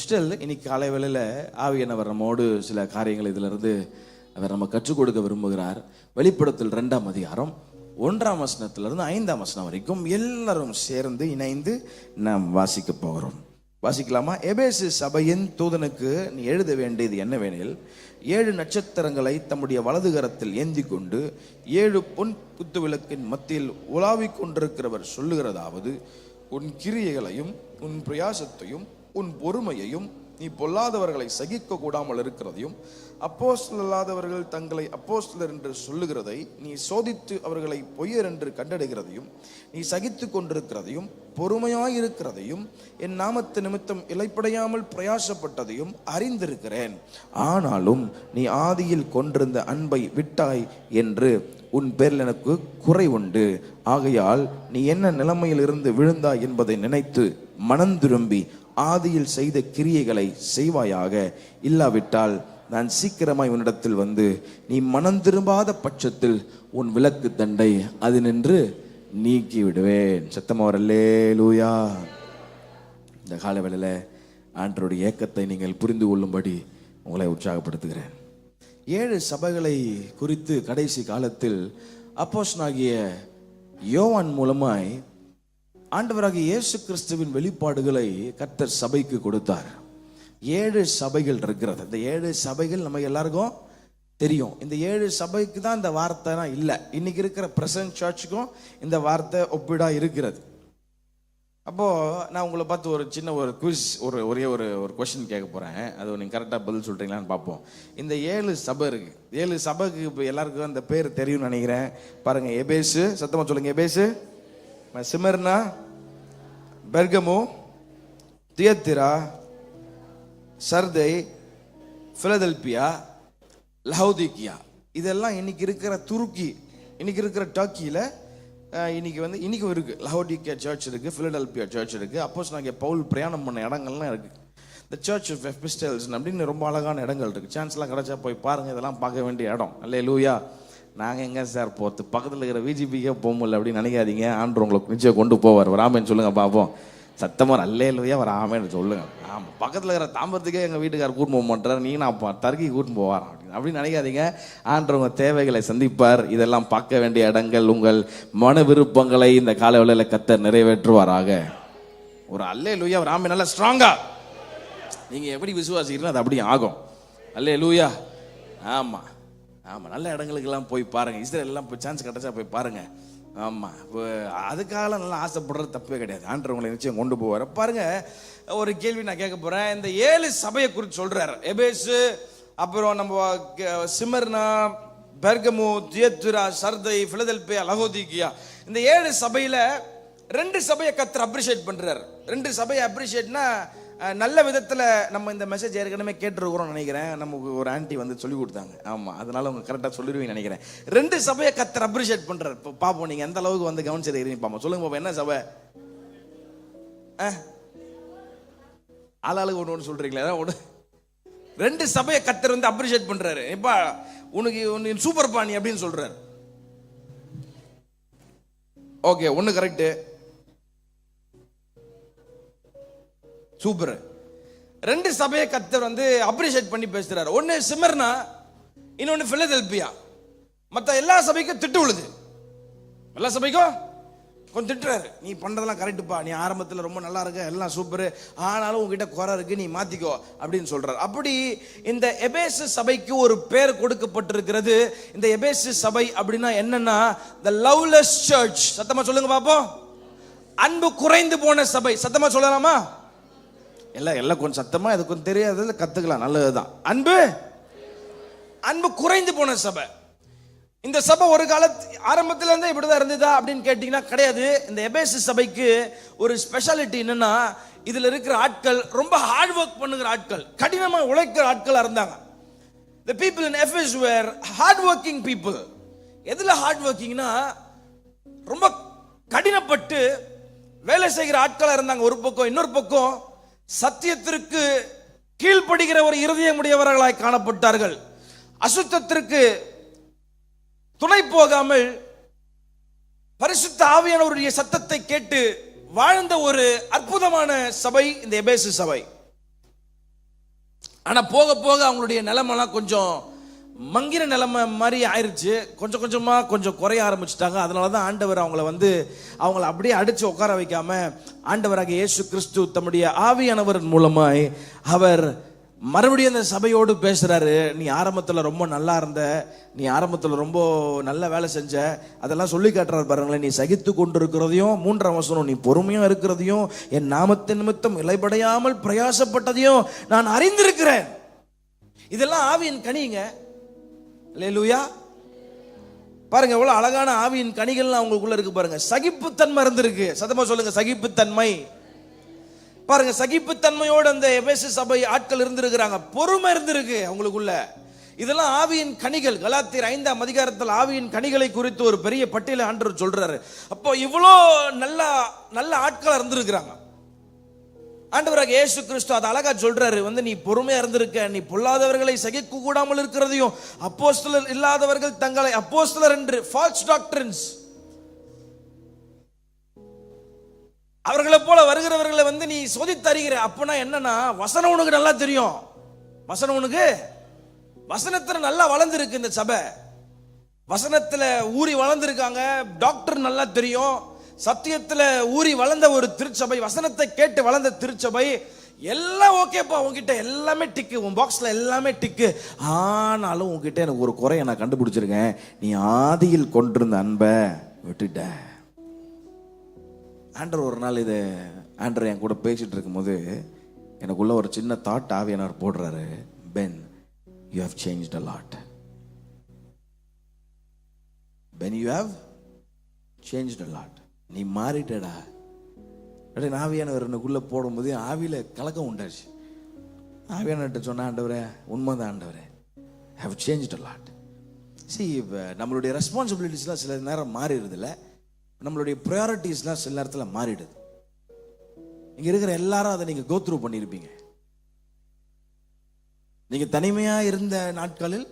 ஸ்டில் இன்னைக்கு காலை வேளையில் ஆவியானவர் நம்மோடு சில காரியங்கள் இதிலிருந்து அவர் நம்ம கற்றுக் கொடுக்க விரும்புகிறார். வெளிப்படுத்தல் 2ஆம் அதிகாரம் 1ஆம் வசனத்திலிருந்து 5ஆம் வசனம் வரைக்கும் எல்லாரும் சேர்ந்து இணைந்து நாம் வாசிக்க போகிறோம். வாசிக்கலாமா? எபேசு சபையின் தூதனுக்கு நீ எழுத வேண்டியது என்னவெனில், 7 நட்சத்திரங்களை தம்முடைய வலது கரத்தில் ஏந்தி கொண்டு 7 பொன் குத்து விளக்கின் மத்தியில் உலாவிக் கொண்டிருக்கிறவர் சொல்லுகிறதாவது, உன் கிரியைகளையும் உன் பிரயாசத்தையும் உன் பொறுமையையும் நீ பொல்லாதவர்களை சகிக்க கூடாமல் இருக்கிறதையும் அப்போஸ்தலராதவர்கள் தங்களை அப்போஸ்தலர் என்று சொல்லுகிறதை நீ சோதித்து அவர்களை பொய்யர் என்று கண்டடைகிறதையும் நீ சகித்து கொண்டிருக்கிறதையும் பொறுமையாயிருக்கிறதையும் என் நாமத்து நிமித்தம் இலைப்படையாமல் பிரயாசப்பட்டதையும் அறிந்திருக்கிறேன். ஆனாலும் நீ ஆதியில் கொண்டிருந்த அன்பை விட்டாய் என்று உன் பேரில் எனக்கு குறை உண்டு. ஆகையால் நீ என்ன நிலைமையில் இருந்து விழுந்தாய் என்பதை நினைத்து மனம் திரும்பி ஆதியில் செய்த கிரியைகளை செய்வாயாக. இல்லாவிட்டால் நான் சீக்கிரமாய் உன்னிடத்தில் வந்து நீ மனம் திரும்பாத பட்சத்தில் உன் விலக்கு தண்டை அது நின்று நீக்கி விடுவேன். சத்தமாக அல்லேலூயா. இந்த காலவேளையில் ஆண்டவருடைய ஏக்கத்தை நீங்கள் புரிந்து கொள்ளும்படி உங்களை உற்சாகப்படுத்துகிறேன். 7 சபைகளை குறித்து கடைசி காலத்தில் அப்போஸ்தலனாகிய யோவான் மூலமாய் ஆண்டவராகிய இயேசு கிறிஸ்துவின் வெளிப்பாடுகளை கர்த்தர் சபைக்கு கொடுத்தார். 7 சபைகள் இருக்கிறது. இந்த 7 சபைகள் நம்ம எல்லாருக்கும் தெரியும். இந்த 7 சபைக்கு தான் இந்த வார்த்தை இல்லை. இன்னைக்கு இருக்கிற பிரசன்ட் சர்ச்சுக்கும் இந்த வார்த்தை ஒப்பிடா இருக்கிறது. அப்போ நான் உங்களை பார்த்து ஒரு சின்ன ஒரு குவிஸ், ஒரே ஒரு கொஸ்டின் கேட்க போறேன். அது நீங்கள் கரெக்டாக பதில் சொல்றீங்களான்னு பார்ப்போம். இந்த 7 சபை இருக்கு. 7 சபைக்கு இப்போ எல்லாருக்கும் அந்த பேர் தெரியும்னு நினைக்கிறேன். பாருங்க, எபேசு, சத்தமா சொல்லுங்க. எபேசு, சிமர்னா, பெர்கமு, தியத்திரா, சர்தை, பிலதெல்பியா, லவோதிக்கியா. இதெல்லாம் இன்னைக்கு இருக்கிற துருக்கி, இன்னைக்கு இருக்கிற டர்க்கியில் இன்னைக்கு இருக்கு. லவோதிக்கியா சர்ச் இருக்கு, பிலடெல்பியா சர்ச் இருக்கு. அப்போஸ்தலனாகிய பவுல் பிரயாணம் பண்ண இடங்கள்லாம் இருக்கு. இந்த சர்ச் ஆஃப் எபிஸ்டல்ஸ் அப்படின்னு ரொம்ப அழகான இடங்கள் இருக்கு. சான்ஸ்லாம் கிடைச்சா போய் பாருங்க. இதெல்லாம் பார்க்க வேண்டிய இடம். அல்லேலூயா. நாங்கள் எங்கே சார் போகிறது, பக்கத்தில் இருக்கிற விஜிபிக்கே போக முடியல அப்படின்னு நினைக்காதீங்க. ஆண்டவர் உங்களுக்கு நிச்சயம் கொண்டு போவார். வராமன்னு சொல்லுங்க பார்ப்போம். சத்தமாக அல்லேலூயா வராமன்னு சொல்லுங்க. ஆமாம், பக்கத்தில் இருக்கிற தாம்பரத்துக்கே எங்கள் வீட்டுக்காரர் கூட்டின்னு போக மாட்டார், நீ நான் டர்க்கி கூட்டின்னு போவார் அப்படின்னு நினைக்காதீங்க. ஆண்டவர் உங்கள் தேவைகளை சந்திப்பார். இதெல்லாம் பார்க்க வேண்டிய இடங்கள். உங்கள் மன விருப்பங்களை இந்த காலவேளையில் கர்த்தர் நிறைவேற்றுவாராக. ஒரு அல்லேலூயா வராம நல்லா ஸ்ட்ராங்கா நீங்கள் எப்படி விசுவாசிக்கிறீங்களோ அது அப்படியே ஆகும். அல்லேலூயா. ஆமாம் ஆமாம், நல்ல இடங்களுக்கெல்லாம் போய் பாருங்கள். இஸ்ரேல்லாம் போய் சான்ஸ் கிடைச்சா போய் பாருங்கள். ஆமாம், இப்போ அதுக்காக நல்லா ஆசைப்படுறது தப்பே கிடையாது. ஆண்டவர் உங்களை நிச்சயம் கொண்டு போவார். பாருங்க, ஒரு கேள்வி நான் கேட்க போகிறேன். இந்த 7 சபையை குறித்து சொல்கிறார். எபேசு, அப்புறம் நம்ம சிமர்னா, பெர்கமு, தியத்திரா, சர்தை, பிலதெல்பியா, லவோதிக்கியா. இந்த 7 சபையில் 2 சபையை கர்த்தர் அப்ரிஷியேட் பண்ணுறார். 2 சபையை அப்ரிஷியேட்னா நல்ல விதத்தில் நம்ம இந்த மெசேஜ் ஏற்கனவே கேட்டுருக்குறோம்னு நினைக்கிறேன். நமக்கு ஒரு ஆன்ட்டி வந்து சொல்லி கொடுத்தாங்க. ஆமாம், அதனால அவங்க கரெக்டாக சொல்லிடுவீங்கன்னு நினைக்கிறேன். 2 சபையை கர்த்தர் அப்ரிஷியேட் பண்ணுறாரு. இப்போ பார்ப்போம் நீங்கள் எந்த அளவுக்கு வந்து கவனிச்சிருக்கிறீங்க பாப்போம். சொல்லுங்க பாப்பா, என்ன சபை? ஆளாளுக்கு ஒன்று சொல்றீங்களா? 2 சபையை கர்த்தர் வந்து அப்ரிஷியேட் பண்றாரு. இப்ப உனக்கு சூப்பர் பாணி அப்படின்னு சொல்றாரு. ஓகே, ஒன்னு கரெக்ட், சூப்பர். 2 சபையை கர்த்தர் வந்து அப்ரிஷியேட் பண்ணி பேசுறாரு. ஒன்னு சிமர்னா, இன்னொன்னு பிலதெல்பியா. மற்ற எல்லா சபைக்கும் திட்டு விழுது. எல்லா சபைக்கும் கொஞ்சம் திட்டுறாரு, நீ பண்றதெல்லாம் கரெக்டுப்பா, நீ ஆரம்பத்தில் ரொம்ப நல்லா இருக்க, எல்லாம் சூப்பரு, ஆனாலும் உங்ககிட்ட குறை இருக்கு, நீ மாத்திக்கோ அப்படின்னு சொல்றாரு. அப்படி இந்த எபேசு சபைக்கு ஒரு பேர் கொடுக்கப்பட்டிருக்கிறது. இந்த எபேசு சபை அப்படின்னா என்னன்னா, the loveless church. சத்தமா சொல்லுங்க பாப்போம். அன்பு குறைந்து போன சபை. சத்தமா சொல்லலாமா? எல்லாம் கொஞ்சம் சத்தமா, இது கொஞ்சம் தெரியாததுல கத்துக்கலாம், நல்லதுதான். அன்பு குறைந்து போன சபை. இந்த சபை ஒரு காலத்து ஆரம்பத்துல இருந்தே இப்படிதான் இருந்ததா அப்படின்னு கேட்டீங்கன்னா கிடையாது. இந்த எபேசு சபைக்கு ஒரு ஸ்பெஷாலிட்டி என்னன்னா, இதுல இருக்கிற ஆட்கள் ரொம்ப ஹார்ட் ஒர்க் பண்ணுகிற ஆட்கள், கடினமா உழைக்கிற ஆட்களா இருந்தாங்க. The people in Ephesus were hard working people. எதுல ஹார்ட் ஒர்க்கிங்னா, ரொம்ப கடினப்பட்டு வேலை செய்கிற ஆட்களா இருந்தாங்க ஒரு பக்கம். இன்னொரு பக்கம் சத்தியத்திற்கு கீழ்ப்படுகிற ஒரு இருதயமுடையவர்களாய் காணப்பட்டார்கள். அசுத்தத்திற்கு துணை போகாமல் பரிசுத்த ஆவியானவருடைய சத்தத்தை கேட்டு வாழ்ந்த ஒரு அற்புதமான சபை இந்த எபேசு சபை. ஆனா போக போக அவங்களுடைய நிலைமைலாம் கொஞ்சம் மங்கிர நிலைமை மாதிரி ஆயிருச்சு. கொஞ்சம் கொஞ்சமா கொஞ்சம் குறைய ஆரம்பிச்சுட்டாங்க. அதனாலதான் ஆண்டவர் அவங்கள அப்படியே அடிச்சு உட்கார வைக்காம, ஆண்டவராக இயேசு கிறிஸ்து தம்முடைய ஆவியானவரின் மூலமாய் அவர் மறுபடியும் அந்த சபையோடு பேசுறாரு. நீ ஆரம்பத்துல ரொம்ப நல்லா இருந்த, நீ ஆரம்பத்துல ரொம்ப நல்ல வேலை செஞ்ச, அதெல்லாம் சொல்லி காட்டுறாரு பாருங்களேன். நீ சகித்து கொண்டிருக்கிறதையும், 3ஆம் வசனம், நீ பொறுமையா இருக்கிறதையும், என் நாமத்தின் நிமித்தம் இலைபடையாமல் பிரயாசப்பட்டதையும் நான் அறிந்திருக்கிறேன். இதெல்லாம் ஆவியின் கனிங்க. அல்லேலூயா. பாருங்க எவ்வளவு அழகான ஆவியின் கனிகள் அவங்களுக்குள்ள இருக்கு பாருங்க. சகிப்புத்தன்மை இருந்திருக்கு. சத்தமா சொல்லுங்க, சகிப்புத்தன்மை. பாருங்க, சகிப்புத்தன்மையோடு அந்த எபேசு சபை ஆட்கள் இருந்திருக்கிறாங்க. பொறுமை இருந்திருக்கு அவங்களுக்குள்ள. இதெல்லாம் ஆவியின் கனிகள். கலாத்தியர் 5ஆம் அதிகாரத்தில் ஆவியின் கனிகளை குறித்து ஒரு பெரிய பட்டியலை ஆண்டவர் சொல்றாரு. அப்போ இவ்வளோ நல்ல ஆட்கள் இருந்திருக்கிறாங்க. ஆண்டவராக இயேசு கிறிஸ்து அதை அழகா சொல்றாரு. நீ பொறுமையா இருந்திருக்க, நீ பொல்லாதவர்களை சகிக்க கூடாமல் இருக்கிறதையும், அப்போஸ்தலர் இல்லாதவர்கள் தங்களை அப்போஸ்தலர் என்று ஃபால்ஸ் டாக்டரின்ஸ், அவர்களை போல வருகிறவர்களை நீ சோதித்து அறிகிற. அப்பனா என்னன்னா, வசனம் உனக்கு நல்லா தெரியும். வசனத்துல நல்லா வளர்ந்துருக்கு இந்த சபை. வசனத்துல ஊறி வளர்ந்துருக்காங்க. டாக்டர் நல்லா தெரியும். சத்தியத்துல ஊறி வளர்ந்த ஒரு திருச்சபை, வசனத்தை கேட்டு வளர்ந்த திருச்சபை. எல்லாம் ஓகேப்பா, உங்ககிட்ட எல்லாமே டிக்கு, உன் பாக்ஸ்ல எல்லாமே டிக்கு. ஆனாலும் உங்ககிட்ட எனக்கு ஒரு குறையை நான் கண்டுபிடிச்சிருக்கேன். நீ ஆதியில் கொண்டிருந்த அன்பை விட்டுட்ட. ஆண்டவர் ஒரு நாள் இது ஆண்டவர் என் கூட பேசிட்டு இருக்கும்போது எனக்குள்ள ஒரு சின்ன தாட் ஆவியானவர் போடுறாரு. Ben, you have changed a lot. Ben, you have changed a lot. நீ மாறிட்டடா. அப்படின்னு ஆவியானவர் எனக்குள்ள போடும்போது ஆவியில கலக்கம் உண்டாச்சு. ஆவியானவர்கிட்ட சொன்ன, ஆண்டவரே உண்மைதான் ஆண்டவரே, have changed a lot. See, நம்மளுடைய ரெஸ்பான்சிபிலிட்டிஸ்லாம் சில நேரம் மாறிடுது இல்லை, நம்மளுடைய ப்ரையாரிட்டிஸ்லாம் சில நேரத்தில் மாறிடுது. இங்க இருக்கிற எல்லாரும் அதை நீங்க கோ த்ரூ பண்ணியிருப்பீங்க. நீங்க தனிமையா இருந்த நாட்களில்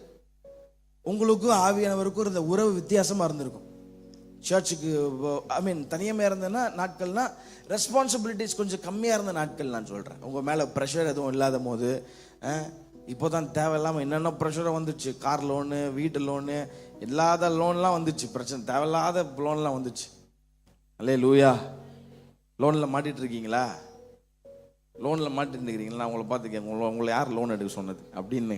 உங்களுக்கும் ஆவியானவருக்கும் இருந்த உறவு வித்தியாசமா இருந்திருக்கும். சர்ச்சுக்கு தனியமையா இருந்த நாட்கள்னா ரெஸ்பான்சிபிலிட்டிஸ் கொஞ்சம் கம்மியா இருந்த நாட்கள் நான் சொல்றேன். உங்க மேல ப்ரெஷர் எதுவும் இல்லாத போது. இப்போதான் தேவையில்லாமல் என்னென்ன ப்ரெஷரை வந்துச்சு. கார் லோனு, வீட்டு லோனு, இல்லாத லோன்லாம் வந்துச்சு. பிரச்சனை, தேவையில்லாத லோன்லாம் வந்துச்சு. அல்லேலூயா. லோனில் மாட்டிட்டு இருக்கீங்களா? லோனில் மாட்டிட்டு இருக்கிறீங்களா? நான் உங்களை பார்த்துக்கேன், உங்களை யார் லோன் எடுக்க சொன்னது அப்படின்னு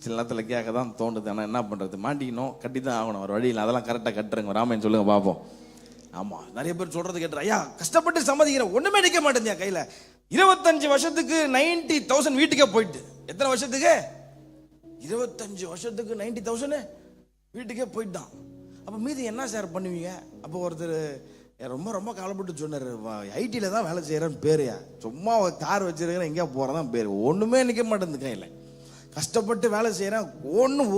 சில நேரத்தில் கேட்க தான் தோணுது. ஆனால் என்ன பண்ணுறது, மாட்டிக்கணும், கட்டி தான் ஆகணும், ஒரு வழியில். அதெல்லாம் கரெக்டாக கட்டுறேங்க. ராமன் சொல்லுங்க பார்ப்போம். ஆமாம், நிறைய பேர் சொல்கிறது கேட்டுற, ஐயா கஷ்டப்பட்டு சம்பாதிக்கிறேன், ஒன்றுமே நிற்க மாட்டேந்தியா கையில். 25 வருஷத்துக்கு 90,000 வீட்டுக்கே போயிட்டு. எத்தனை வருஷத்துக்கு? 25 வருஷத்துக்கு 90,000 வீட்டுக்கே போயிட்டான். அப்போ மீதி என்ன சார் பண்ணுவீங்க? அப்போ ஒருத்தர் ரொம்ப ரொம்ப கவலைப்பட்டு சொன்னார், ஐடியில் தான் வேலை செய்கிறேன்னு பேரையா, சும்மா கார் வச்சிருக்கிறேன், எங்கேயா போகிறதான் பேர், ஒன்றுமே நிற்க மாட்டேங்குது கையில். கஷ்டப்பட்டு வேலை செய்கிறேன்,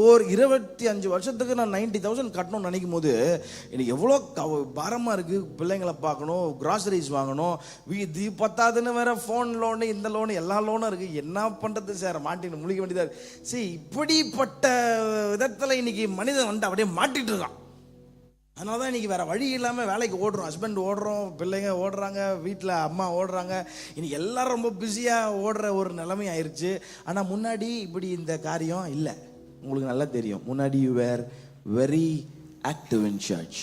ஒரு 25 வருஷத்துக்கு நான் 90,000 கட்டணும்னு நினைக்கும் போது எனக்கு எவ்வளோ பாரமாக இருக்குது. பிள்ளைங்களை பார்க்கணும், கிராசரிஸ் வாங்கணும், இது பத்தாதுன்னு வேற ஃபோன் லோனு, இந்த லோனு, எல்லா லோனும் இருக்குது. என்ன பண்ணுறது சார், மாட்டின்னு முழிக்க வேண்டியதாக இருக்குது. சரி, இப்படிப்பட்ட விதத்தில் இன்னைக்கு மனிதன் அப்படியே மாட்டிகிட்டு இருக்கான். அதனால தான் இன்றைக்கி வேறு வழி இல்லாமல் வேலைக்கு ஓடுறோம். ஹஸ்பண்ட் ஓடுறோம், பிள்ளைங்க ஓடுறாங்க, வீட்டில் அம்மா ஓடுறாங்க. இன்னைக்கு எல்லாரும் ரொம்ப பிஸியாக ஓடுற ஒரு நிலைமை ஆயிடுச்சு. ஆனால் முன்னாடி இப்படி இந்த காரியம் இல்லை. உங்களுக்கு நல்லா தெரியும், முன்னாடி you were very active in church.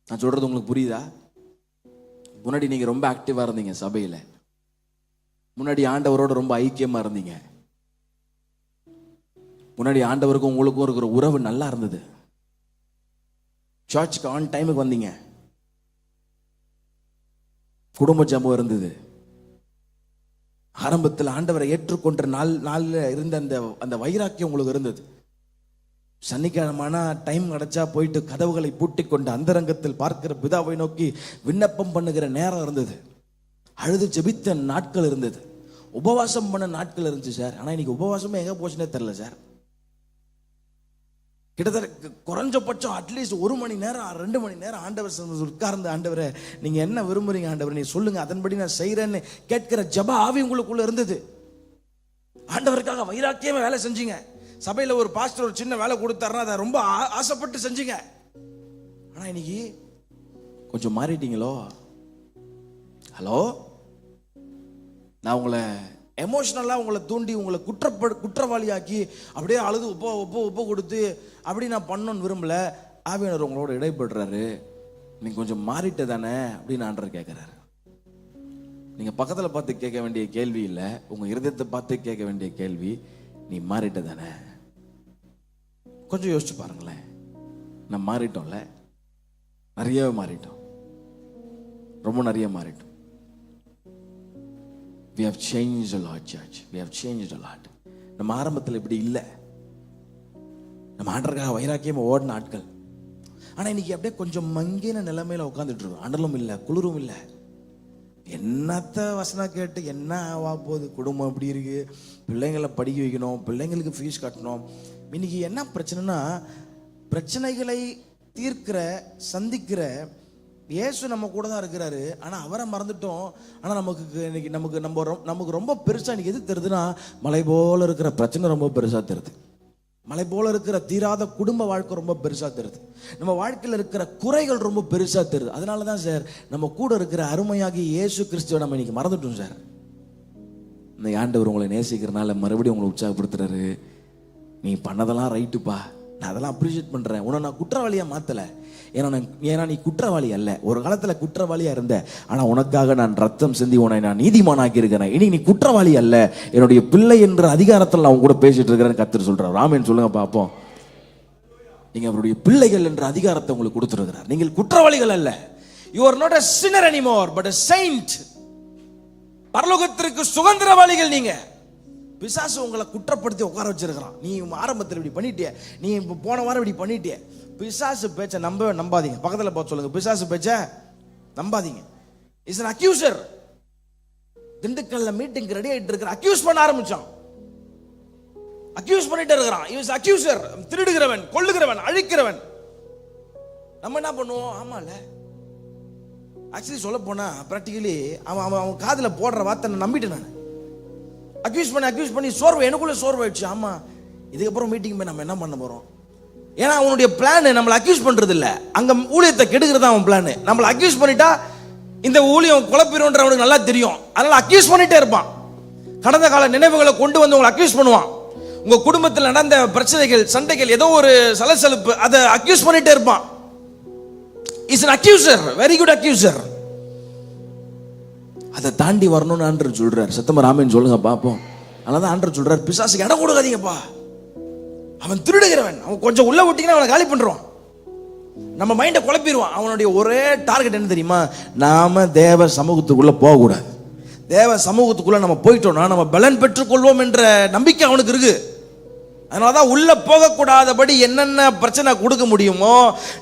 நான் சொல்றது உங்களுக்கு புரியுதா? முன்னாடி நீங்க ரொம்ப ஆக்டிவா இருந்தீங்க சபையில, முன்னாடி ஆண்டவரோட ரொம்ப ஐக்கியமா இருந்தீங்க, முன்னாடி ஆண்டவருக்கும் உங்களுக்கும் இருக்கிற உறவு நல்லா இருந்தது, சர்ச்சுக்கு ஆன் டைமுக்கு வந்தீங்க, குடும்ப ஜெபம் இருந்தது, ஆரம்பத்தில் ஆண்டவரை ஏற்றுக்கொண்ட நாள்ல இருந்த அந்த வைராக்கியம் உங்களுக்கு இருந்தது. சனிக்கிழமைனா டைம் கிடைச்சா போயிட்டு கதவுகளை பூட்டி கொண்டு அந்தரங்கத்தில் பார்க்கிற பிதாவை நோக்கி விண்ணப்பம் பண்ணுகிற நேரம் இருந்தது, அழுது ஜெபித்த நாட்கள் இருந்தது, உபவாசம் பண்ண நாட்கள் இருந்துச்சு சார். ஆனால் இன்னைக்கு உபவாசமே எங்கே போச்சுன்னே தெரில சார். கிட்டத்தட்ட குறைஞ்சபட்சம் அட்லீஸ்ட் 1 மணி நேரம் 2 மணி நேரம் ஆண்டவர் உட்கார்ந்து, ஆண்டவரை நீங்க என்ன விரும்புறீங்க ஆண்டவர், நீ சொல்லுங்க, அதன்படி நான் செய்யறேன்னு கேட்கிற ஜெப ஆவி உங்களுக்குள்ள இருந்தது. ஆண்டவருக்காக வைராக்கியமா வேலை செஞ்சீங்க. சபையில ஒரு பாஸ்டர் ஒரு சின்ன வேலை கொடுத்தாருன்னா அதை ரொம்ப ஆசைப்பட்டு செஞ்சீங்க. ஆனா இன்னைக்கு கொஞ்சம் மாறிட்டீங்களோ? ஹலோ, நான் உங்களை எமோஷனலாக உங்களை தூண்டி உங்களை குற்றவாளியாக்கி அப்படியே அழுது ஒப்ப கொடுத்து அப்படி நான் பண்ணணும்னு விரும்பல. ஆவியானவர் உங்களோட இடைப்படுறாரு, நீங்க கொஞ்சம் மாறிட்ட தானே அப்படின்னு ஆண்டவர் கேட்கிறாரு. நீங்க பக்கத்தில் பார்த்து கேட்க வேண்டிய கேள்வி இல்லை, உங்க இருதயத்தை பார்த்து கேட்க வேண்டிய கேள்வி, நீ மாறிட்ட தானே? கொஞ்சம் யோசிச்சு பாருங்களேன். நான் மாறிட்டோம்ல, நிறையவே மாறிட்டோம், ரொம்ப நிறைய மாறிட்டோம். We have changed a lot, church. We have changed a lot. நம்ம ஆரம்பத்தில் இப்படி இல்லை, நம்ம ஆண்டவருக்காக வைராக்கியமா ஓடின ஆட்கள். ஆனால் இன்னைக்கு அப்படியே கொஞ்சம் மங்கின நிலைமையில உட்காந்துட்டு இருக்கோம். அனலும் இல்லை, குளிரும் இல்லை. என்னத்த வசனம் கேட்டு என்ன ஆவா போகுது, குடும்பம் எப்படி இருக்கு, பிள்ளைங்களை படிக்க வைக்கணும், பிள்ளைங்களுக்கு ஃபீஸ் கட்டணும். இன்னைக்கு என்ன பிரச்சனைனா, பிரச்சனைகளை தீர்க்கிற சந்திக்கிற இயேசு நம்ம கூட தான் இருக்கிறாரு, ஆனால் அவரை மறந்துட்டோம். ஆனால் நமக்கு ரொம்ப பெருசாக இன்னைக்கு எது தெரியுதுன்னா, மலை போல இருக்கிற பிரச்சனை ரொம்ப பெருசாக தெரியுது, மலை போல இருக்கிற தீராத குடும்ப வாழ்க்கை ரொம்ப பெருசாக தெரியுது, நம்ம வாழ்க்கையில் இருக்கிற குறைகள் ரொம்ப பெருசாக தெரியுது. அதனால தான் சார் நம்ம கூட இருக்கிற அருமையாகி இயேசு கிறிஸ்துவை நம்ம இன்னைக்கு மறந்துட்டோம் சார். இந்த ஆண்டவர் உங்களை நேசிக்கிறனால மறுபடியும் உங்களை உற்சாகப்படுத்துறாரு. நீ பண்ணதெல்லாம் ரைட்டுப்பா, நான் அதெல்லாம் அப்ரிஷியேட் பண்ணுறேன், உன்னை நான் குற்றவாளியாக மாற்றலை. ஏன்னா நீ குற்றவாளி அல்ல, ஒரு காலத்தில் குற்றவாளியாக இருந்த, ஆனால் உனக்காக நான் ரத்தம் சிந்தி உன்னை நான் நீதிமானாக்கி இருக்கிறேன். இனி நீ குற்றவாளி அல்ல, என்னுடைய பிள்ளை என்ற அதிகாரத்தில் நான் கூட பேசிட்டு இருக்கிறேன்னு கர்த்தர் சொல்கிறார். ராமன் சொல்லுங்க பார்ப்போம். நீங்கள் அவருடைய பிள்ளைகள் என்ற அதிகாரத்தை உங்களுக்கு கொடுத்துருக்கிறார். நீங்கள் குற்றவாளிகள் அல்ல. You are not a sinner anymore but a saint. பரலோகத்திற்கு சுதந்திரவாளிகள் நீங்க. பிசாசு உங்களை குற்றப்படுத்தி உட்கார வச்சிருக்கிறான். நீ ஆரம்பத்தில் இப்படி பண்ணிட்டிய, நீ போன வாரம் இப்படி பண்ணிட்டிய. பிசாசு பேச்ச நம்பாதீங்க. பக்கத்தில் பார்த்து சொல்லுங்க, பிசாசு பேச்ச நம்பாதீங்க. Is an accuser. திண்டுக்கல்ல மீட்டிங் ரெடி ஆயிட்டு இருக்கிற அக்யூஸ் பண்ண ஆரம்பிச்சான். அக்யூஸ் பண்ணிட்டு இருக்கிறான். இஸ் அக்யூசர், திருடுகிறவன், கொல்லுகிறவன், அழிக்கிறவன். நம்ம என்ன பண்ணுவோம்? ஆமால, ஆக்சுவலி சொல்ல போனா பிராக்டிகலி அவன் காதுல போடுற வார்த்தை நம்பிட்டேன் நான். அக்யூஸ் பண்ணி சோர்வு, எனக்குள்ள சோர்வு ஆயிடுச்சு. ஆமா, இதுக்கப்புறம் மீட்டிங் போய் நம்ம என்ன பண்ண போறோம்? ஏன்னா அவனுடைய பிளான் நம்மளை அக்யூஸ் பண்றது இல்ல, அங்க ஊழியத்தை கெடுக்கிறது அவன் பிளான். நம்மளை அக்யூஸ் பண்ணிட்டா இந்த ஊழியம் குழப்பிடும்ன்ற அவனுக்கு நல்லா தெரியும். அதனால அக்யூஸ் பண்ணிட்டே இருப்பான். கடந்த கால நினைவுகளை கொண்டு வந்து உங்களை அக்யூஸ் பண்ணுவான். உங்க குடும்பத்தில் நடந்த பிரச்சனைகள், சண்டைகள், ஏதோ ஒரு சலசலப்பு, அதை அக்யூஸ் பண்ணிட்டே இருப்பான். Is an accuser, very good accuser. அதை தாண்டி வரணும்னு ஆண்டவர் சொல்றார். சத்தமா ராமன் சொல்லுங்க பாப்போம். அதனால ஆண்டவர் சொல்றார், பிசாசுக்கு இடம் கொடுக்காதீங்கப்பா, அவன் திருடுகிறவன், அவன் கொஞ்சம் உள்ள விட்டீங்கன்னா அவனை காலி பண்றான், நம்ம மைண்டை குழப்பிடுவான். அவனுடைய ஒரே டார்கெட் என்ன தெரியுமா? நாம தேவ சமூகத்துக்குள்ள போகக்கூடாது. தேவ சமூகத்துக்குள்ள நம்ம போயிட்டோம்னா நம்ம பலன் பெற்றுக்கொள்வோம் என்ற நம்பிக்கை அவனுக்கு இருக்கு. அதனாலதான் உள்ள போகக்கூடாதபடி என்னென்ன பிரச்சனை கொடுக்க முடியுமோ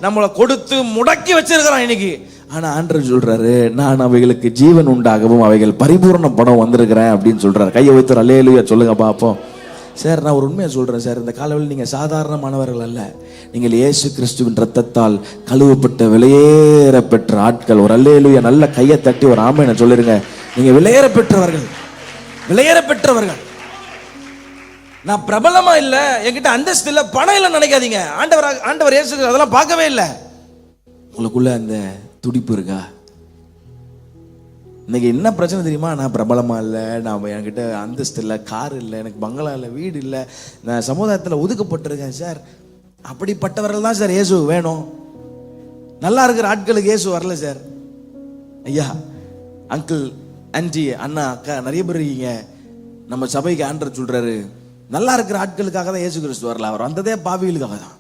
நம்மளை கொடுத்து முடக்கி வச்சிருக்கிறான் இன்னைக்கு. ஆனா ஆண்டவர் சொல்றாரு, நான் அவைகளுக்கு ஜீவன் உண்டாகவும் அவைகள் பரிபூர்ண படம் வந்திருக்கிறேன் அப்படின்னு சொல்றாரு. கையை வைத்து அல்லேலூயா சொல்லுங்க பாப்போம். சார், நான் ஒரு உண்மையை சொல்றேன் சார், இந்த காலவெளியில் நீங்க சாதாரணமானவர்கள் அல்ல, நீங்கள் இயேசு கிறிஸ்துவின் ரத்தத்தால் கழுவப்பட்ட விலையேற பெற்ற ஆட்கள். ஒரு அல்லேலூயா நல்ல கையை தட்டி ஒரு ஆமென் சொல்லிருங்க. நீங்க விலையேற பெற்றவர்கள், விலையேற பெற்றவர்கள். நான் பிரபலமா இல்ல, என்கிட்ட அந்தஸ்து இல்ல, பணம் இல்ல நினைக்காதீங்க. ஆண்டவர் இயேசு அதெல்லாம் பார்க்கவே இல்லை. உங்களுக்குள்ள அந்த துடிப்பு இருக்கா? இன்னைக்கு என்ன பிரச்சனை தெரியுமா? நான் பிரபலமா இல்லை, நான் என்கிட்ட அந்தஸ்து இல்லை, கார் இல்லை, எனக்கு பங்களா இல்லை, வீடு இல்லை, நான் சமுதாயத்தில் ஒதுக்கப்பட்டிருக்கேன். சார், அப்படிப்பட்டவர்கள் தான் சார் இயேசு வேணும். நல்லா இருக்கிற ஆட்களுக்கு இயேசு வரல சார். ஐயா, அங்கிள், ஆன்டி, அண்ணா, அக்கா நிறைய பேர் இருக்கீங்க. நம்ம சபைக்கு ஆண்டவர் சொல்றாரு, நல்லா இருக்கிற ஆட்களுக்காக தான் இயேசு கிறிஸ்து வரல. அவர் வந்ததே பாவிகளுக்காக தான்.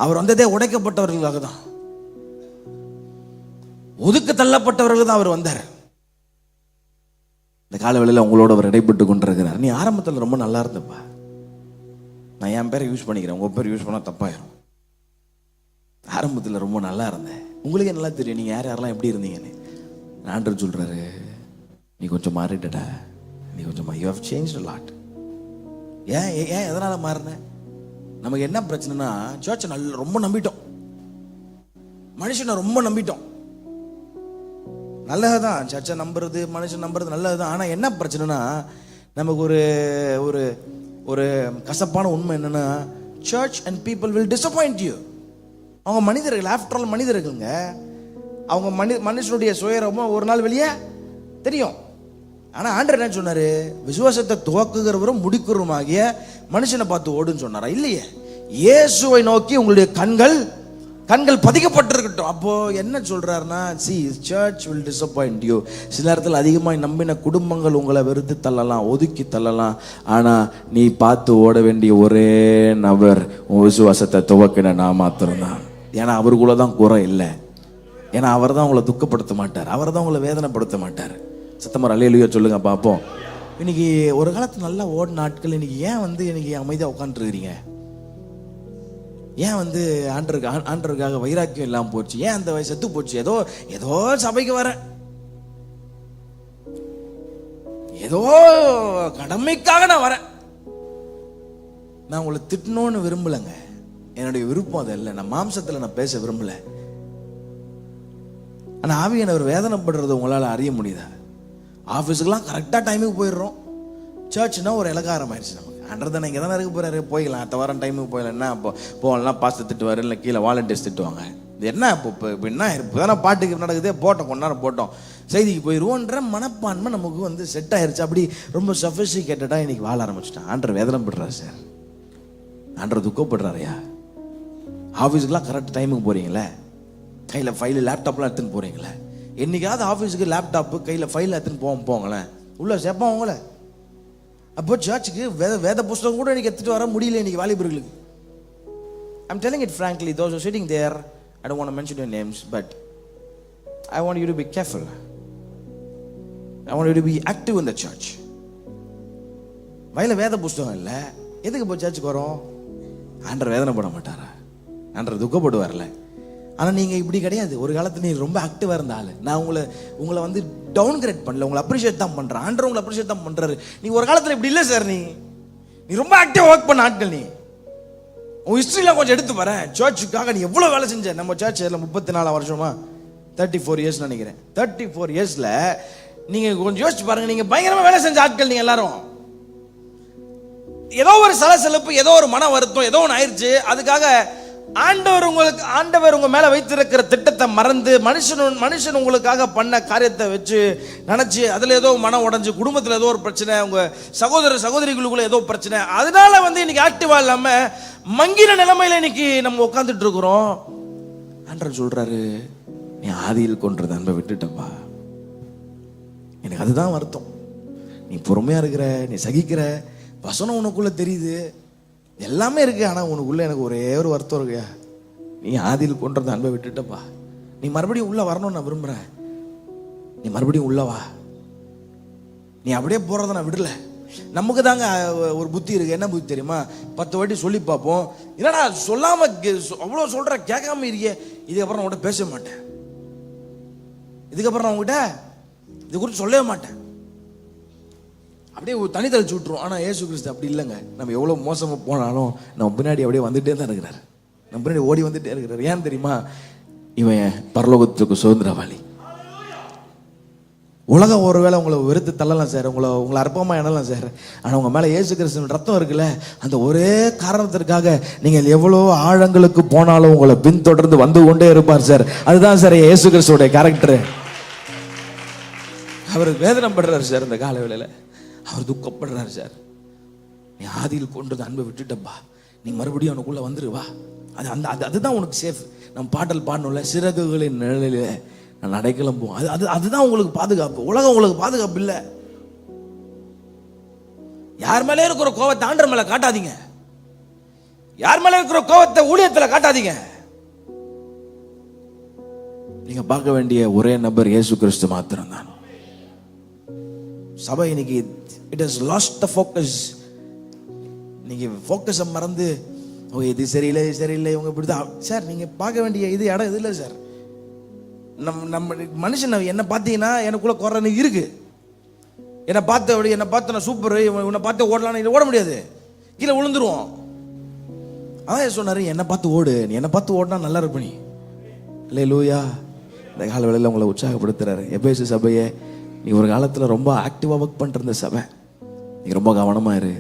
அவர் வந்ததே உடைக்கப்பட்டவர்களுக்காக தான். ஒதுக்க தள்ளப்பட்டவர்கள் தான் அவர் வந்தார். இந்த காலவேளையில் உங்களோட அவர் இடைப்பட்டு கொண்டிருக்கிறார். நீ ஆரம்பத்தில் ரொம்ப நல்லா இருந்தப்பா, நான் என் பேரை யூஸ் பண்ணிக்கிறேன், உங்க பேர் யூஸ் பண்ணா தப்பாயிரும். ஆரம்பத்தில் ரொம்ப நல்லா இருந்தேன், உங்களுக்கே நல்லா தெரியும் நீங்க யாரெல்லாம் எப்படி இருந்தீங்கன்னு. ஆண்டவர் சொல்றாரு, நீ கொஞ்சம் மாறிட்டடா, நீ கொஞ்சம் you have changed a lot. ஏன் ஏன் எதனால மாறின? நமக்கு என்ன பிரச்சனைனா, சர்ச்சை ரொம்ப நம்பிட்டோம், மனுஷனை ரொம்ப நம்பிட்டோம். நல்லதுதான் சர்ச்சை நம்புறது, மனுஷன் நம்புறது நல்லதுதான். ஆனா என்ன பிரச்சனைனா, நமக்கு ஒரு ஒரு ஒரு கசப்பான உண்மை என்னன்னா, church and people will disappoint you. அவங்க மனிதர்கள், ஆஃப்டர் ஆல் மனிதர்களுங்க. அவங்க மனுஷனுடைய சுயரமும் ஒரு நாள் வெளியே தெரியும். ஆனா ஆண்டவர் என்ன சொன்னாரு? விசுவாசத்தை துவக்குகிறவரும் முடிக்கிறவருமாகிய மனுஷனை பார்த்து ஓடுன்னு சொன்னாரா? இல்லையே, இயேசுவை நோக்கி உங்களுடைய கண்கள் பதிக்கப்பட்டிருக்கட்டும். அப்போ என்ன சொல்றாருன்னா, see church will disappoint you. சில நேரத்தில் அதிகமாக நம்பின குடும்பங்கள் உங்களை வெறுத்து தள்ளலாம், ஒதுக்கி தள்ளலாம். ஆனா நீ பார்த்து ஓட வேண்டிய ஒரே நபர் உன் விசுவாசத்தை துவக்கின நான் மாத்திரம்தான். ஏன்னா அவருக்குள்ள தான் குறை இல்லை. ஏன்னா அவர் தான் உங்களை துக்கப்படுத்த மாட்டார், அவர் தான் உங்களை வேதனைப்படுத்த மாட்டார். சத்தமாக அல்லேலூயா சொல்லுங்க பார்ப்போம். இன்னைக்கு ஒரு காலத்து நல்லா ஓடின நாட்கள் இன்னைக்கு ஏன் இன்னைக்கு அமைதியாக உட்காந்துருக்கிறீங்க? ஏன் ஆண்டருக்காக வைராக்கியம் இல்லாமல் போச்சு? ஏன் அந்த வயசு செத்து போச்சு? ஏதோ சபைக்கு வரேன், ஏதோ கடமைக்காக நான் வரேன். நான் உங்களை திட்டணும்னு விரும்பலைங்க, என்னுடைய விருப்பம் அது இல்லை. நான் மாம்சத்தில் நான் பேச விரும்பல. ஆனால் ஆவியானவர் வேதனைப்படுறது உங்களால் அறிய முடியுதா? ஆஃபீஸுக்கெல்லாம் கரெக்டாக டைமுக்கு போயிடுறோம். சர்ச்னா ஒரு இலக்காரம் ஆயிடுச்சு நமக்கு. அன்றதை இங்கே தானே இருக்க போகிறாரு, போய்க்கலாம், அடுத்த வாரம் டைமுக்கு போயிடலாம். என்ன இப்போ போகலாம், பாஸ்டர் திட்டுவார், இல்லை கீழே வாலண்டியர்ஸ் திட்டுவாங்க. இது என்ன இப்போ என்ன இப்போ தானே பாட்டுக்கு நடக்குதே, போட்டோம், கொஞ்ச நேரம் போட்டோம், செய்திக்கு போயிடுவோன்ற மனப்பான்மை நமக்கு செட் ஆயிடுச்சு. அப்படி ரொம்ப சஃபிஸ்டிகேட்டடாக இன்னைக்கு வாழ ஆரம்பிச்சிட்டான். ஆண்டர் வேதனைப்படுறாரு சார், ஆண்டர் துக்கப்படுறாருயா. ஆஃபீஸுக்கெலாம் கரெக்ட் டைமுக்கு போகிறீங்களே, கையில் ஃபைலு லேப்டாப்லாம் எடுத்துன்னு போகிறீங்களே. என்னைக்காவது ஆஃபீஸுக்கு லேப்டாப்பு கையில் ஃபைல் எடுத்துன்னு போங்களேன், உள்ள சேர்ப்போம் அவங்கள. அப்போ சர்ச்சுக்கு வேத புஸ்தகம் கூட எனக்கு எடுத்துகிட்டு வர முடியல இன்னைக்கு வாலிபர்களுக்கு. I'm telling it frankly, those who are sitting there, I don't want to mention your names, but I want you to be careful. I want you to be active in the church. வயல வேத புஸ்தகம் இல்லை, எதுக்கு இப்போ சர்ச்சுக்கு வரோம்? ஆண்டர் வேதனைப்பட மாட்டாரா? ஆண்டர் துக்கப்படுவார்ல. ஆனால் நீங்கள் இப்படி கிடையாது. ஒரு காலத்தில் நீ ரொம்ப ஆக்டிவாக இருந்த ஆள். நான் உங்களை டவுன் கிரேட் பண்ணல, உங்களை அப்ரிஷியேட் தான் பண்ணுறேன். ஆண்டர் உங்களை அப்ரிஷியேட் தான் பண்ணுறாரு. நீ ஒரு காலத்தில் இப்படி இல்லை சார். நீ ரொம்ப ஆக்டிவாக ஒர்க் பண்ண ஆட்கள். நீ உன் ஹிஸ்ட்ரியில் கொஞ்சம் எடுத்து வரேன். சர்ச்சுக்காக நீ எவ்வளோ வேலை செஞ்ச? நம்ம சர்ச் 34 வருஷமா, 34 இயர்ஸ் நினைக்கிறேன். 34 இயர்ஸில் நீங்கள் கொஞ்சம் யோசிச்சு பாருங்கள், நீங்கள் பயங்கரமாக வேலை செஞ்ச ஆட்கள் நீங்கள் எல்லாரும். ஏதோ ஒரு சலசலப்பு, ஏதோ ஒரு மன வருத்தம், ஏதோ ஒன்று ஆயிடுச்சு. அதுக்காக ஆண்டவர் உங்க மேல வைத்திருக்கிற திட்டத்தை மறந்து மனுஷன் உங்களுக்காக பண்ண காரியத்தை வச்சு நினைச்சு அதுல ஏதோ மனம் உடைஞ்சு, குடும்பத்தில் ஏதோ ஒரு பிரச்சனை, உங்க சகோதரிகளுக்குள்ள ஏதோ பிரச்சனை, அதனால இன்னைக்கு ஆக்டிவா இல்லாம மங்கின நிலைமையில இன்னைக்கு நம்ம உட்காந்துட்டு இருக்கிறோம். ஆண்டவர் சொல்றாரு, நீ ஆதியில் கொன்றது அன்பை விட்டுட்டப்பா. எனக்கு அதுதான் வருத்தம். நீ பொறுமையா இருக்கிற, நீ சகிக்கிற, வசனம் உனக்குள்ள தெரியுது, எல்லாமே இருக்கு. ஆனா உனக்குள்ள எனக்கு ஒரே ஒரு வருத்தம் இருக்கியா, நீ ஆதியில் கொன்றது அன்பை விட்டுட்டப்பா. நீ மறுபடியும் உள்ள வரணும்னு நான் விரும்புறேன். நீ மறுபடியும் உள்ளவா. நீ அப்படியே போறத நான் விடல. நமக்கு தாங்க ஒரு புத்தி இருக்கு. என்ன புத்தி தெரியுமா? 10 வாட்டி சொல்லி பார்ப்போம். என்னடா சொல்லாம அவ்வளோ சொல்ற, கேட்காம இருக்கியே, இதுக்கப்புறம் நான் உங்கள்கிட்ட பேச மாட்டேன், இதுக்கப்புறம் நான் உங்ககிட்ட இது குறித்து சொல்லவே மாட்டேன், அப்படியே தனி தெளிச்சு விட்டுரும். ஆனால் இயேசு கிறிஸ்து அப்படி இல்லைங்க. நம்ம எவ்வளோ மோசமாக போனாலும் நம்ம பின்னாடி அப்படியே வந்துட்டே தான் இருக்கிறார். நம்ம பின்னாடி ஓடி வந்துட்டே இருக்கிறார். ஏன் தெரியுமா? இவன் பரலோகத்துக்கு சுதந்திரவாளி. உலகம் ஒருவேளை உங்களை வெறுத்து தள்ளலாம் சார், உங்களை அற்பமாக எண்ணலாம் சார். ஆனால் உங்கள் மேலே இயேசு கிறிஸ்துவின் ரத்தம் இருக்குல்ல, அந்த ஒரே காரணத்திற்காக நீங்கள் எவ்வளோ ஆழங்களுக்கு போனாலும் உங்களை பின்தொடர்ந்து வந்து கொண்டே இருப்பார் சார். அதுதான் சார் இயேசு கிறிஸ்துவோடைய கேரக்டர். அவர் வேதனைப்படுறாரு சார். இந்த கால வேளையில் அவர் துக்கப்படுறாரு சார். நீ ஆதியில் கொண்டது அன்பை விட்டுட்டப்பா, நீ மறுபடியும் அவனுக்குள்ள வந்துருவா. அதுதான் உனக்கு சேஃப். நம்ம பாடல் பாடணும்ல, சிறகுகளின் நிழலில் நான் அடைக்கலம் போவோம். அதுதான் உங்களுக்கு பாதுகாப்பு. உலகம் உங்களுக்கு பாதுகாப்பு இல்லை. யார் மேலே இருக்கிற கோவத்தை ஆண்டவர் மேல காட்டாதீங்க. யார் மேலே இருக்கிற கோவத்தை ஊழியத்தில் காட்டாதீங்க. நீங்க பார்க்க வேண்டிய ஒரே நபர் இயேசு கிறிஸ்து மாத்திரம் தான். சபை இன்னைக்கு it has lost the focus. நீங்க ஃபோக்கஸை மறந்து இது சரியில்லை இது சரியில்லை இவங்க இப்படிதான். சார் நீங்க பார்க்க வேண்டிய இது இடம் இது இல்லை சார். நம்ம மனுஷன் என்ன பார்த்தீங்கன்னா எனக்குள்ள குறை இருக்கு. என்னை பார்த்து நான் சூப்பர், உன்னை பார்த்து ஓடலான்னு ஓட முடியாது, கீழே விழுந்துருவோம். அதான் சொன்னாரு, என்னை பார்த்து ஓடு, நீ என்னை பார்த்து ஓடினா நல்லா இருப்ப நீ. இல்லை லூயா, இந்த கால வேளையில் உங்களை உற்சாகப்படுத்துறாரு. எபேசு சபையை நீ ஒரு காலத்தில் ரொம்ப ஆக்டிவாக ஒர்க் பண்ணிட்டு இருந்த சபை, நீ ரொம்ப கவனமாக இரு.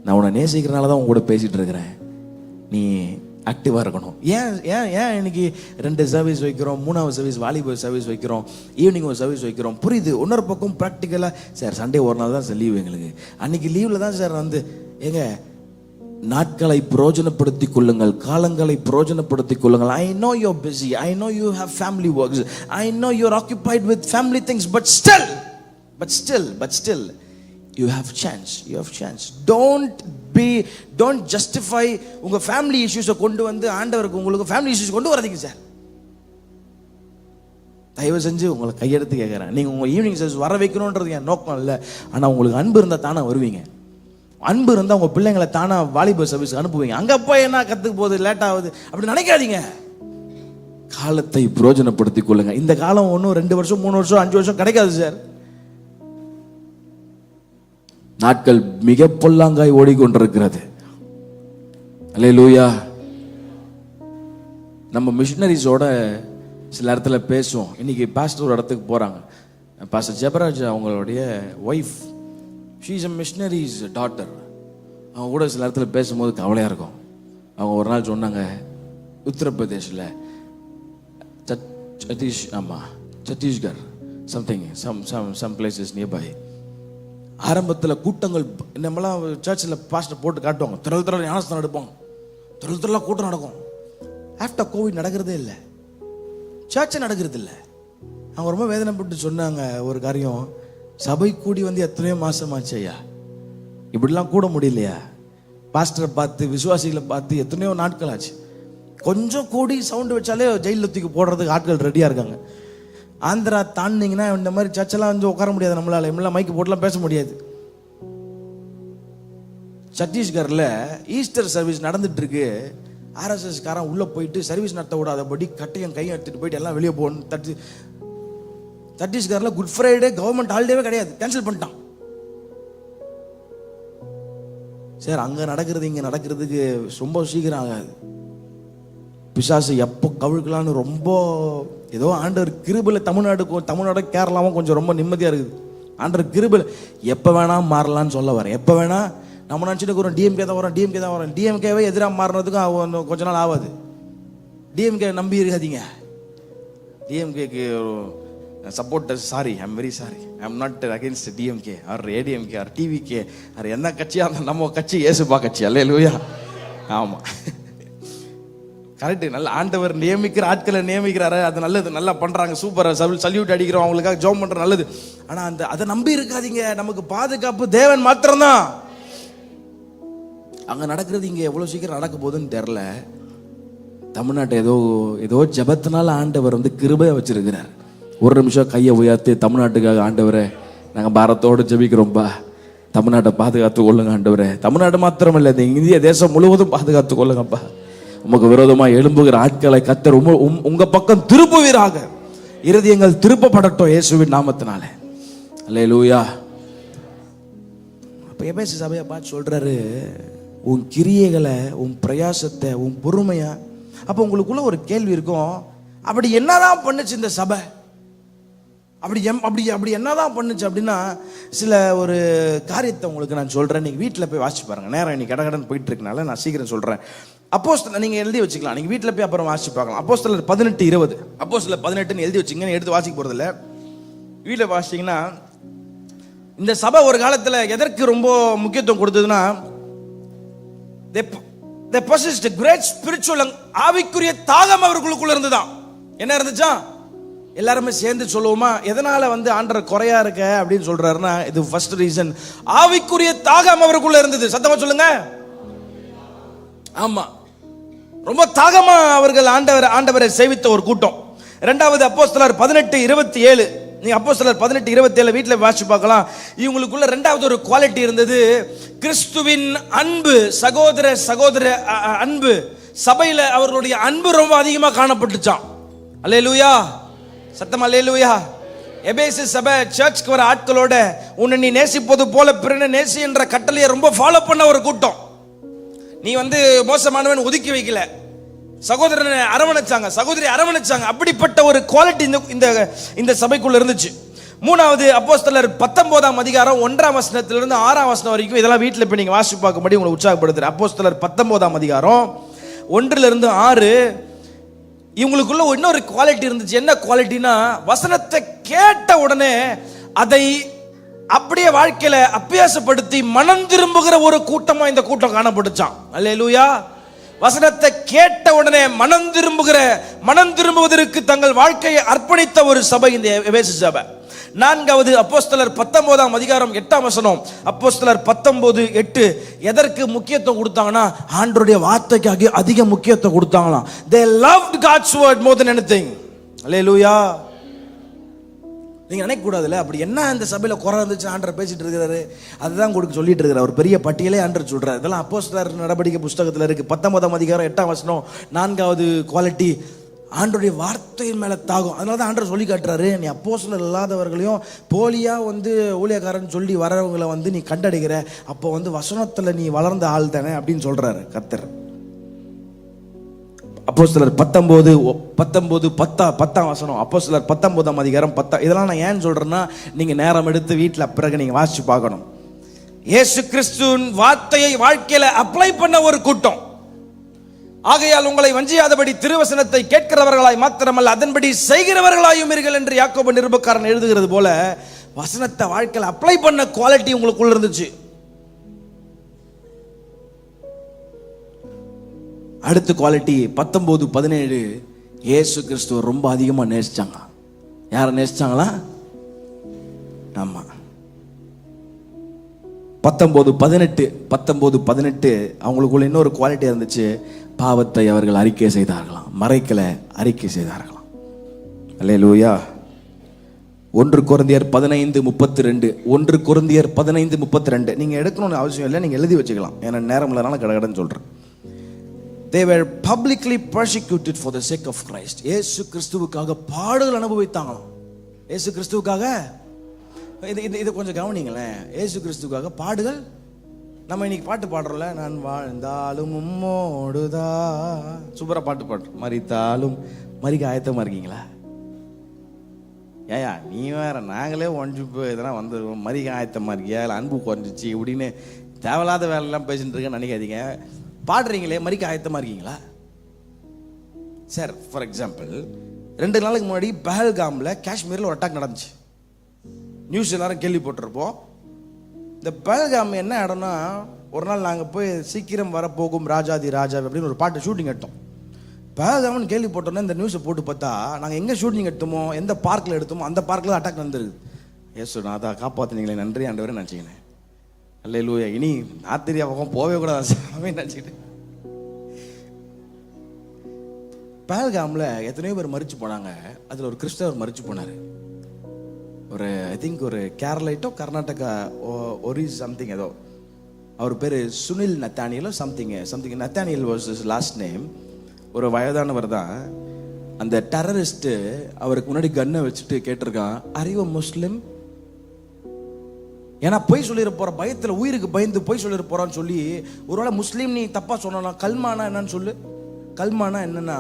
நான் உன்னை நேசிக்கிறனால தான் உங்க கூட பேசிகிட்டு இருக்கிறேன். நீ ஆக்டிவாக இருக்கணும். ஏன் ஏன் ஏன் இன்னைக்கு 2 சர்வீஸ் வைக்கிறோம், 3வது சர்வீஸ் வாலிபர் சர்வீஸ் வைக்கிறோம், ஈவினிங் ஒரு சர்வீஸ் வைக்கிறோம். புரியுது. இன்னொரு பக்கம் ப்ராக்டிக்கலாக சார் சண்டே ஒரு நாள் தான் சார் லீவ் எங்களுக்கு. அன்னைக்கு லீவில் தான் சார் ஏங்க நாட்களை பிரயோஜனப்படுத்திக் கொள்ளுங்கள், காலங்களை பிரயோஜனப்படுத்திக் கொள்ளுங்கள். I know you are busy, I know you have family works, I know you are occupied with family things, but still you have chance. Don't justify உங்க ஃபேமிலி இஷ்யூஸை கொண்டு வந்து ஆண்டவருக்கு உங்களுக்கு ஃபேமிலி இஷ்யூஸ் கொண்டு வராதீங்க சார். தயவு செஞ்சு உங்களை கையெடுத்து கேட்குறேன். நீங்கள் உங்கள் ஈவினிங் சர்வீஸ் வர வைக்கணுன்றது என் நோக்கம் இல்லை. ஆனால் உங்களுக்கு அன்பு இருந்தால் தானே வருவீங்க. அன்பு இருந்தால் உங்கள் பிள்ளைங்களை தானே வாலிபர் சர்வீஸ் அனுப்புவீங்க. அங்கே போய் என்ன கற்றுக்க போகுது, லேட் ஆகுது அப்படி நினைக்காதீங்க. காலத்தை பிரயோஜனப்படுத்திக் கொள்ளுங்க. இந்த காலம் ஒன்றும் 2 வருஷம் 3 வருஷம் 5 வருஷம் கிடைக்காது சார். நாட்கள் மிக பொல்லாங்காய் ஓடிக்கொண்டிருக்கிறது. அல்லேலூயா. நம்ம மிஷனரிஸோட சில இடத்துல பேசுவோம். இன்னைக்கு பாஸ்டர் ஒரு இடத்துக்கு போறாங்க. பாஸ்டர் ஜெபராஜ் அவங்களுடைய wife, she is a missionaries daughter. அவங்க கூட சில இடத்துல பேசும்போது கவலையாக இருக்கும். அவங்க ஒரு நாள் சொன்னாங்க, உத்தரப்பிரதேஷில் Chhattisgarh something some places nearby. ஆரம்பத்தில் கூட்டங்கள் நம்மளாம் சர்ச்சில் பாஸ்டர் போட்டு காட்டுவாங்க, திரள் ஞானஸ்தானம் எடுப்பாங்க, திரளாக கூட்டம் நடக்கும். ஆஃப்டர் கோவிட் நடக்கிறதே இல்லை, சர்ச்சை நடக்கிறது இல்லை. அவங்க ரொம்ப வேதனைப்பட்டு சொன்னாங்க ஒரு காரியம், சபை கூடி வந்து எத்தனையோ மாசமாச்சு ஐயா, இப்படிலாம் கூட முடியலையா. பாஸ்டரை பார்த்து விசுவாசிகளை பார்த்து எத்தனையோ நாட்கள் ஆச்சு. கொஞ்சம் கூடி சவுண்டு வச்சாலே ஜெயிலில் தூக்கி போடுறதுக்கு ஆட்கள் ரெடியாக இருக்காங்க. ஆந்திரா தாண்டிங்கன்னா இந்த மாதிரி சர்ச்செல்லாம் வந்து உட்கார முடியாது நம்மளால, எல்லாம் மைக்கு போட்டுலாம் பேச முடியாது. சத்தீஸ்கரில் ஈஸ்டர் சர்வீஸ் நடந்துட்டு இருக்கு. ஆர்எஸ்எஸ் காரன் உள்ள போயிட்டு சர்வீஸ் நடத்த விடாதபடி கட்டையும் கையும் எடுத்துட்டு போயிட்டு எல்லாம் வெளியே போகணும். சத்தீஸ்கரில் குட் ஃப்ரைடே கவர்மெண்ட் ஹாலிடேவே கிடையாது, கேன்சல் பண்ணிட்டான். சார் அங்கே நடக்கிறது இங்கே நடக்கிறதுக்கு ரொம்ப சீக்கிரம் ஆகாது. பிசாசு எப்போ கவிழ்க்கலான்னு ரொம்ப ஏதோ ஆண்டவர் கிருபையில் தமிழ்நாடு கேரளாவும் கொஞ்சம் ரொம்ப நிம்மதியாக இருக்குது. ஆண்டவர் கிருபையில் எப்போ வேணா மாறலான்னு சொல்ல வரேன். எப்போ வேணா நம்ம நினச்சிட்டு வரோம் டிஎம்கே தான் வரோம். டிஎம்கேவே எதிராக மாறினதுக்கும் கொஞ்ச நாள் ஆகாது. டிஎம்கே நம்பி இருக்காதீங்க. டிஎம்கேக்கு supporter, sorry, I am very sorry, I am not against DMK or ADMK or TVK or என்ன கட்சியாக நம்ம கட்சி ஏசுபா கட்சி. அல்லேலூயா. ஆமாம், கரெக்டு. நல்ல ஆண்டவர் நியமிக்கிற ஆட்களை நியமிக்கிறாரு, அது நல்லது, நல்லா பண்றாங்க, சூப்பராக சல்யூட் அடிக்கிறோம், அவங்களுக்காக ஜெபம் பண்ற நல்லது. ஆனால் அதை நம்பி இருக்காதீங்க. நமக்கு பாதுகாப்பு தேவன் மாத்திரம்தான். அங்கே நடக்கிறது இங்கே எவ்வளோ சீக்கிரம் நடக்க போகுதுன்னு தெரில. தமிழ்நாட்டை ஏதோ ஜெபத்தினால ஆண்டவர் கிருபையை வச்சிருக்கிறார். ஒரு நிமிஷம் கையை உயர்த்தி தமிழ்நாட்டுக்காக, ஆண்டவரே நாங்கள் பாரத்தோடு ஜெபிக்கிறோம்பா, தமிழ்நாட்டை பாதுகாத்து கொள்ளுங்க ஆண்டவரே. தமிழ்நாடு மாத்திரமில்லை, இந்த இந்திய தேசம் முழுவதும் பாதுகாத்து கொள்ளுங்கப்பா. உமக்கு விரோதமாக எழும்புகிற ஆட்களை கர்த்தர் உங்க பக்கம் திருப்புவீராக. இருதயங்கள் திருப்பப்படட்டும் இயேசுவின் நாமத்தினாலே. அல்லேலூயா. அப்ப எபேசு சபையை பார்த்து சொல்றாரு, உன் கிரியைகளை, உன் பிரயாசத்தை, உன் பொறுமையா. அப்ப உங்களுக்குள்ள ஒரு கேள்வி இருக்கும், அப்படி என்னதான் பண்ணுச்சு இந்த சபை? அப்படி என்னதான் பண்ணுச்சு அப்படின்னா, சில ஒரு காரியத்தை உங்களுக்கு நான் சொல்றேன். நீங்க வீட்டில் போய் வாசிச்சு பாருங்க. நேரம் இன்னைக்கு கடகடன் போயிட்டு இருக்கனால நான் சீக்கிரம் சொல்றேன். அப்போஸ்தலர் நீங்க எழுதி வச்சுக்கலாம், நீங்க வீட்டில் போய் அப்புறம் வாசிச்சு பார்க்கலாம். அப்போஸ்தலர் 18:20, அப்போஸ்தலர் 18 எழுதி வச்சுங்க, எடுத்து வாசிக்க போறது இல்லை. வீட்டில் வாசிச்சீங்கன்னா, இந்த சபை ஒரு காலத்தில் எதற்கு ரொம்ப முக்கியத்துவம் கொடுத்ததுன்னா, they possessed a great spiritual ஆவிக்குரிய தாகம் அவர்களுக்குள்ள இருந்துதான். என்ன இருந்துச்சா? எல்லாருமே சேர்ந்து சொல்லுவோமா, எதனால ஆண்டவர் குறையா இருக்க அப்படின்னு சொல்றாருன்னா, இது ஃபர்ஸ்ட் ரீசன், ஆவிக்குரிய தாகம் அவருக்குள்ள இருந்தது. சத்தமா சொல்லுங்க. ஆமா, ரொம்ப தாகமா அவர்கள் ஆண்டவரை சேவித்த ஒரு கூட்டம். இரண்டாவது அப்போஸ்தலர் 18:27, நீங்க அப்போஸ்தலர் 18:27 வீட்டுல வாசிச்சு பார்க்கலாம். இவங்களுக்குள்ள இரண்டாவது ஒரு குவாலிட்டி இருந்தது, கிறிஸ்துவின் அன்பு, சகோதர அன்பு. சபையில அவர்களுடைய அன்பு ரொம்ப அதிகமா காணப்பட்டுச்சாம். அல்லேலூயா, சத்தம் அல்லேலூயா. எபேசு சபை சர்ச்சுக்கு வர ஆட்களோட உன்னை நீ நேசிப்பது போல பிறனை நேசி என்ற கட்டளையை ரொம்ப ஃபாலோ பண்ண ஒரு கூட்டம். நீ மோசமானவன் ஒதுக்கி வைக்கல, சகோதரனை அரவணைச்சாங்க, சகோதரி அரவணைச்சாங்க. அப்படிப்பட்ட ஒரு குவாலிட்டி இந்த சபைக்குள்ள இருந்துச்சு. மூணாவது அப்போஸ்தலர் 19ஆம் அதிகாரம் 1ஆம் வசனத்திலிருந்து 6ஆம் வசனம் வரைக்கும், இதெல்லாம் வீட்டில் போய் நீங்க வாசிச்சு பார்க்கும்படி உங்களை உற்சாகப்படுத்துறேன். அப்போஸ்தலர் 19ஆம் அதிகாரம் 1லிருந்து 6. இவங்களுக்குள்ள இன்னொரு குவாலிட்டி இருந்துச்சு. என்ன குவாலிட்டினா, வசனத்தை கேட்ட உடனே அதை அப்படியே வாழ்க்கையில அபியாசப்படுத்தி மனம் திரும்புகிற ஒரு கூட்டமா இந்த கூட்டம் காணப்பட்டுச்சான். அல்லேலூயா. வசனத்தை கேட்ட உடனே மனம் திரும்புவதற்கு தங்கள் வாழ்க்கையை அர்ப்பணித்த ஒரு சபை இந்த எபேசு சபை. நான்காவது அப்போஸ்தலர் 19ஆம் அதிகாரம் 8ஆம் வசனம். அப்போஸ்தலர் 19:8 எதற்கு முக்கியத்துவம் கொடுத்தாங்கன்னா, ஆண்டவருடைய வார்த்தைக்கு அதிக முக்கியத்துவம் கொடுத்தாங்களாம். they loved God's word more than anything. அல்லேலூயா. நீங்க நினைக்க கூடாதுல்ல, அப்படி என்ன இந்த சபையில குறை இருந்துச்சு ஆண்டவர் பேசிட்டு இருக்கிறாரு, அதுதான் கொடுக்க சொல்லிட்டு இருக்கிறார். ஒரு பெரிய பட்டியலே ஆண்டவர் சொல்றாரு. இதெல்லாம் அப்போஸ்தலர் நடவடிக்கை புஸ்தகத்துல இருக்கு. 19ஆம் அதிகாரம் 8ஆம் வசனம். நான்காவது குவாலிட்டி, ஆண்டவருடைய வார்த்தையின் மேல தாகம். அதனால தான் ஆண்டவர் சொல்லி காட்டுறாரு, நீ அப்போஸ்தலர் இல்லாதவர்களையும் போலியா ஊழியக்காரன் சொல்லி வரவங்களை நீ கண்டடைகிற, அப்போ வசனத்துல நீ வளர்ந்த ஆள் தானே அப்படின்னு சொல்றாரு கர்த்தர். அப்போஸ்தலர் 10:10ஆம் வசனம். அப்போஸ்தலர் 19ஆம் அதிகாரம் 10. இதெல்லாம் நான் ஏன் சொல்றேன்னா, நீங்க நேரம் எடுத்து வீட்டில் பிறகு நீங்க வாசிச்சு பார்க்கணும். இயேசு கிறிஸ்துவின் வார்த்தையை வாழ்க்கையில அப்ளை பண்ண ஒரு கூட்டம். ஆகையால் உங்களை வஞ்சியாதபடி திருவசனத்தை கேட்கிறவர்களாய் மாத்திரமல்ல, அதன்படி செய்கிறவர்களாயும் இருங்கள் என்று யாக்கோபு நிருபக்காரன் எழுதுகிறது போல, வசனத்தை வாழ்க்கையில அப்ளை பண்ண குவாலிட்டி உங்களுக்குள்ள இருந்துச்சு. அடுத்த குவாலிட்டி 19:17, இயேசு கிறிஸ்துவ ரொம்ப அதிகமா நேசிச்சாங்க. யாரை நேசிச்சாங்களா? ஆமா. 19:18 அவங்களுக்குள்ள இன்னொரு குவாலிட்டி இருந்துச்சு, பாவத்தை அவர்கள் அறிக்கை செய்தார்களாம், மறைக்கல, அறிக்கை செய்தார்களாம். அல்லேலூயா. 1 கொரிந்தியர் 15:32. 1 கொரிந்தியர் 15:32 நீங்க எடுக்கணும்னு அவசியம் இல்லை, நீங்க எழுதி வச்சுக்கலாம், ஏன்னா நேரம் இல்லைனால கடகடன்னு சொல்றேன். They were publicly persecuted for the sake of Christ. இயேசு கிறிஸ்துவுக்காக பாடுகள் அனுபவித்தாங்களாம். இயேசு கிறிஸ்துவுக்காக, இது கொஞ்சம் கவனிங்களேன், இயேசு கிறிஸ்துவுக்காக பாடுகள். நம்ம இன்னைக்கு பாட்டு பாடுறோம்ல, நான் வாழ்ந்தாலும் உம்மோடுதா, சூப்பரா பாட்டு பாடுறோம். மரித்தாலும் மரிக்க ஆயத்தமா இருக்கீங்களா? ஏயா நீ வேற, நாங்களே ஒன்று இதெல்லாம் வந்துருவோம், மரிக்க ஆயத்தமா இருக்கியா, இல்லை அன்பு குறைஞ்சிச்சு இப்படின்னு தேவையில்லாத வேலையெல்லாம் பேசிட்டு இருக்கேன்னு நினைக்காதீங்க. பாடுறீங்களே, மரிக்க ஆயத்தமா இருக்கீங்களா? சார், ஃபார் எக்ஸாம்பிள் 2 நாளுக்கு முன்னாடி பஹல்காம்ல, காஷ்மீரில் ஒரு அட்டாக் நடந்துச்சு. நியூஸ் எல்லாரும் கேள்விப்பட்டிருப்போம். இந்த பஹல்காம் என்ன இடம்னா, ஒரு நாள் நாங்கள் போய் சீக்கிரம் வரப்போகும் ராஜாதி ராஜா அப்படின்னு ஒரு பாட்டு ஷூட்டிங் எடுத்தோம். பஹல்காம்னு கேள்விப்பட்டோன்னா இந்த நியூஸை போட்டு பார்த்தா, நாங்கள் எங்கே ஷூட்டிங் எடுத்தோமோ, எந்த பார்க்கில் எடுத்தோமோ அந்த பார்க்கில் தான் அட்டாக் நடந்துருது. ஏசு நான் அதை காப்பாற்றினீங்களே, நன்றி ஆண்டவரே நினச்சிக்கினேன். அல்லேலூயா. இனி ஆத்திரியா பக்கம் போவே கூடாது அப்படின்னு நினச்சிக்கிட்டு. பஹல்காம்ல எத்தனையோ பேர் மரிச்சு போனாங்க. அதில் ஒரு கிறிஸ்தவர் மரிச்சு போனார். ஒரு ஐ திங்க் ஒரு கேரளைட்டோ கர்நாடகா ஒரிஸ் சம்திங் ஏதோ, அவர் பேர் சுனில் நத்தானியலோ something Nathaniel was his last name. ஒரு வயதானவர் தான். அந்த டெரரிஸ்ட் அவருக்கு முன்னாடி கன்னை வச்சுட்டு கேட்டிருக்கான், ஆர் யூ முஸ்லிம்? ஏன்னா பொய் சொல்லிட போற பயத்துல, உயிருக்கு பயந்து பொய் சொல்லிட போறான்னு சொல்லி, ஒருவேளை முஸ்லீம் நீ தப்பா சொன்னா, கல்மானா என்னன்னு சொல்லு. கல்மானா என்னன்னா,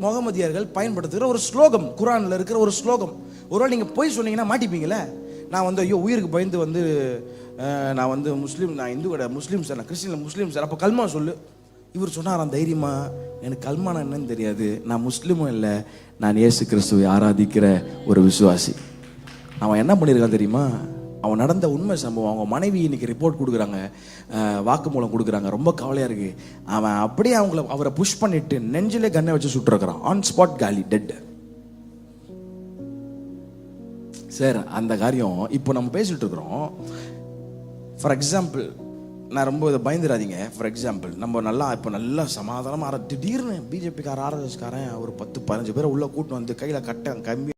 முகமதியர்கள் பயன்படுத்துகிற ஒரு ஸ்லோகம், குரான்ல இருக்கிற ஒரு ஸ்லோகம். ஒருவேளை நீங்க பொய் சொன்னீங்கன்னா மாட்டிப்பீங்களே. நான் ஐயோ உயிருக்கு பயந்து நான் முஸ்லீம், நான் இந்து கிடையாது, முஸ்லீம் சார், நான் கிறிஸ்டின் முஸ்லீம் சார், அப்போ கல்மா சொல்லு. இவர் சொன்னாராம் தைரியமா, எனக்கு கல்மானா என்னன்னு தெரியாது, நான் முஸ்லீமும் இல்லை, நான் இயேசு கிறிஸ்துவை ஆராதிக்கிற ஒரு விசுவாசி. அவன் என்ன பண்ணியிருக்கான் தெரியுமா? அவன் நடந்த உண்மை சம்பவம். அவங்க மனைவி இன்னைக்கு ரிப்போர்ட் கொடுக்குறாங்க, வாக்குமூலம் கொடுக்குறாங்க. ரொம்ப கவலையாக இருக்குது. அவன் அப்படியே அவரை புஷ் பண்ணிட்டு நெஞ்சிலே கண்ணை வச்சு சுட்டுருக்கிறான். ஆன் ஸ்பாட் காலி, டெட். சார் அந்த காரியம் இப்போ நம்ம பேசிட்டு இருக்கிறோம். ஃபார் எக்ஸாம்பிள், நான் ரொம்ப இதை பயந்துடாதீங்க. ஃபார் எக்ஸாம்பிள், நம்ம நல்லா சமாதானமாக திடீர்னு பிஜேபிக்கார ஆர்எஸ்எஸ்காரன் ஒரு 10-15 பேரை உள்ள கூட்டு வந்து கையில் கம்பி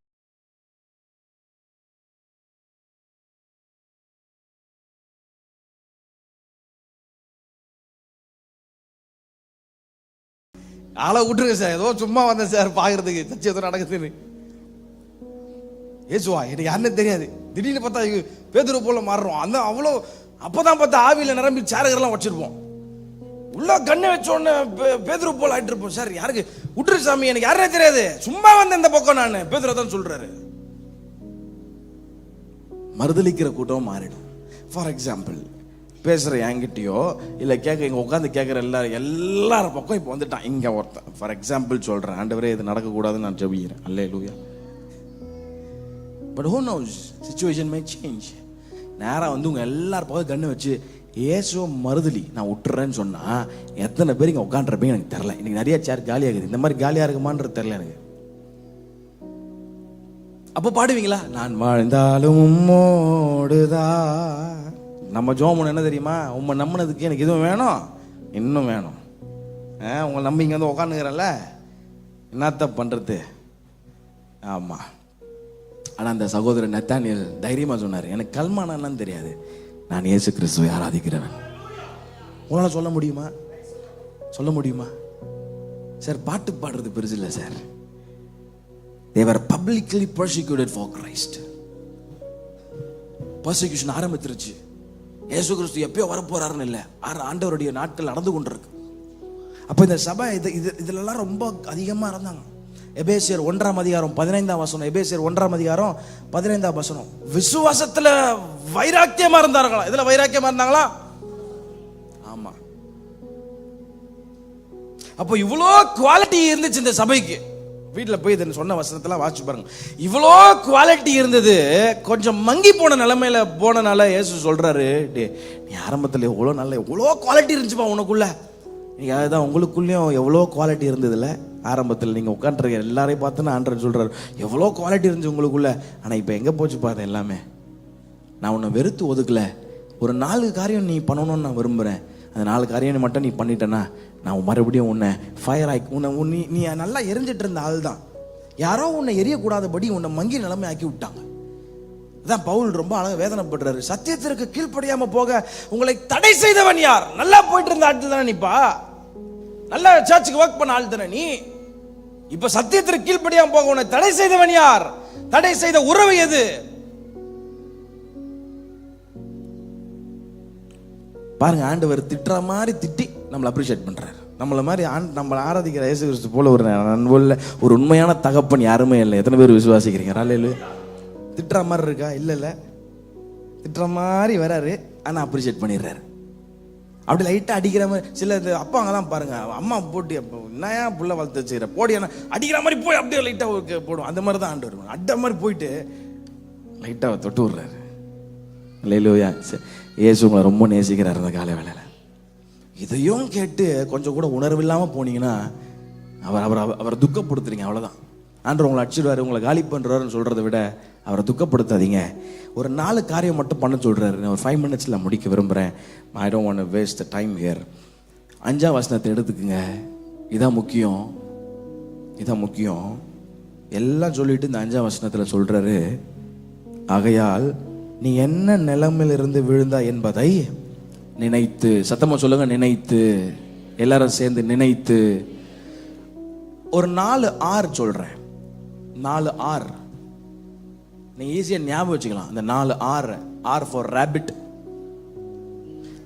ஆளை விட்டுருங்க சார். ஏதோ சும்மா வந்தேன் சார் பார்க்கறதுக்கு, சர்ச்சை ஏதோ நடக்குதுன்னு. ஏசுவா எனக்கு யாருன்னு தெரியாது. திடீர்னு பார்த்தா பேதுரு போல மாறுறோம். அந்த அவ்வளோ அப்பதான் பார்த்தா ஆவியில நிரம்பி சேரகரெல்லாம் வச்சிருப்போம். உள்ள கண்ணை வச்ச உடனே பேதுரு போல ஆயிட்டு இருப்போம். சார் யாருக்கு விட்டுரு சாமி, எனக்கு யாருன்னே தெரியாது, சும்மா வந்த இந்த பக்கம் நான். பேதுரு தான் சொல்றாரு. மறுதளிக்கிற கூட்டம் மாறிடும். ஃபார் எக்ஸாம்பிள், பேசுகிற என்கிட்டயோ இல்லை இங்கே உட்காந்து கேட்குற எல்லாரும் பக்கம் இப்போ வந்துட்டான் இங்கே ஒருத்தன். ஃபார் எக்ஸாம்பிள் சொல்கிறேன், ஆண்டவரே இது நடக்கக்கூடாதுன்னு நான் ஜெபிக்கிறேன். Hallelujah. But who knows, situation may change. நேராக வந்து உங்கள் எல்லாரும் பக்கம் கண்ணு வச்சு ஏசோ மறுதலி நான் விட்டுறேன்னு சொன்னால் எத்தனை பேர் இங்கே உட்காந்துருப்பீங்க எனக்கு தெரில. இன்னைக்கு நிறைய சேர் காலியாகுது. இந்த மாதிரி காலியாக இருக்குமான்றது தெரில எனக்கு. அப்போ பாடுவீங்களா, நான் வாழ்ந்தாலும் உம்மோடுதா. நம்ம ஜோமன் என்ன தெரியுமா, உண்மை நம்பினதுக்கு எனக்கு எதுவும் வேணும், இன்னும் வேணும். உங்களை நம்பி இங்கே வந்து உட்காந்துக்கிறேன்ல, என்னத்த பண்ணுறது. ஆமாம். ஆனால் அந்த சகோதரர் நத்தானியல் தைரியமாக சொன்னார், எனக்கு கல்மானா என்னன்னு தெரியாது, நான் இயேசு கிறிஸ்துவை ஆராதிக்கிறவன். உங்களால் சொல்ல முடியுமா? சொல்ல முடியுமா சார்? பாட்டு பாடுறது பெருசு இல்லை sir. They were publicly persecuted for Christ. persecution ஆரம்பிச்சிருச்சு. இயேசு கிறிஸ்து எப்பயோ வரப்போறாருன்னு இல்லை, ஆண்டவருடைய நாட்கள் நடந்து கொண்டிருக்கு. அப்போ இந்த சபை இதுலலாம் ரொம்ப அதிகமாக இருந்தாங்க. எபேசியர் 1ஆம் அதிகாரம் 15ஆம் வசனம். எபேசியர் 1ஆம் அதிகாரம் 15ஆம் வசனம். விசுவாசத்துல வைராக்கியமா இருந்தார்களா? இதுல வைராக்கியமா இருந்தாங்களா? ஆமா. அப்போ இவ்வளோ குவாலிட்டி இருந்துச்சு இந்த சபைக்கு. வீட்டில் போய் இதை சொன்ன வசனத்தெல்லாம் வாசிச்சு பாருங்க. இவ்வளோ குவாலிட்டி இருந்தது, கொஞ்சம் மங்கி போன நிலைமையில போனனால இயேசு சொல்றாரு, டே நீ ஆரம்பத்தில் எவ்வளோ குவாலிட்டி இருந்துச்சுப்பா உனக்குள்ள. நீங்கள் அதுதான் உங்களுக்குள்ளேயும் எவ்வளோ குவாலிட்டி இருந்ததில்ல. ஆரம்பத்தில் நீங்கள் உட்காந்துருக்க எல்லாரையும் பார்த்தோன்னா ஆண்டவர் சொல்கிறார், எவ்வளோ குவாலிட்டி இருந்துச்சு உங்களுக்குள்ள. ஆனால் இப்போ எங்கே போச்சு பாரு எல்லாமே. நான் உன்னை வெறுத்து ஒதுக்கலை. ஒரு 4 காரியம் நீ பண்ணணும்னு நான் விரும்புகிறேன். அந்த 4 காரியம் மட்டும் நீ பண்ணிட்டேன்னா நான் மறுபடியும் உன்னை ஃபயர் ஆக்கி நீ நல்லா எரிஞ்சிட்டு இருந்த ஆள் தான். யாரோ உன்னை எரியக்கூடாதபடி உன்னை மங்கி நிலைமை ஆக்கி விட்டாங்க. அதான் பவுல் ரொம்ப அழகாக வேதனைப்படுறாரு. சத்தியத்திற்கு கீழ்ப்படியாம போக உங்களை தடை செய்தவன் யார்? நல்லா போயிட்டு இருந்த ஆள் தானே நீப்பா, நல்லா சர்ச்சுக்கு ஒர்க் பண்ண ஆள் தானே நீ. இப்ப சத்தியத்திற்கு கீழ்ப்படியாம போக உன்னை தடை செய்தவன் யார்? தடை செய்த உறவு எது? பாருங்க, ஆண்டவர் திட்டுற மாதிரி திட்டி நம்மளை அப்ரிஷியேட் பண்றாரு. நம்மள மாதிரி நம்மளை ஆராதிக்கிற இயேசு கிறிஸ்து போல ஒரு நண்புள்ள ஒரு உண்மையான தகப்பன் யாருமே இல்லை. எத்தனை பேர் விசுவாசிக்கிறீங்க? அல்லேலூயா. திட்டுற மாதிரி இருக்கா? இல்லை, திட்டுற மாதிரி வராரு, ஆனால் அப்ரிஷியேட் பண்ணிடுறாரு. அப்படி லைட்டாக அடிக்கிற மாதிரி. சில இது அப்பாங்கெல்லாம் பாருங்க, அம்மா போட்டு என்னையா புள்ள வளர்த்து வச்சுக்கிற போடி என்ன அடிக்கிற மாதிரி போய் அப்படியே லைட்டாக போடும். அந்த மாதிரி தான் ஆண்டு வருவாங்க. அட்ட மாதிரி போயிட்டு லைட்டாக தொட்டு விடுறாரு. அல்லேலூயா. இயேசு உங்களை ரொம்ப நேசிக்கிறார் அந்த காலை வேளையில். இதையும் கேட்டு கொஞ்சம் கூட உணர்வு இல்லாமல் போனீங்கன்னா அவரை துக்கப்படுத்துறீங்க, அவ்வளோதான். ஆண்டவர் உங்களை அடிச்சிடுவார், உங்களை காலி பண்ணுறாருன்னு சொல்கிறத விட அவரை துக்கப்படுத்தாதீங்க. ஒரு 4 காரியம் மட்டும் பண்ண சொல்கிறாரு. நான் ஒரு 5 மினிட்ஸில் முடிக்க விரும்புகிறேன். ஐ don't want to waste the time here. 5ஆம் வசனத்தை எடுத்துக்குங்க. இதான் முக்கியம், இதான் முக்கியம். எல்லாம் சொல்லிட்டு இந்த 5ஆம் வசனத்தில் சொல்கிறாரு, ஆகையால் நீ என்ன நிலைமையிலிருந்து விழுந்தா என்பதை நினைத்து. சத்தமா சொல்லுங்க, நினைத்து. எல்லாரும் சேர்ந்து நினைத்து. ஒரு 4 R சொல்றேன். 4 R நீ ஈஸியா ஞாபகம் வச்சுக்கலாம். அந்த 4 R. R for rabbit.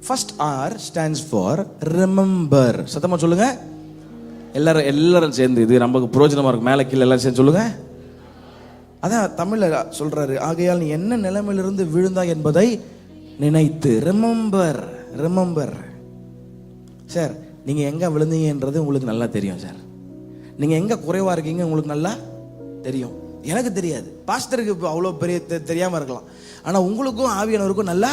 First R stands for remember. சத்தமா சொல்லுங்க எல்லாரும் சேர்ந்து. இது நமக்கு பிரயோஜனமா இருக்கு. மேல கீழே எல்லாம் சேர்ந்து சொல்லுங்க. அதான் தமிழ்ல சொல்றாரு, ஆகையால் நீ என்ன நிலைமையிலிருந்து விழுந்தா என்பதை நினைத்து. Remember, remember. சார் நீங்க எங்க விழுந்தீங்கன்றது உங்களுக்கு நல்லா தெரியும் சார். நீங்க எங்க குறைவா இருக்கீங்க உங்களுக்கு நல்லா தெரியும். எனக்கு தெரியாது, பாஸ்டருக்கு இப்போ அவ்வளோ பெரிய தெரியாமல் இருக்கலாம். ஆனால் உங்களுக்கும் ஆவியானவருக்கும் நல்லா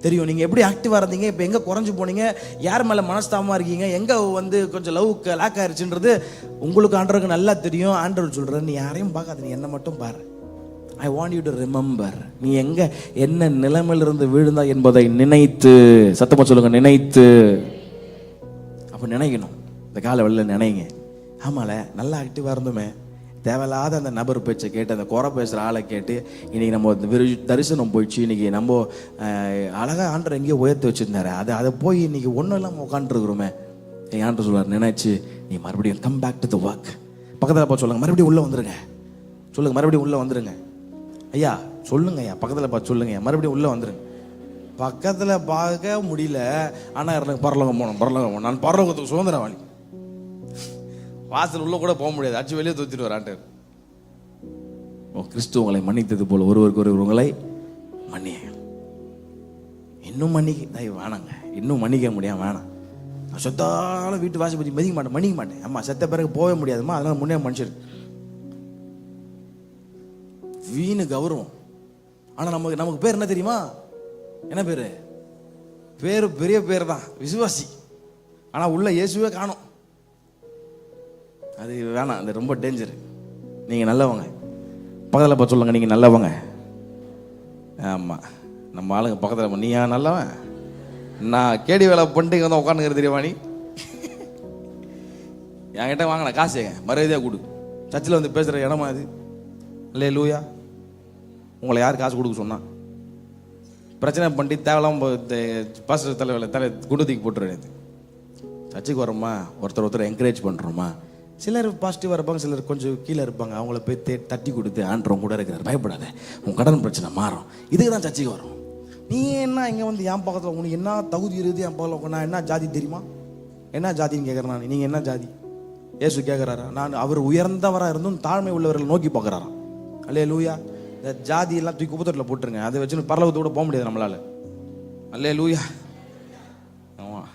தெரியும். நீங்கள் எப்படி ஆக்டிவாக இருந்தீங்க, இப்போ எங்கே குறைஞ்சி போனீங்க, யார் மேலே மனஸ்தாபமாக இருக்கீங்க, எங்கே வந்து கொஞ்சம் லவ்க்கு லாக் ஆயிடுச்சுன்றது உங்களுக்கு ஆண்டவருக்கு நல்லா தெரியும். ஆண்டவர் சொல்கிறார், நீ யாரையும் பார்க்காத, நீ என்னை மட்டும் பாரு. I want you to remember, நீ எங்கே என்ன நிலைமையிலிருந்து விழுந்தா என்பதை நினைத்து, சத்தமாக சொல்லுங்க, நினைத்து. அப்போ நினைக்கணும், இந்த கால வெளியில் நினைங்க. ஆமால நல்லா ஆக்டிவாக இருந்தோமே, தேவையில்லாத அந்த நபர் பேச்சை கேட்டு, அந்த குறை பேசுகிற ஆளை கேட்டு இன்றைக்கி நம்ம தரிசனம் போயிடுச்சு, இன்றைக்கி நம்ம அழகாக ஆண்டர் எங்கேயோ உயர்த்தி வச்சுருந்தாரு, அதை போய் இன்றைக்கி ஒன்றும் இல்லாமல் உட்காந்துருக்குறோமே. என் ஆண்டர் சொல்லுவார், நினைச்சு நீ மறுபடியும் come back to the work. பக்கத்தில் பார்த்து சொல்லுங்கள், மறுபடியும் உள்ளே வந்துருங்க. சொல்லுங்கள், மறுபடியும் உள்ளே வந்துருங்க. ஐயா சொல்லுங்க ஐயா, பக்கத்தில் பார்த்து சொல்லுங்க ஐயா, மறுபடியும் உள்ளே வந்துருங்க. பக்கத்தில் பார்க்க முடியல, ஆனால் எனக்கு பரலோகம் போகணும். நான் பரலோகத்துக்கு சுதந்திரவாளி. வாசல் உள்ள கூட போக முடியாது, அடிச்சு வெளியே தூத்திட்டு வரான்ட்டார். கிறிஸ்து உங்களை மன்னித்தது போல ஒருவருக்கு உங்களை மன்னிய. இன்னும் மன்னிக்க வேணாங்க, இன்னும் மன்னிக்க முடியாம வேணாம். நான் சொத்தாலும் வீட்டு வாசி பற்றி மன்னிக்க மாட்டேன். ஆமா, செத்த பிறகு போகவே முடியாதுமா, அதனால முன்னே மனுஷர் வீணு கௌரவம். ஆனா நமக்கு பேர் என்ன தெரியுமா? என்ன பேரு? பெரிய பேர் தான், விசுவாசி. ஆனா உள்ள இயேசுவே காணோம். அது வேணாம், அது ரொம்ப டேஞ்சர். நீங்க நல்லவங்க, பக்கத்தில் பார்த்து சொல்லுங்க, நீங்க நல்லவங்க. ஆமா, நம்ம ஆளுங்க பக்கத்தில், நீ நல்லவன், நான் கேடி வேலை பண்ணிட்டு வந்து உட்காந்துக்கிறது தெரியுமா? நீ என்கிட்ட வாங்கின காசு மரியாதையாக கொடு. சர்ச்சில் வந்து பேசுகிற இடமா அது? இல்லையே லூயா, உங்களை யார் காசு கொடுக்க சொன்னா? பிரச்சனை பண்ணி தேவலாம் பாஸ்டர் தலை குண்டத்துக்கு போட்டுருவேன். சர்ச்சுக்கு வரோமா, ஒருத்தர் என்கரேஜ் பண்ணுறோமா? சிலர் பாசிட்டிவாக இருப்பாங்க, சிலர் கொஞ்சம் கீழே இருப்பாங்க. அவங்கள போய் தட்டி கொடுத்து, ஆண்டவன் கூட இருக்கிறார், பயப்படாத, உன் கடன் பிரச்சனை மாறும். இதுக்கு தான் சர்ச்சுக்கு வரும். நீ என்ன இங்கே வந்து என் பக்கத்தில் உனக்கு என்ன தகுதி இருக்குது? என் பக்கத்தில் நான் என்ன ஜாதி தெரியுமா? என்ன ஜாதின்னு கேட்குறேன் நான். நீங்கள் என்ன ஜாதி? ஏசு கேட்குறாரா? நான் அவர் உயர்ந்தவராக இருந்தும் தாழ்மை உள்ளவர்கள் நோக்கி பார்க்குறாராம். அல்லே லூயா. இந்த ஜாதி எல்லாம் தூக்கி குப்பத்தொட்டில் போட்டுருங்க, அதை வச்சு பரலோகத்தை கூட போக முடியாது நம்மளால. அல்லே லூயா. ஆமாம்,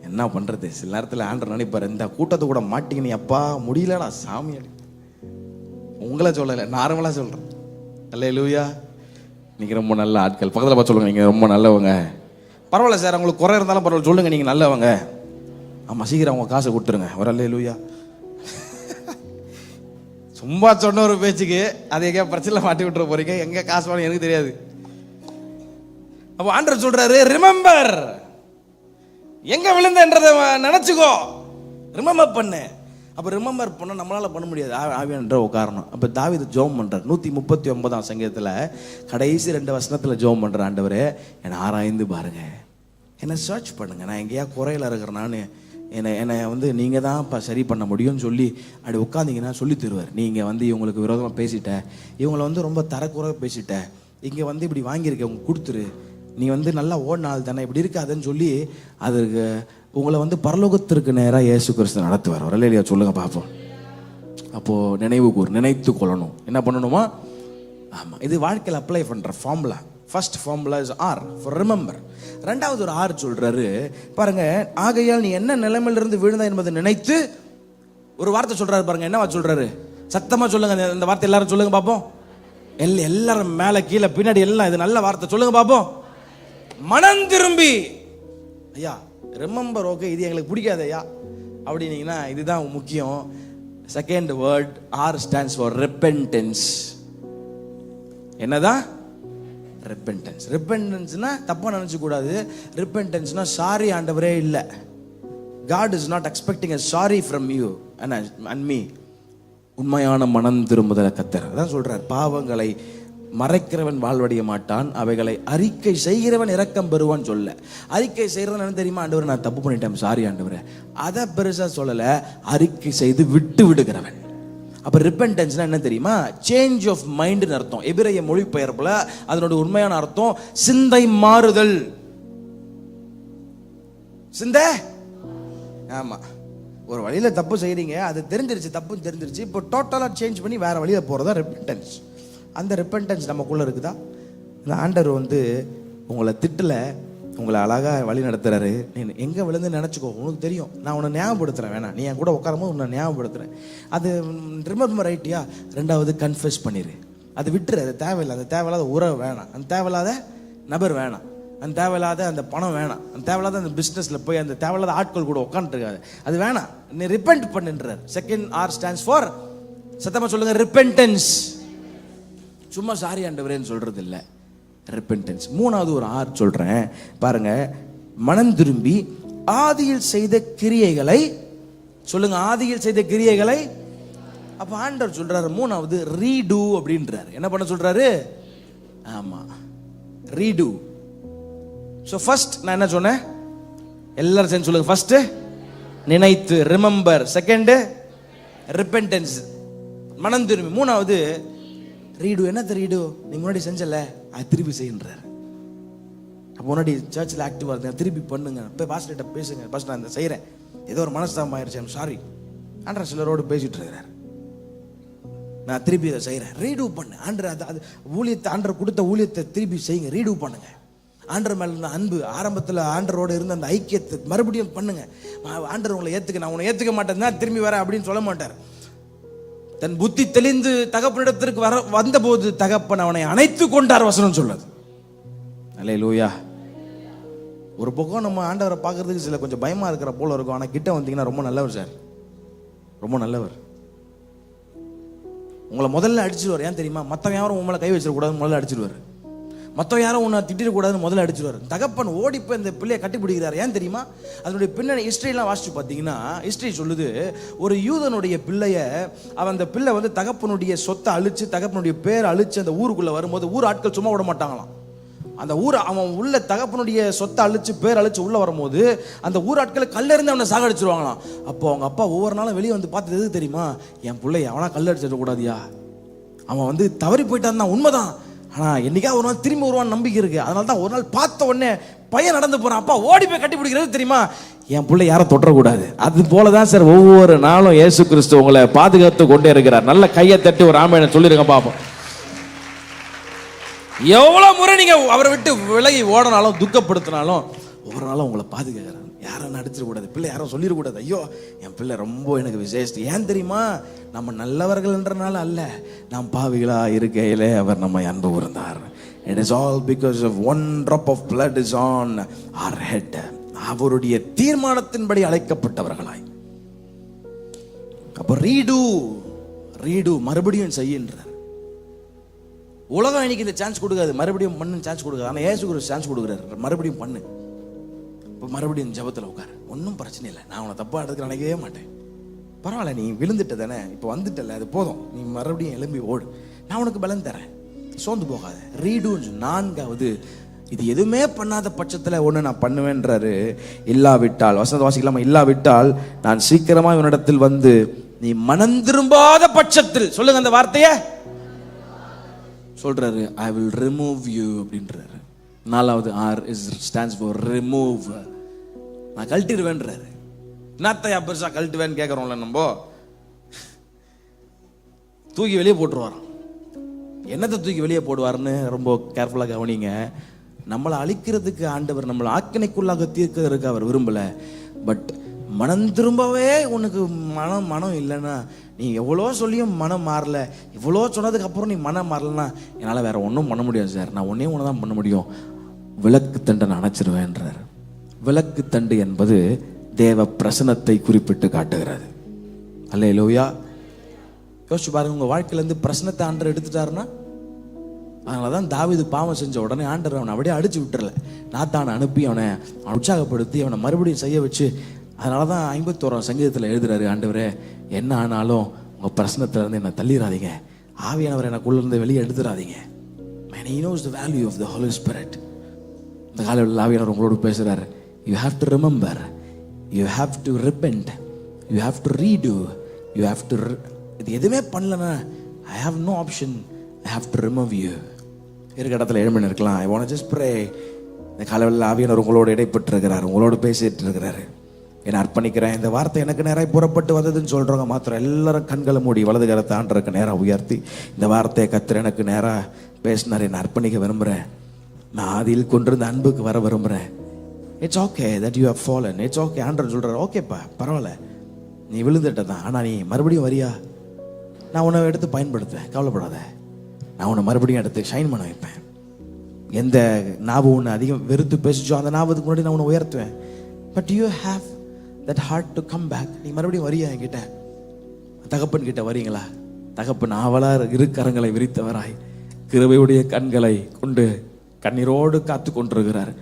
என்ன பண்ணுறது? சில நேரத்தில் ஆண்டவர் நினைப்பார், இந்த கூட்டத்தை கூட மாட்டிக்கினி அப்பா முடியலடா சாமி. உங்களை சொல்லலை, நார்மலாக சொல்கிறேன். அல்லே லூயா. நீங்கள் ரொம்ப நல்ல ஆட்கள். பக்கத்தில் பார்த்து சொல்லுங்கள், நீங்கள் ரொம்ப நல்லவங்க. பரவாயில்ல சார், உங்களுக்கு குறை இருந்தாலும் பரவாயில்ல, சொல்லுங்கள் நீங்கள் நல்லவங்க. ஆமாம், சீக்கிரம் அவங்க காசை கொடுத்துருங்க. ஒரு அல்லே லூயா. சும்மா சொன்ன ஒரு பேச்சுக்கு அதை எங்கே பிரச்சனை மாட்டி விட்டுற போறீங்க. எங்கே காசு வாங்க எனக்கு தெரியாது. அப்போ ஆண்டவர் சொல்றாரு, ரிமெம்பர், எங்க விழுந்தன்றதை நினைச்சுக்கோ, ரிமெம்பர் பண்ணு. அப்போ ரிமெம்பர் பண்ண நம்மளால பண்ண முடியாது, ஆவியானவர் காரணம். அப்போ தாவீது ஜெபம் பண்றார். 139ஆம் சங்கீதத்தில் கடைசி 2 வசனத்தில் ஜெபம் பண்ற, ஆண்டவரே என்னை ஆராய்ந்து பாருங்க, என்னை சர்ச் பண்ணுங்க, நான் எங்கேயா குறையில இருக்கிறேன், நான் என்னை வந்து நீங்கள் தான் இப்போ சரி பண்ண முடியும்னு சொல்லி அப்படி உட்காந்திங்கன்னா சொல்லி தருவார். நீங்கள் வந்து இவங்களுக்கு விரோதமாக பேசிட்ட, இவங்களை வந்து ரொம்ப தரக்குறைவாக பேசிட்ட, இங்கே வந்து இப்படி வாங்கியிருக்க உங்க கொடுத்துரு, நீ வந்து நல்லா ஓடின ஆள் தானே, இப்படி இருக்காதுன்னு சொல்லி அதுக்கு உங்களை வந்து பரலோகத்திற்கு நேராக இயேசு கிறிஸ்து நடத்துவார். வரல இல்லையா? சொல்லுங்க பார்ப்போம். அப்போது நினைவு கூறு, நினைத்து கொள்ளணும். என்ன பண்ணணுமா? ஆமாம், இது வாழ்க்கையில் அப்ளை பண்ணுற formula. First formula is R for remember. ரெண்டாவது ஒரு ஆர் சொல்றாரு பாருங்க. ஆகையால் நீ என்ன நிலைமையிலிருந்து விழுந்தா என்பதை நினைத்து, ஒரு வார்த்தை சொல்றாரு பாருங்க. என்ன வார்த்தை சொல்றாரு? சத்தமா சொல்லுங்க, இந்த வார்த்தை எல்லாரும் சொல்லுங்க பார்ப்போம். எல்லாரும் மேல கீழே பின்னாடி எல்லாம், இது நல்ல வார்த்தை, சொல்லுங்க பார்ப்போம். மனம் திரும்பி. ஐயா ரிமெம்பர், ஓகே, இது எங்களுக்கு பிடிக்காது ஐயா அப்படின்னீங்கன்னா இதுதான் முக்கியம். Second word R stands for repentance. என்னதான்? ரெபென்டன்ஸ். ரெபென்டன்ஸ்னா தப்பா நினைச்சு கூடாது. ரெபென்டன்ஸ்னா சாரி ஆண்டவரே இல்லை. God is not expecting a sorry from you and me. உண்மையான மனம் திரும்புதலை கர்த்தர் அதான் சொல்றார். பாவங்களை மறைக்கிறவன் வாழ்வடைய மாட்டான், அவைகளை அறிக்கை செய்கிறவன் இரக்கம் பெறுவான் சொல்ல. அறிக்கை செய்யறவன் என்ன தெரியுமா? ஆண்டவரே நான் தப்பு பண்ணிட்டேன், சாரி ஆண்டவரே, அதை பெருசா சொல்லல, அறிக்கை செய்து விட்டு விடுகிறவன். அப்ப ரிப்பென்டன்ஸ்னா என்ன தெரியுமா? சேஞ்ச் ஆஃப் மைண்ட்னு அர்த்தம். எபிரேய மொழிபெயர்ப்புல அதனோட உண்மையான அர்த்தம் சிந்தை மாறுதல். சிந்தை, ஆமா, ஒரு வழியில தப்பு செய்றீங்க, அது தெரிஞ்சிருச்சு, தப்பு தெரிஞ்சிருச்சு, இப்போ டோட்டலா சேஞ்ச் பண்ணி வேற வழியில போறதா ரிப்பென்டன்ஸ். அந்த ரிப்பென்டன்ஸ் நமக்குள்ள இருக்குதா? இந்த ஆண்டவர் வந்து உங்களை திட்டல, உங்களை அழகாக வழி நடத்துறாரு. நீ எங்கே விழுந்து நினச்சிக்கோ, உனக்கு தெரியும். நான் உன்னை ஞாபகப்படுத்துகிறேன், வேணாம் நீ என் கூட உட்காரும்போது உன்னை ஞாபகப்படுத்துகிறேன். அது ரிமெம்பர் ரைட்டியா? ரெண்டாவது கன்ஃபெஸ் பண்ணிடு, அது விட்டுரு, அது தேவையில்லை. அந்த தேவையில்லாத உறவு வேணாம், அந்த தேவையில்லாத நபர் வேணாம், அந்த தேவையில்லாத அந்த பணம் வேணாம், அந்த தேவையில்லாத அந்த பிஸ்னஸில் போய் அந்த தேவையில்லாத ஆட்கள் கூட உட்காந்துருக்காது, அது வேணாம். நீ ரிப்பெண்ட் பண்ணுன்றார். செகண்ட் ஆர் ஸ்டாண்ட்ஸ் ஃபார், சத்தமாக சொல்லுங்க, ரிப்பென்டன்ஸ். சும்மா சாரி ஆண்டவரேன்னு சொல்றது இல்லை, ரிப்பென்டன்ஸ். மூணாவது ஒரு ஆர் சொல்றேன் பாருங்க, மனம் திரும்பி ஆதியில் செய்த கிரியைகளை சொல்லுங்க, ஆதியில் செய்த கிரியைகளை. அப்ப ஆண்டவர் சொல்றாரு மூணாவது ரீடு அப்படின்றாரு. என்ன பண்ண சொல்றாரு? ஆமா, ரீடு. ஸோ ஃபர்ஸ்ட் நான் என்ன சொன்னேன், எல்லாரும் சேர்ந்து சொல்லுங்க. ஃபர்ஸ்ட் நினைத்து, ரிமெம்பர். செகண்ட் ரிப்பென்டன்ஸ், மனம் திரும்பி. மூணாவது ரீடு. என்னது ரீடு? நீ முன்னாடி செஞ்சல, அது திருப்பி செய்யுன்றார். அப்போ முன்னாடி சர்ச்சில் ஆக்டிவாக இருந்தேன், திருப்பி பண்ணுங்க, போய் பாஸ்டர்கிட்ட பேசுங்க, பாஸ்டர் நான் இந்த செய்கிறேன், ஏதோ ஒரு மனஸ்தாபம் ஆயிடுச்சு, சாரி ஆண்டர் சிலரோடு பேசிட்டு இருக்கிறார், நான் திருப்பி இதை செய்கிறேன். ரீடு பண்ணு ஆண்டர். அது ஊழியத்தை, ஆண்டர் கொடுத்த ஊழியத்தை திருப்பி செய்யுங்க, ரீடு பண்ணுங்க. ஆண்டர் மேல இருந்த அன்பு, ஆரம்பத்தில் ஆண்டரோடு இருந்த அந்த ஐக்கியத்தை மறுபடியும் பண்ணுங்க. ஆண்டர் உங்களை ஏற்றுக்க, நான் உன்னை ஏற்றுக்க மாட்டேன் தான் திரும்பி வரேன் அப்படின்னு சொல்ல மாட்டார். தன் புத்தி தெளிந்து தகப்பனிடத்திற்கு வந்தபோது தகப்பன் அவனை அணைத்து கொண்டார், வசனம் சொல்லுது. அல்லேலூயா. ஒரு பக்கம் நம்ம ஆண்டவரை பார்க்கறதுக்கு சில கொஞ்சம் பயமா இருக்கிற போல இருக்கும், ஆனால் கிட்ட வந்தீங்கன்னா ரொம்ப நல்லவர் சார், ரொம்ப நல்லவர். உங்களை முதல்ல அடிச்சிடுவார். ஏன் தெரியுமா? மற்றவன் யாரும் உங்களை கை வச்சிடக்கூடாதுன்னு முதல்ல அடிச்சிடுவார், மற்றவன் யாரும் உன்னை திட்டிடக்கூடாதுன்னு முதல்ல அடிச்சிடுவார். தகப்பன் ஓடி போய் இந்த பிள்ளையை கட்டி பிடிக்கிறார். ஏன் தெரியுமா? அதனுடைய பின்னணி ஹிஸ்டரிலாம் வாசிச்சு பார்த்தீங்கன்னா, ஹிஸ்டரி சொல்லுது, ஒரு யூதனுடைய பிள்ளைய அவன், அந்த பிள்ளை வந்து தகப்பனுடைய சொத்தை அழிச்சு, தகப்பனுடைய பேரை அழிச்சு அந்த ஊருக்குள்ள வரும்போது ஊர் ஆட்கள் சும்மா விட மாட்டாங்களாம். அந்த ஊர் அவன் உள்ள தகப்பனுடைய சொத்தை அழிச்சு பேர் அழிச்சு உள்ள வரும்போது அந்த ஊர் ஆட்களை கல்லெறிந்து அவனை சாகடிச்சிருவாங்களாம். அப்போ அவங்க அப்பா ஒவ்வொரு நாளும் வெளியே வந்து பார்த்தது எது தெரியுமா? என் பிள்ளை அவனா கல்லடிச்சிடக்கூடாதியா, அவன் வந்து தவறி போயிட்டான் தான் உண்மைதான், ஆனால் என்னைக்கா ஒரு நாள் திரும்பி வருவான்னு நம்பிக்கை இருக்கு. அதனால தான் ஒரு நாள் பார்த்த உடனே பையன் நடந்து போறான், அப்பா ஓடி போய் கட்டி பிடிக்கிறது தெரியுமா, என் பிள்ளை யாரும் தொட்டக்கூடாது. அது போலதான் சார் ஒவ்வொரு நாளும் இயேசு கிறிஸ்து உங்களை பாதுகாத்து கொண்டே இருக்கிறார். நல்ல கையை தட்டி ஒரு ஆமென் சொல்லிருங்க பாப்போம். எவ்வளவு முறை நீங்க அவரை விட்டு விலகி ஓடனாலும் துக்கப்படுத்தினாலும் ஒவ்வொரு நாளும் உங்களை பாதுகாக்கிறார். யாரும் நடிச்சிடக்கூடாது, பிள்ளை யாரும் சொல்லிடக்கூடாது, ஐயோ என் பிள்ளை ரொம்ப எனக்கு விசேஷம். ஏன் தெரியுமா? நம்ம நல்லவர்கள் என்றனால அல்ல, நாம் பாவிகளா இருக்கையிலே அவர் நம்மை அன்பு கூர்ந்தார். It is all because of one drop of blood is on our head. அவருடைய தீர்மானத்தின்படி அழைக்கப்பட்டவர்களாய். அப்ப ரீடு மறுபடியும் செய்கின்றார். உலகம் இன்னைக்கு இந்த சான்ஸ் கொடுக்காது, மறுபடியும் பண்ணு சான்ஸ் கொடுக்காது. ஆனால் ஏசு ஒரு சான்ஸ் கொடுக்குறாரு, மறுபடியும் பண்ணு. இப்போ மறுபடியும் ஜபத்தில் உட்காரு, ஒன்றும் பிரச்சனை இல்லை, நான் உன்னை தப்பாக எடுத்துக்க நினைக்கவே மாட்டேன். பரவாயில்ல, நீ விழுந்துட்ட தானே, இப்போ வந்துட்டல, அது போதும், நீ மறுபடியும் எழும்பி ஓடு, நான் உனக்கு பலன் தரேன், சோர்ந்து போகாத. ரீடு. நான்காவது, இது எதுவுமே பண்ணாத பட்சத்தில் ஒன்று நான் பண்ணுவேன்றாரு. இல்லாவிட்டால், வசனத்தை வாசிக்கலாமா? இல்லாவிட்டால் நான் சீக்கிரமா இவனிடத்தில் வந்து நீ மனம் திரும்பாத பட்சத்தில், சொல்லுங்க அந்த வார்த்தையை சொல்றாரு, ஐ வில் ரிமூவ் யூ அப்படின்றாரு. நாலாவது R is stands for remove. நான் கழட்டிடுவேன்றாரு. என்னத்தையா பெருசா கழட்டுவேன்னு கேட்கறோம்ல, நம்ம தூக்கி வெளியே போட்டுருவாராம். என்னத்தை தூக்கி வெளியே போடுவாருன்னு ரொம்ப கேர்ஃபுல்லாக கவனிங்க. நம்மளை அழிக்கிறதுக்கு ஆண்டவர் நம்மளை ஆக்கினைக்குள்ளாக தீர்க்கிறதுக்கு அவர் விரும்பல. பட் மனம் திரும்பவே உனக்கு மனம் இல்லைன்னா, நீ எவ்வளோ சொல்லியும் மனம் மாறல, இவ்வளோ சொன்னதுக்கு அப்புறம் நீ மனம் மாறலன்னா, என்னால் வேற ஒன்றும் பண்ண முடியாது சார், நான் ஒன்றே ஒன்று தான் பண்ண முடியும், விளக்கு தண்டை நான் அணைச்சிருவேன்றார். விளக்கு தண்டு என்பது தேவ பிரசனத்தை குறிப்பிட்டு காட்டுகிறது. அல்லேலூயா. யோசிச்சு பாருங்க, உங்க வாழ்க்கையிலேருந்து பிரசனத்தை ஆண்டவர் எடுத்துட்டாருன்னா, அதனால தான் தாவீது பாவம் செஞ்ச உடனே ஆண்டவர் அவனை அப்படியே அடிச்சு விட்டுறல, நாத்தானை அனுப்பி அவனை உற்சாகப்படுத்தி அவனை மறுபடியும் செய்ய வச்சு, அதனால தான் 51ஆம் சங்கீதத்தில் எழுதுறாரு, ஆண்டவரே என்ன ஆனாலும் உங்கள் பிரசனத்திலேருந்து என்னை தள்ளிடாதீங்க, ஆவியானவர் எனக்குள்ளேருந்து வெளியே எடுத்துடாதீங்க. Man, he knows the value of the Holy Spirit. இந்த காலையில் ஆவியானவர் உங்களோடு பேசுகிறார். You have to remember, you have to repent, you have to redo, you have to இது எதுவுமே பண்ணலன்னா, I have no option, I have to remove you. இருக்க இடத்துல எழுமணி இருக்கலாம். I want to just pray. இந்த காலையில் ஆவியானவர் உங்களோடு இடைப்பட்டு இருக்கிறார், உங்களோடு பேசிட்டு இருக்கிறாரு. என்னை அர்ப்பணிக்கிறேன், இந்த வார்த்தை எனக்கு நேராக புறப்பட்டு வந்ததுன்னு சொல்கிறவங்க மாத்திரம் எல்லாரும் கண்களை மூடி வலது கரத்தை ஆண்டருக்கு நேராக உயர்த்தி, இந்த வார்த்தையை கர்த்தர் எனக்கு நேராக பேசினார், என்னை அர்ப்பணிக்க விரும்புகிறேன், நான் ஆதியில் கொண்டிருந்த அன்புக்கு வர விரும்புகிறேன், it's okay that you have fallen. It's okay. ஆண்டவர் சொல்கிறார், ஓகேப்பா பரவாயில்ல, நீ விழுந்துட்ட தான், ஆனால் நீ மறுபடியும் வரியா, நான் உன்னை எடுத்து பயன்படுத்துவேன், கவலைப்படாத, நான் உன்னை மறுபடியும் எடுத்து ஷைன் பண்ண வைப்பேன். எந்த ஞாபகம் உன்னை அதிகம் வெறுத்து பேசிச்சோ அந்த ஞாபகத்துக்கு முன்னாடி நான் உன்னை உயர்த்துவேன். But you have that heart to come back. நீ மறுபடியும் வரியா என்கிட்ட? தகப்பன் கிட்ட வரீங்களா? தகப்பன் ஆவலார் இருக்கரங்களை விரித்தவராய் கிருபையுடைய கண்களை கொண்டு கண்ணீரோடு காத்து கொண்டிருக்கிறார்.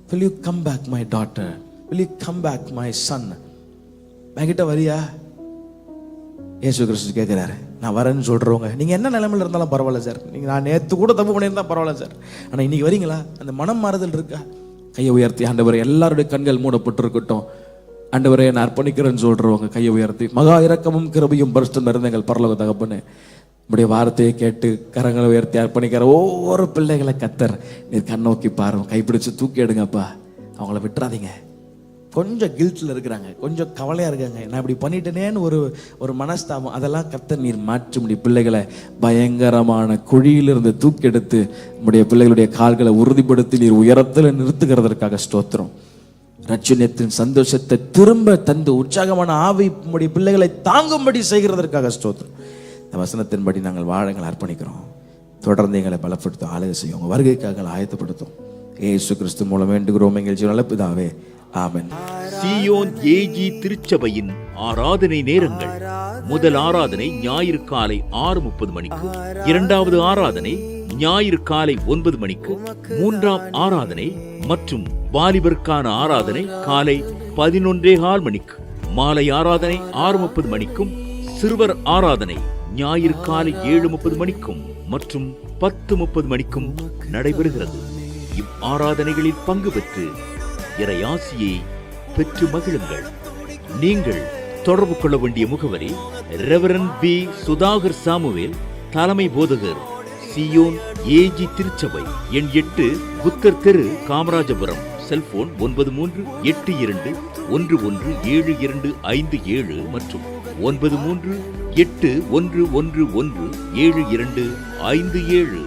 will you come back my daughter, will you come back my son? என்கிட்ட வரியா? இயேசு கிறிஸ்து கேட்கிறாரு. நான் வரேன்னு சொல்றவங்க, நீங்க என்ன நிலைமையில இருந்தாலும் பரவாயில்ல சார், நீங்க நான் நேற்று கூட தப்பு பண்ணியிருந்தா பரவாயில்ல சார், ஆனா இன்னைக்கு வரீங்களா? அந்த மனம் மாறுதல் இருக்கா? கையை உயர்த்தி, ஆண்டவரே எல்லாருடைய கண்கள் மூடப்பட்டிருக்கட்டும், ஆண்டவரே நான் அர்ப்பணிக்கிறேன்னு சொல்றவங்க கையை உயர்த்தி, மகா இரக்கமும் கிருபையும் பரிசுத்தம் நிறைந்த எங்கள் பரலோக தகப்பனே, உடைய வார்த்தையை கேட்டு கரங்களை உயர்த்தி அர்ப்பணிக்கிற ஒவ்வொரு பிள்ளைகளை கத்தர் நீர் கண்ணோக்கி பாருங்க, கைப்பிடிச்சு தூக்கி எடுங்கப்பா, அவங்கள விட்டுறாதீங்க. கொஞ்சம் கில்ட்டில் இருக்கிறாங்க, கொஞ்சம் கவலையாக இருக்காங்க, நான் இப்படி பண்ணிட்டேனேன்னு ஒரு மனஸ்தாபம், அதெல்லாம் கர்த்தர் நீர் மாற்றி முடிய பிள்ளைகளை பயங்கரமான குழியிலிருந்து தூக்கி எடுத்து நம்முடைய பிள்ளைகளுடைய கால்களை உறுதிப்படுத்தி நீர் உயரத்தில் நிறுத்துகிறதற்காக ஸ்தோத்திரம். ரட்சணியத்தின் சந்தோஷத்தை திரும்ப தந்து உற்சாகமான ஆவி நம்முடைய பிள்ளைகளை தாங்கும்படி செய்கிறதற்காக ஸ்தோத்திரம். இந்த வசனத்தின்படி நாங்கள் வாழங்களை அர்ப்பணிக்கிறோம். தொடர்ந்து எங்களை பலப்படுத்தும், ஆளுகை செய்யும், உங்கள் வருகைக்காக ஆயத்தப்படுத்தும். இயேசு கிறிஸ்து மூலம் வேண்டுகிறோம் எங்கள் ஜீவனுள்ள பிதாவே, ஆமென். சீயோன் ஏஜி திருச்சபையின் ஆராதனை நேரங்கள்: முதல் ஆராதனை ஞாயிறு காலை 6:30 மணிக்கு, இரண்டாவது ஆராதனை ஞாயிறு காலை 9 மணிக்கு, மூன்றாம் ஆராதனை மற்றும் வாலிபருக்கான ஆராதனை காலை 11:15 மணிக்கு, மாலை ஆராதனை 6:30 மணிக்கும், சிறுவர் ஆராதனை ஞாயிறு காலை 7:30 மணிக்கும் மற்றும் 10:30 மணிக்கும் நடைபெறுகிறது. இவ்வாராதனைகளில் பங்கு பெற்று இறையாசியை பெற்று மகிழுங்கள். நீங்கள் தொடர்பு கொள்ள வேண்டிய முகவரி: ரெவரண்ட் பி. சுதாகர் சாமுவேல், தலைமை போதகர், சீயோன் ஏஜி திருச்சபை, எண் 8, புத்தர் தெரு, காமராஜபுரம். செல்போன் 93-811-7257 மற்றும் 93-8111-7257.